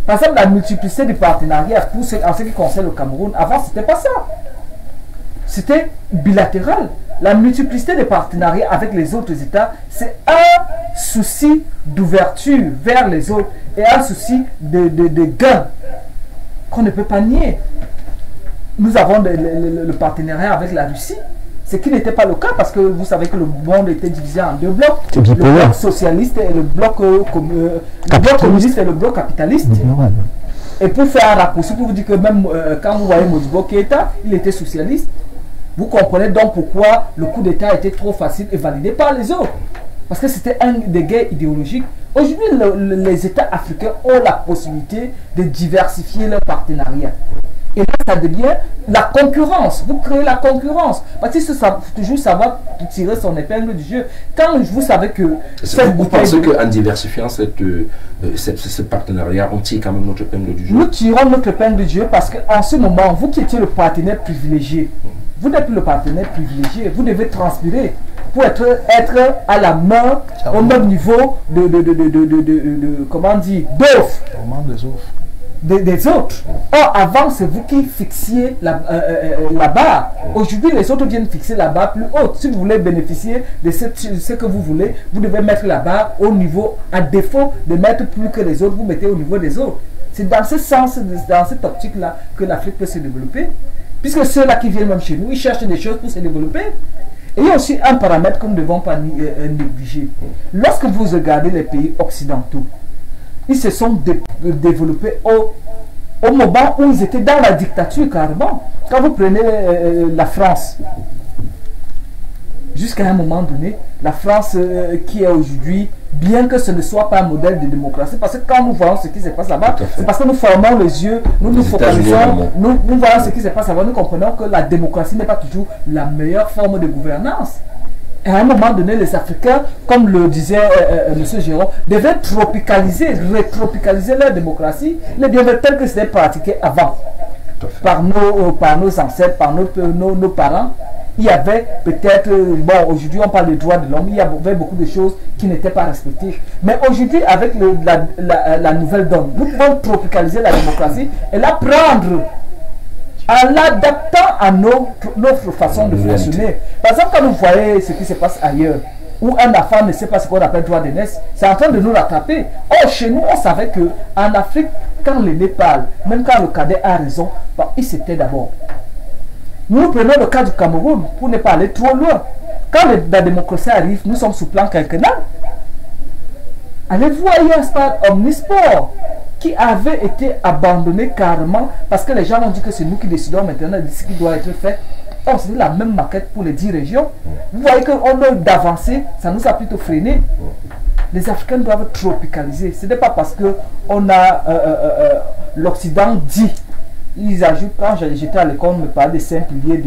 F: Par exemple, la multiplicité des partenariats, en ce qui concerne le Cameroun, avant, ce n'était pas ça. C'était bilatéral. La multiplicité des partenariats avec les autres États, c'est un souci d'ouverture vers les autres et un souci de gain qu'on ne peut pas nier. Nous avons le partenariat avec la Russie, ce qui n'était pas le cas parce que vous savez que le monde était divisé en deux blocs. Le bloc socialiste et le bloc communiste et le bloc capitaliste. Et pour faire un raccourci, pour vous dire que même quand vous voyez Modibo Keïta, il était socialiste. Vous comprenez donc pourquoi le coup d'État était trop facile et validé par les autres. Parce que c'était un des guerres idéologiques. Aujourd'hui, les États africains ont la possibilité de diversifier leurs partenariats. Et là, ça devient la concurrence. Vous créez la concurrence. Parce qu'il faut toujours savoir tirer son épingle du jeu. Quand vous savez que...
B: Vous pensez qu'en diversifiant ce partenariat, on tire quand même notre épingle du jeu?
F: Nous tirons notre épingle du jeu parce qu'en ce moment, vous qui étiez le partenaire privilégié, vous n'êtes plus le partenaire privilégié. Vous devez transpirer pour être à la main, au même niveau comment dire, d'offres. Des autres. Or, avant, c'est vous qui fixiez la barre. Aujourd'hui, les autres viennent fixer la barre plus haute. Si vous voulez bénéficier de ce que vous voulez, vous devez mettre la barre au niveau, à défaut de mettre plus que les autres, vous mettez au niveau des autres. C'est dans ce sens, dans cette optique-là, que l'Afrique peut se développer. Puisque ceux-là qui viennent même chez nous, ils cherchent des choses pour se développer. Et il y a aussi un paramètre que nous ne devons pas négliger. Lorsque vous regardez les pays occidentaux, ils se sont développés au moment où ils étaient dans la dictature carrément. Quand vous prenez la France, jusqu'à un moment donné, la France qui est aujourd'hui, bien que ce ne soit pas un modèle de démocratie, parce que quand nous voyons ce qui se passe là-bas, c'est parce que nous fermons les yeux, nous focalisons, nous voyons ce qui se passe là-bas, nous comprenons que la démocratie n'est pas toujours la meilleure forme de gouvernance. Et à un moment donné, les Africains, comme le disait M. Géron, devaient retropicaliser leur démocratie, les devaient tels que c'était pratiqué avant, par nos ancêtres, par nos parents. Il y avait peut-être, bon, aujourd'hui on parle des droits de l'homme, il y avait beaucoup de choses qui n'étaient pas respectées. Mais aujourd'hui, avec la nouvelle donne, nous pouvons tropicaliser la démocratie et la prendre en l'adaptant à notre façon de fonctionner. Par exemple, quand vous voyez ce qui se passe ailleurs, où un enfant ne sait pas ce qu'on appelle droit d'aînesse, c'est en train de nous rattraper. Or, chez nous, on savait qu'en Afrique, quand l'aîné parle, même quand le cadet a raison, il se tait d'abord. Nous prenons le cas du Cameroun pour ne pas aller trop loin. Quand la démocratie arrive, nous sommes sous plan quinquennal. Allez voir, il y a un stade Omnisport qui avait été abandonné carrément parce que les gens ont dit que c'est nous qui décidons maintenant de ce qui doit être fait. Or, c'est la même maquette pour les 10 régions. Vous voyez qu'on a d'avancer, ça nous a plutôt freiné. Les Africains doivent tropicaliser. Ce n'est pas parce qu'on a l'Occident dit. Ils ajoutent, quand j'étais à l'école, on me parlait des 5 piliers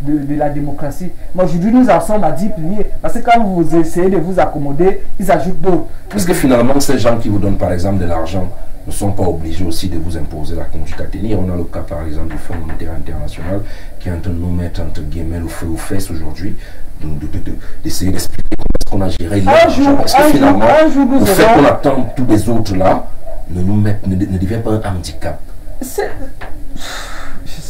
F: de la démocratie. Mais aujourd'hui, nous en sommes à 10 piliers. Parce que quand vous essayez de vous accommoder, ils ajoutent d'autres.
B: Parce que finalement, ces gens qui vous donnent par exemple de l'argent ne sont pas obligés aussi de vous imposer la conduite à tenir. On a le cas par exemple du Fonds monétaire international qui est en train de nous mettre entre guillemets le feu aux fesses aujourd'hui, d'essayer d'expliquer comment est-ce qu'on a géré l'argent. Parce que finalement, le fait qu'on attend tous les autres là ne devient pas un handicap.
F: Je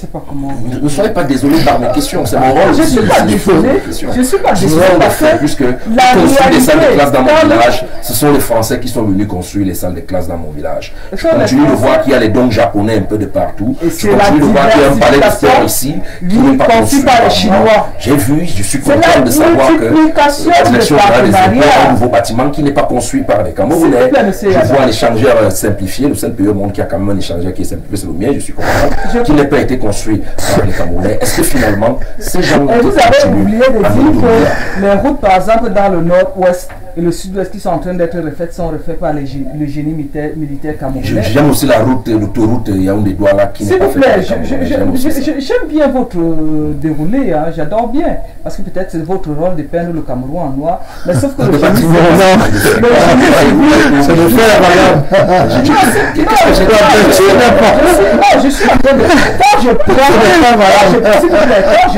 F: sais pas comment.
B: Ne soyez pas désolé par mes questions, c'est mon rôle.
F: Je suis pas désolé. Je suis pas désolé parce que
B: puisque construire des salles de classe dans mon village, ce sont les Français qui sont venus construire les salles de classe dans mon village. Je continue de voir qu'il y a les dons japonais un peu de partout. Je continue de voir qu'il y a un palais de sport ici qui n'est pas construit par les Chinois. J'ai vu, je suis content de savoir que la direction générale des impôts a un nouveau bâtiment qui n'est pas construit par les Camerounais. Je vois l'échangeur simplifié, le seul pays au monde qui a quand même un échangeur qui est simplifié, c'est le mien, je suis content, qui n'a pas été construit par les Camerounais. Est-ce que finalement, ces gens
F: et vous avez oublié de dire que les routes, par exemple, dans le nord-ouest et le sud-ouest qui sont en train d'être refaites sont refaites par le génie militaire camerounais.
B: J'aime aussi la route, l'autoroute Yaoundé-Douala là qui n'est pas faite.
F: J'aime bien votre déroulé, hein, j'adore bien. Parce que peut-être c'est votre rôle de peindre le Cameroun en noir. Mais sauf que le génie
E: c'est le faire, madame.
F: Non, je suis en train de... Quand je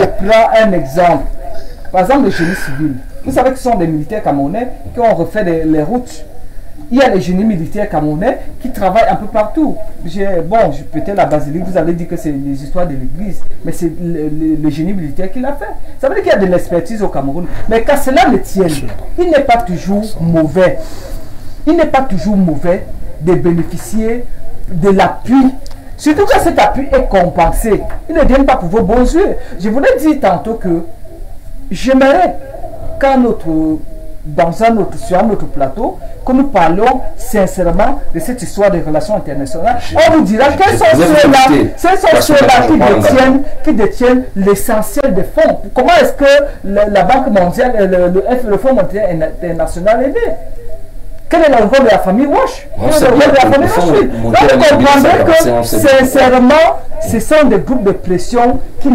F: prends un exemple, par exemple le génie civil, vous savez que ce sont des militaires camerounais qui ont refait les routes. Il y a les génies militaires camerounais qui travaillent un peu partout. Bon, peut-être la basilique, vous avez dit que c'est les histoires de l'église, mais c'est le génie militaire qui l'a fait. Ça veut dire qu'il y a de l'expertise au Cameroun. Mais quand cela le tienne, il n'est pas toujours mauvais. Il n'est pas toujours mauvais de bénéficier de l'appui. Surtout que cet appui est compensé. Il ne vient pas pour vos bons yeux. Je voulais dire tantôt que j'aimerais, quand sur un autre plateau, que nous parlons sincèrement de cette histoire des relations internationales. On nous dira quels sont ceux-là qui détiennent l'essentiel des fonds. Comment est-ce que la Banque mondiale, le Fonds monétaire international est né? Quel est le rôle de la famille Wash? Quel est le rôle de la famille Wash? Donc vous comprendrez que sincèrement, ce sont des groupes de pression qui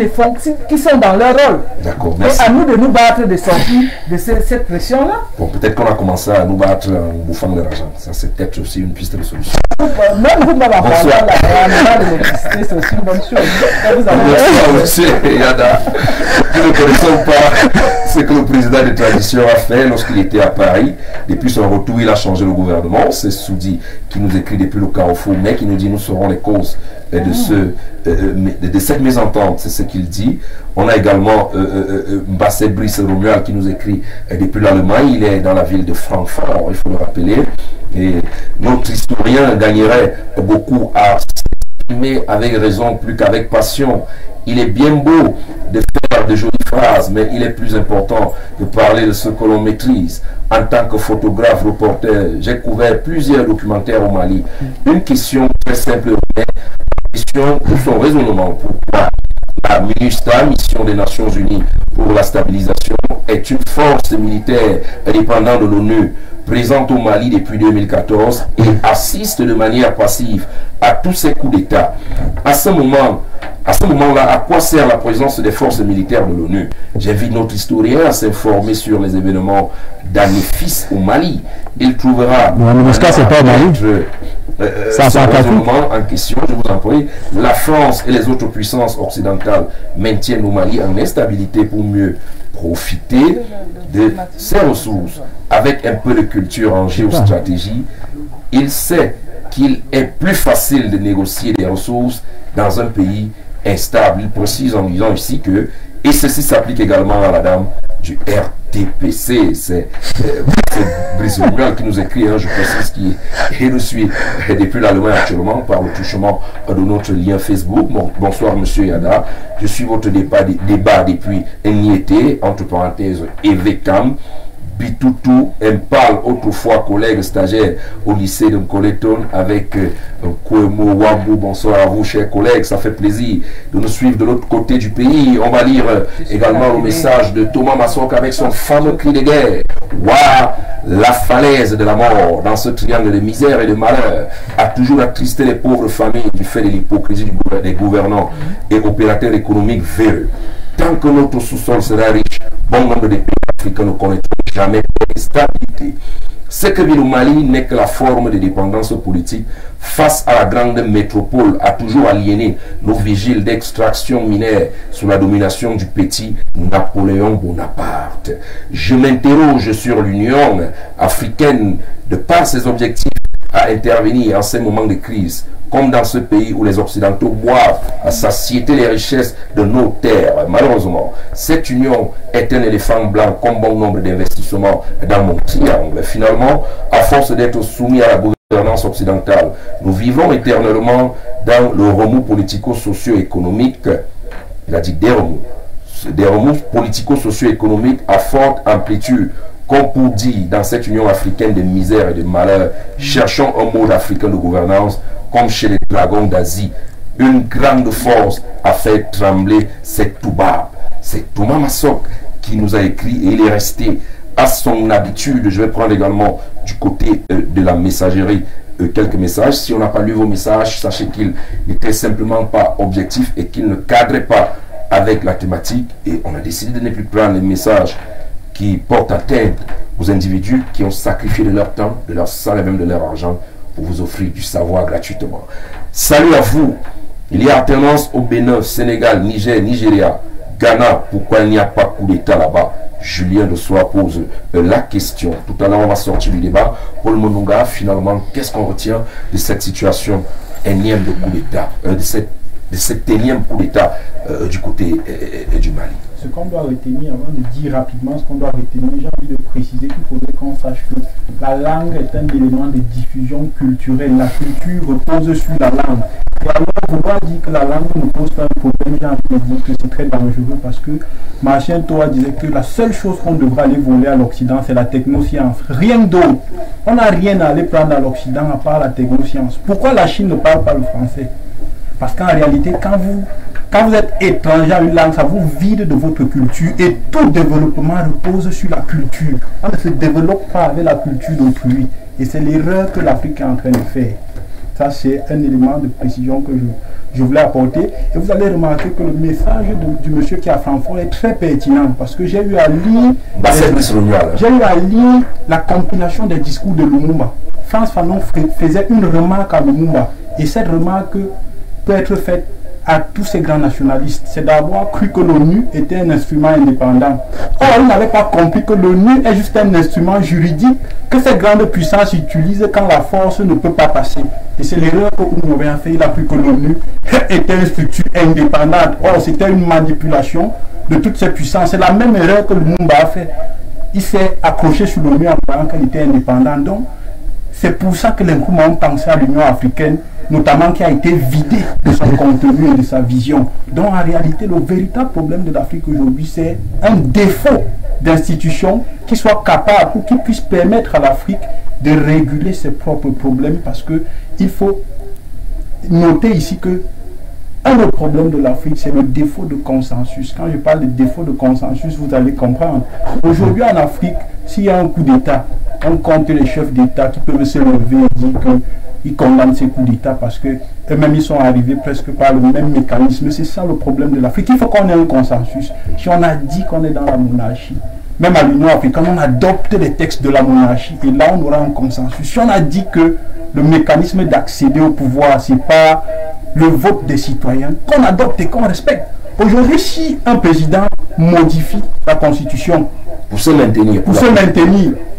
F: sont dans leur rôle.
B: D'accord,
F: merci. Et à nous de nous battre de sortir de cette pression-là.
B: Bon, peut-être qu'on a commencé à nous battre en bouffant de l'argent. Ça, c'est peut-être aussi une piste de solution.
F: Même vous, même en parlant de l'électricité, c'est aussi une bonne chose.
B: Bonsoir, monsieur Yada. Nous ne connaissons pas ce que le président de transition a fait lorsqu'il était à Paris. Depuis son retour, il a changé le gouvernement. C'est Soudi qui nous écrit depuis le Carrefour, mais qui nous dit nous serons les causes de cette mésentente. C'est ce qu'il dit. On a également Mbassé Brice Romuald qui nous écrit depuis l'Allemagne. Il est dans la ville de Francfort, il faut le rappeler. Et notre historien gagnerait beaucoup à s'exprimer avec raison plus qu'avec passion. Il est bien beau de faire de jolies phrases, mais il est plus important de parler de ce que l'on maîtrise. En tant que photographe, reporter, j'ai couvert plusieurs documentaires au Mali. Une question très simple, une question pour son raisonnement. Pourquoi la MINUSTAH, mission des Nations Unies pour la stabilisation, est une force militaire indépendante de l'ONU présente au Mali depuis 2014 et assiste de manière passive à tous ces coups d'État. À ce moment-là, à quoi sert la présence des forces militaires de l'ONU? J'invite notre historien à s'informer sur les événements d'Anifis au Mali. Il trouvera
D: c'est pas au Mali.
B: En question, je vous en prie. La France et les autres puissances occidentales maintiennent au Mali en instabilité pour mieux profiter de ses ressources. Avec un peu de culture en géostratégie, il sait qu'il est plus facile de négocier des ressources dans un pays instable. Il précise en disant ici que, et ceci s'applique également à la dame du RTPC, c'est Brice Romuald qui nous écrit, je précise qu'il nous suit depuis l'Allemagne actuellement par le touchement de notre lien Facebook. Bonsoir monsieur Yada, je suis votre débat depuis Niété, entre parenthèses EVCAM. Bitoutou, Mpal, autrefois collègue stagiaire au lycée de Mkoleton, avec Kouemo Wambou. Bonsoir à vous, chers collègues. Ça fait plaisir de nous suivre de l'autre côté du pays. On va lire également le message de Thomas Massok avec son fameux cri de guerre. Waouh, la falaise de la mort dans ce triangle de misère et de malheur a toujours attristé les pauvres familles du fait de l'hypocrisie des gouvernants et opérateurs économiques véreux. Tant que notre sous-sol sera riche, bon nombre de pays africains ne connaîtront jamais de stabilité. Ce que vit le Mali n'est que la forme de dépendance politique face à la grande métropole, a toujours aliéné nos vigiles d'extraction minière sous la domination du petit Napoléon Bonaparte. Je m'interroge sur l'Union africaine de par ses objectifs à intervenir en ces moments de crise, comme dans ce pays où les Occidentaux boivent à satiété les richesses de nos terres. Malheureusement, cette union est un éléphant blanc comme bon nombre d'investissements dans mon triangle. Finalement, à force d'être soumis à la gouvernance occidentale, nous vivons éternellement dans le remous politico-socio-économique. Il a dit des remous politico-socio-économiques à forte amplitude. Comme pour dire, dans cette Union africaine de misère et de malheur, cherchons un mode africain de gouvernance comme chez les dragons d'Asie. Une grande force a fait trembler cette Touba. C'est Thomas Massok qui nous a écrit et il est resté à son habitude. Je vais prendre également du côté de la messagerie quelques messages. Si on n'a pas lu vos messages, sachez qu'ils n'étaient simplement pas objectifs et qu'ils ne cadraient pas avec la thématique. Et on a décidé de ne plus prendre les messages qui portent atteinte aux individus qui ont sacrifié de leur temps, de leur sang et même de leur argent pour vous offrir du savoir gratuitement. Salut à vous. Il y a alternance au Bénin, Sénégal, Niger, Nigeria, Ghana. Pourquoi il n'y a pas coup d'État là-bas? Julien de Soie pose la question. Tout à l'heure, on va sortir du débat. Paul Mononga, finalement, qu'est-ce qu'on retient de cette situation énième de coup d'État, de cet énième coup d'État du côté du Mali?
C: Ce qu'on doit retenir, avant de dire rapidement ce qu'on doit retenir, j'ai envie de préciser qu'il faudrait qu'on sache que la langue est un élément de diffusion culturelle. La culture repose sur la langue. Et alors, vouloir dire que la langue ne pose pas un problème, j'ai envie de dire que c'est très dangereux parce que Martien Toa disait que la seule chose qu'on devrait aller voler à l'Occident, c'est la technoscience. Rien d'autre. On n'a rien à aller prendre à l'Occident à part la technoscience. Pourquoi la Chine ne parle pas le français? Parce qu'en réalité, quand vous êtes étranger à une langue, ça vous vide de votre culture et tout développement repose sur la culture. On ne se développe pas avec la culture d'autrui. Et c'est l'erreur que l'Afrique est en train de faire. Ça, c'est un élément de précision que je voulais apporter. Et vous allez remarquer que le message du monsieur qui est à Francfort est très pertinent parce que j'ai eu à lire la compilation des discours de Lumumba. Frantz Fanon faisait une remarque à Lumumba. Et cette remarque peut être faite à tous ces grands nationalistes. C'est d'avoir cru que l'ONU était un instrument indépendant. Or, ils n'avaient pas compris que l'ONU est juste un instrument juridique que ces grandes puissances utilisent quand la force ne peut pas passer. Et c'est l'erreur que Lumumba a fait. Il a cru que l'ONU était une structure indépendante. Or, c'était une manipulation de toutes ces puissances. C'est la même erreur que Lumumba a fait. Il s'est accroché sur l'ONU en croyant qu'elle était indépendante. Donc, c'est pour ça que les Nkrumah ont pensé à l'Union africaine, notamment qui a été vidée de son contenu et de sa vision. Donc en réalité, le véritable problème de l'Afrique aujourd'hui, c'est un défaut d'institutions qui soient capables ou qui puissent permettre à l'Afrique de réguler ses propres problèmes, parce qu'il faut noter ici que un autre problème de l'Afrique, c'est le défaut de consensus. Quand je parle de défaut de consensus, vous allez comprendre. Aujourd'hui en Afrique, s'il y a un coup d'État, on compte les chefs d'État qui peuvent se lever et dire qu'ils condamnent ces coups d'État parce qu'eux-mêmes ils sont arrivés presque par le même mécanisme. C'est ça le problème de l'Afrique. Il faut qu'on ait un consensus. Si on a dit qu'on est dans la monarchie, même à l'Union africaine, on adopte les textes de la monarchie et là on aura un consensus. Si on a dit que le mécanisme d'accéder au pouvoir, c'est pas le vote des citoyens, qu'on adopte et qu'on respecte. Aujourd'hui, si un président modifie la constitution
B: pour se maintenir,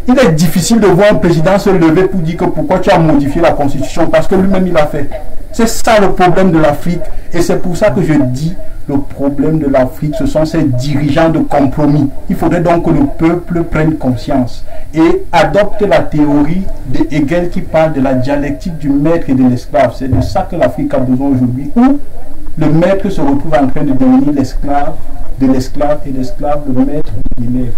C: il est difficile de voir un président se lever pour dire que pourquoi tu as modifié la constitution, parce que lui-même il a fait. C'est ça le problème de l'Afrique, et c'est pour ça que je dis le problème de l'Afrique, ce sont ces dirigeants de compromis. Il faudrait donc que le peuple prenne conscience et adopte la théorie de Hegel qui parle de la dialectique du maître et de l'esclave. C'est de ça que l'Afrique a besoin aujourd'hui, où le maître se retrouve en train de devenir l'esclave de l'esclave et l'esclave le maître de l'élève.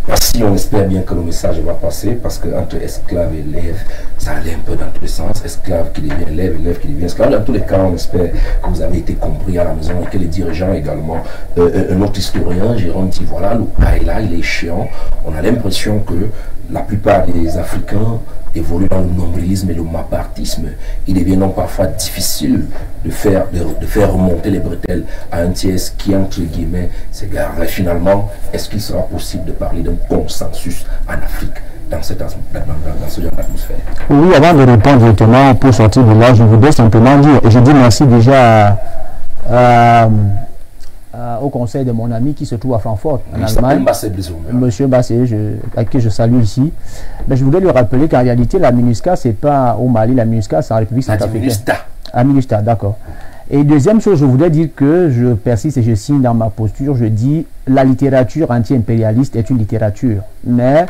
B: Voici, on espère bien que le message va passer, parce que entre esclave et élève, ça allait un peu dans tous les sens. Esclave qui devient élève, élève qui devient esclave. Dans tous les cas, on espère que vous avez été compris à la maison et que les dirigeants également. Un autre historien, Jérôme, dit voilà, le cas est là, il est chiant. On a l'impression que la plupart des Africains évoluent dans le nombrilisme et le mapartisme. Il devient donc parfois difficile de faire remonter les bretelles à un tiers qui, entre guillemets, s'égarerait. Finalement, est-ce qu'il sera possible de parler d'un consensus en Afrique dans ce genre d'atmosphère?
D: Oui, avant de répondre directement pour sortir de là, je voudrais simplement dire, et je dis merci déjà au conseil de mon ami qui se trouve à Francfort, en Allemagne, Monsieur Bassé, à qui je salue ici. Mais je voulais lui rappeler qu'en réalité, la MINUSCA, c'est pas au Mali, la MINUSCA, c'est en République centrafricaine. La MINUSCA, d'accord. Et deuxième chose, je voudrais dire que je persiste et je signe dans ma posture, je dis la littérature anti-impérialiste est une littérature, mais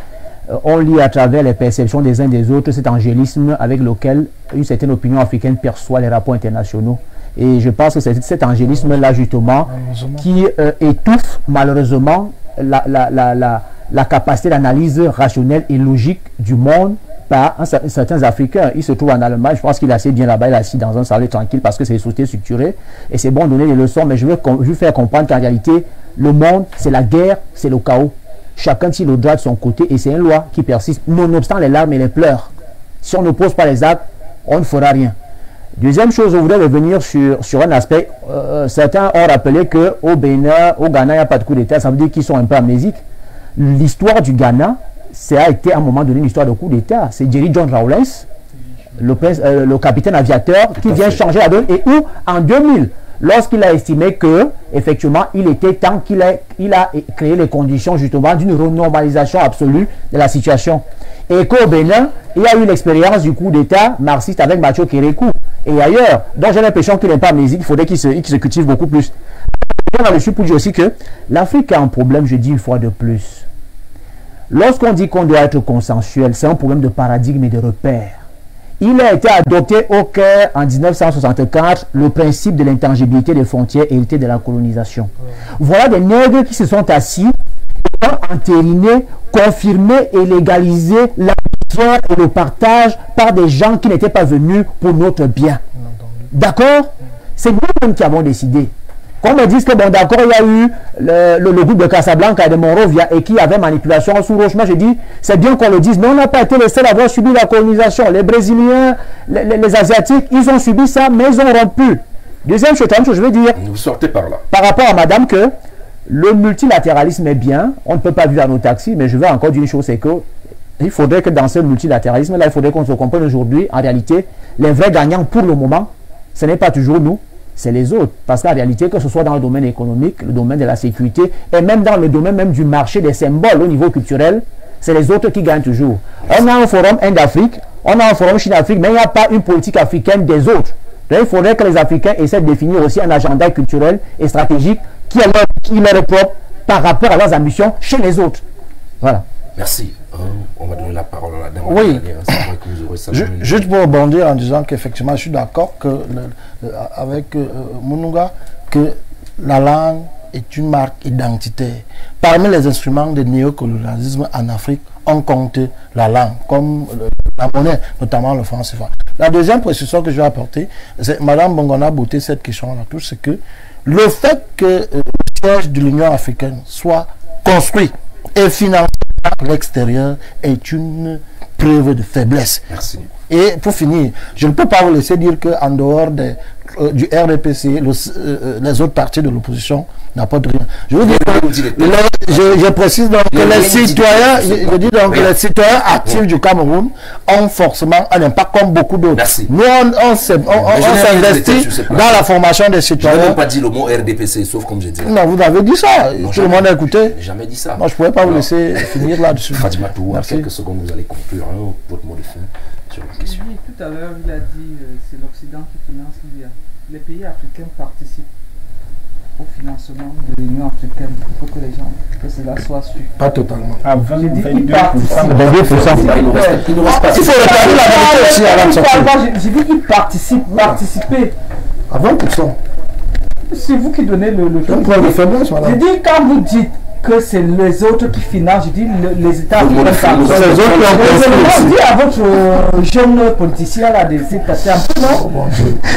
D: on lit à travers les perceptions des uns des autres cet angélisme avec lequel une certaine opinion africaine perçoit les rapports internationaux. Et je pense que c'est cet angélisme-là, justement, qui étouffe malheureusement la capacité d'analyse rationnelle et logique du monde par certains Africains. Il se trouve en Allemagne, je pense qu'il est assez bien là-bas, il est assis dans un salon tranquille parce que c'est des sociétés structurées. Et c'est bon de donner des leçons, mais je veux faire comprendre qu'en réalité, le monde, c'est la guerre, c'est le chaos. Chacun tire le droit de son côté et c'est une loi qui persiste, nonobstant les larmes et les pleurs. Si on n'oppose pas les actes, on ne fera rien. Deuxième chose, je voudrais revenir sur un aspect. Certains ont rappelé qu'au Bénin, au Ghana, il n'y a pas de coup d'État. Ça veut dire qu'ils sont un peu amnésiques. L'histoire du Ghana, ça a été à un moment donné une histoire de coup d'État. C'est Jerry John Rawlings, le capitaine aviateur, qui vient changer la donne. Et où, en 2000, lorsqu'il a estimé que, effectivement, il était temps qu'il a créé les conditions, justement, d'une renormalisation absolue de la situation. Et qu'au Bénin, il y a eu l'expérience du coup d'État marxiste avec Mathieu Kérékou et ailleurs. Donc j'ai l'impression qu'il n'est pas amnésique, il faudrait qu'il se cultive beaucoup plus. Là-dessus pour dire aussi que l'Afrique a un problème, je dis une fois de plus. Lorsqu'on dit qu'on doit être consensuel, c'est un problème de paradigme et de repère. Il a été adopté au Caire en 1964 le principe de l'intangibilité des frontières héritées de la colonisation. Voilà des nègres qui se sont assis, ont entériné, confirmé et légalisé la misère et le partage par des gens qui n'étaient pas venus pour notre bien. D'accord? C'est nous-mêmes qui avons décidé. Qu'on me dise que bon d'accord, il y a eu le groupe de Casablanca et de Monrovia et qui avait manipulation sous Rochema, je dis, c'est bien qu'on le dise, mais on n'a pas été les seuls à avoir subi la colonisation. Les Brésiliens, les Asiatiques, ils ont subi ça, mais ils ont rompu. Deuxième chose, je veux dire,
B: vous sortez par là. Par
D: rapport à madame, que le multilatéralisme est bien, on ne peut pas vivre à nos taxis, mais je veux encore dire une chose, c'est que il faudrait que dans ce multilatéralisme-là, il faudrait qu'on se comprenne aujourd'hui, en réalité, les vrais gagnants pour le moment, ce n'est pas toujours nous, c'est les autres. Parce qu'en réalité, que ce soit dans le domaine économique, le domaine de la sécurité, et même dans le domaine même du marché des symboles au niveau culturel, c'est les autres qui gagnent toujours. On a un forum Inde-Afrique, on a un forum Chine-Afrique, mais il n'y a pas une politique africaine des autres. Donc il faudrait que les Africains essaient de définir aussi un agenda culturel et stratégique qui leur est propre par rapport à leurs ambitions chez les autres. Voilà.
B: Merci. On va donner la parole à la dame.
E: Oui. Juste pour rebondir en disant qu'effectivement, je suis d'accord avec Mounouga que la langue est une marque identitaire. Parmi les instruments de néocolonialisme en Afrique, on compte la langue, comme la monnaie, notamment le franc CFA. La deuxième précision que je vais apporter, c'est Mme Bongona a botté cette question à la touche, c'est que le fait que le siège de l'Union africaine soit construit et financé par l'extérieur est une preuve de faiblesse.
B: Merci.
E: Et pour finir, je ne peux pas vous laisser dire qu'en dehors du RDPC, les autres partis de l'opposition n'apportent rien. Je veux dire je précise donc que les citoyens, je dis donc que les citoyens actifs du Cameroun ont forcément un impact comme beaucoup d'autres. Nous, on s'investit dans la formation des citoyens.
B: Je n'ai même pas dit le mot RDPC, sauf comme j'ai dit.
E: Non, vous avez dit ça. Tout le monde a écouté.
B: Jamais dit ça.
E: Moi, je ne pouvais pas vous laisser finir là-dessus.
B: Fatima Toua, quelques secondes, vous allez conclure votre mot de fin.
F: Oui, tout à l'heure, il a dit c'est l'Occident qui finance l'IA. Les pays africains participent au financement de l'Union africaine pour que les gens, que cela soit su.
E: Pas totalement.
C: À 20, 22%.
E: Il faut regarder la vérité aussi à la
F: J'ai dit qu'ils participent, participer.
E: À 20%.
F: C'est vous qui donnez le
E: truc. J'ai dit
F: quand vous dites que c'est les autres qui financent, je dis les États
B: Tout le monde
F: africains.
B: finance. Les autres qui ont
F: On dit à votre jeune politicien là de c'est un peu non.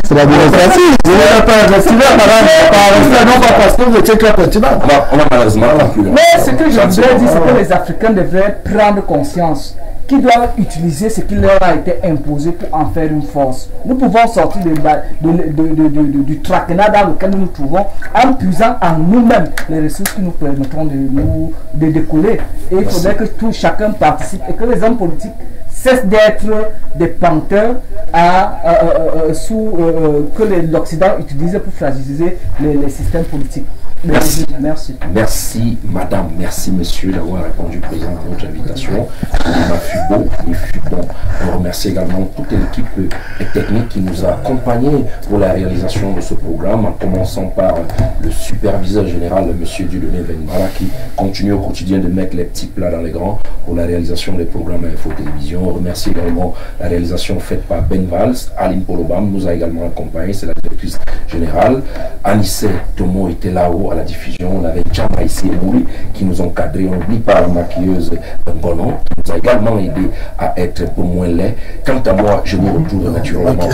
E: C'est la démocratie. Vous n'avez pas investi là, madame. Non, pas parce que vous étiez très pertinent.
B: On a malheureusement conclu.
F: Mais ce que je voudrais dire, c'est que les Africains devraient prendre conscience qu'ils doivent utiliser ce qui leur a été imposé pour en faire une force. Nous pouvons sortir du traquenard dans lequel nous nous trouvons en puisant en nous-mêmes les ressources qui nous permettront de décoller. Et il faudrait que chacun participe et que les hommes politiques cessent d'être des panteurs que l'Occident utilise pour fragiliser les systèmes politiques.
B: Merci.
F: Merci.
B: Merci, madame, merci, monsieur, d'avoir répondu présent à notre invitation. Il fut beau, il fut bon. On remercie également toute l'équipe technique qui nous a accompagnés pour la réalisation de ce programme, en commençant par le superviseur général, monsieur Dieudonné Benbala, qui continue au quotidien de mettre les petits plats dans les grands pour la réalisation des programmes à Info Télévision. On remercie également la réalisation faite par Ben Valls. Aline Polobam nous a également accompagnés, c'est la directrice générale. Anissé Tomo était là-haut à la diffusion. On avait Djama ici et Mouli qui nous ont cadrés. On n'oublie pas la maquilleuse Bonon qui nous a également aidé à être un peu moins laid. Quant à moi, je vous retrouve naturellement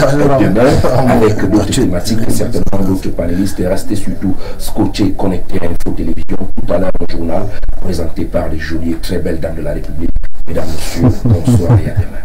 B: demain avec d'autres thématiques et certainement d'autres panélistes. Et restez surtout scotchés, connectés à Info Télévision. Tout à l'heure, un journal présenté par les jolies et très belles dames de la République. Mesdames, Messieurs, bonsoir et à demain.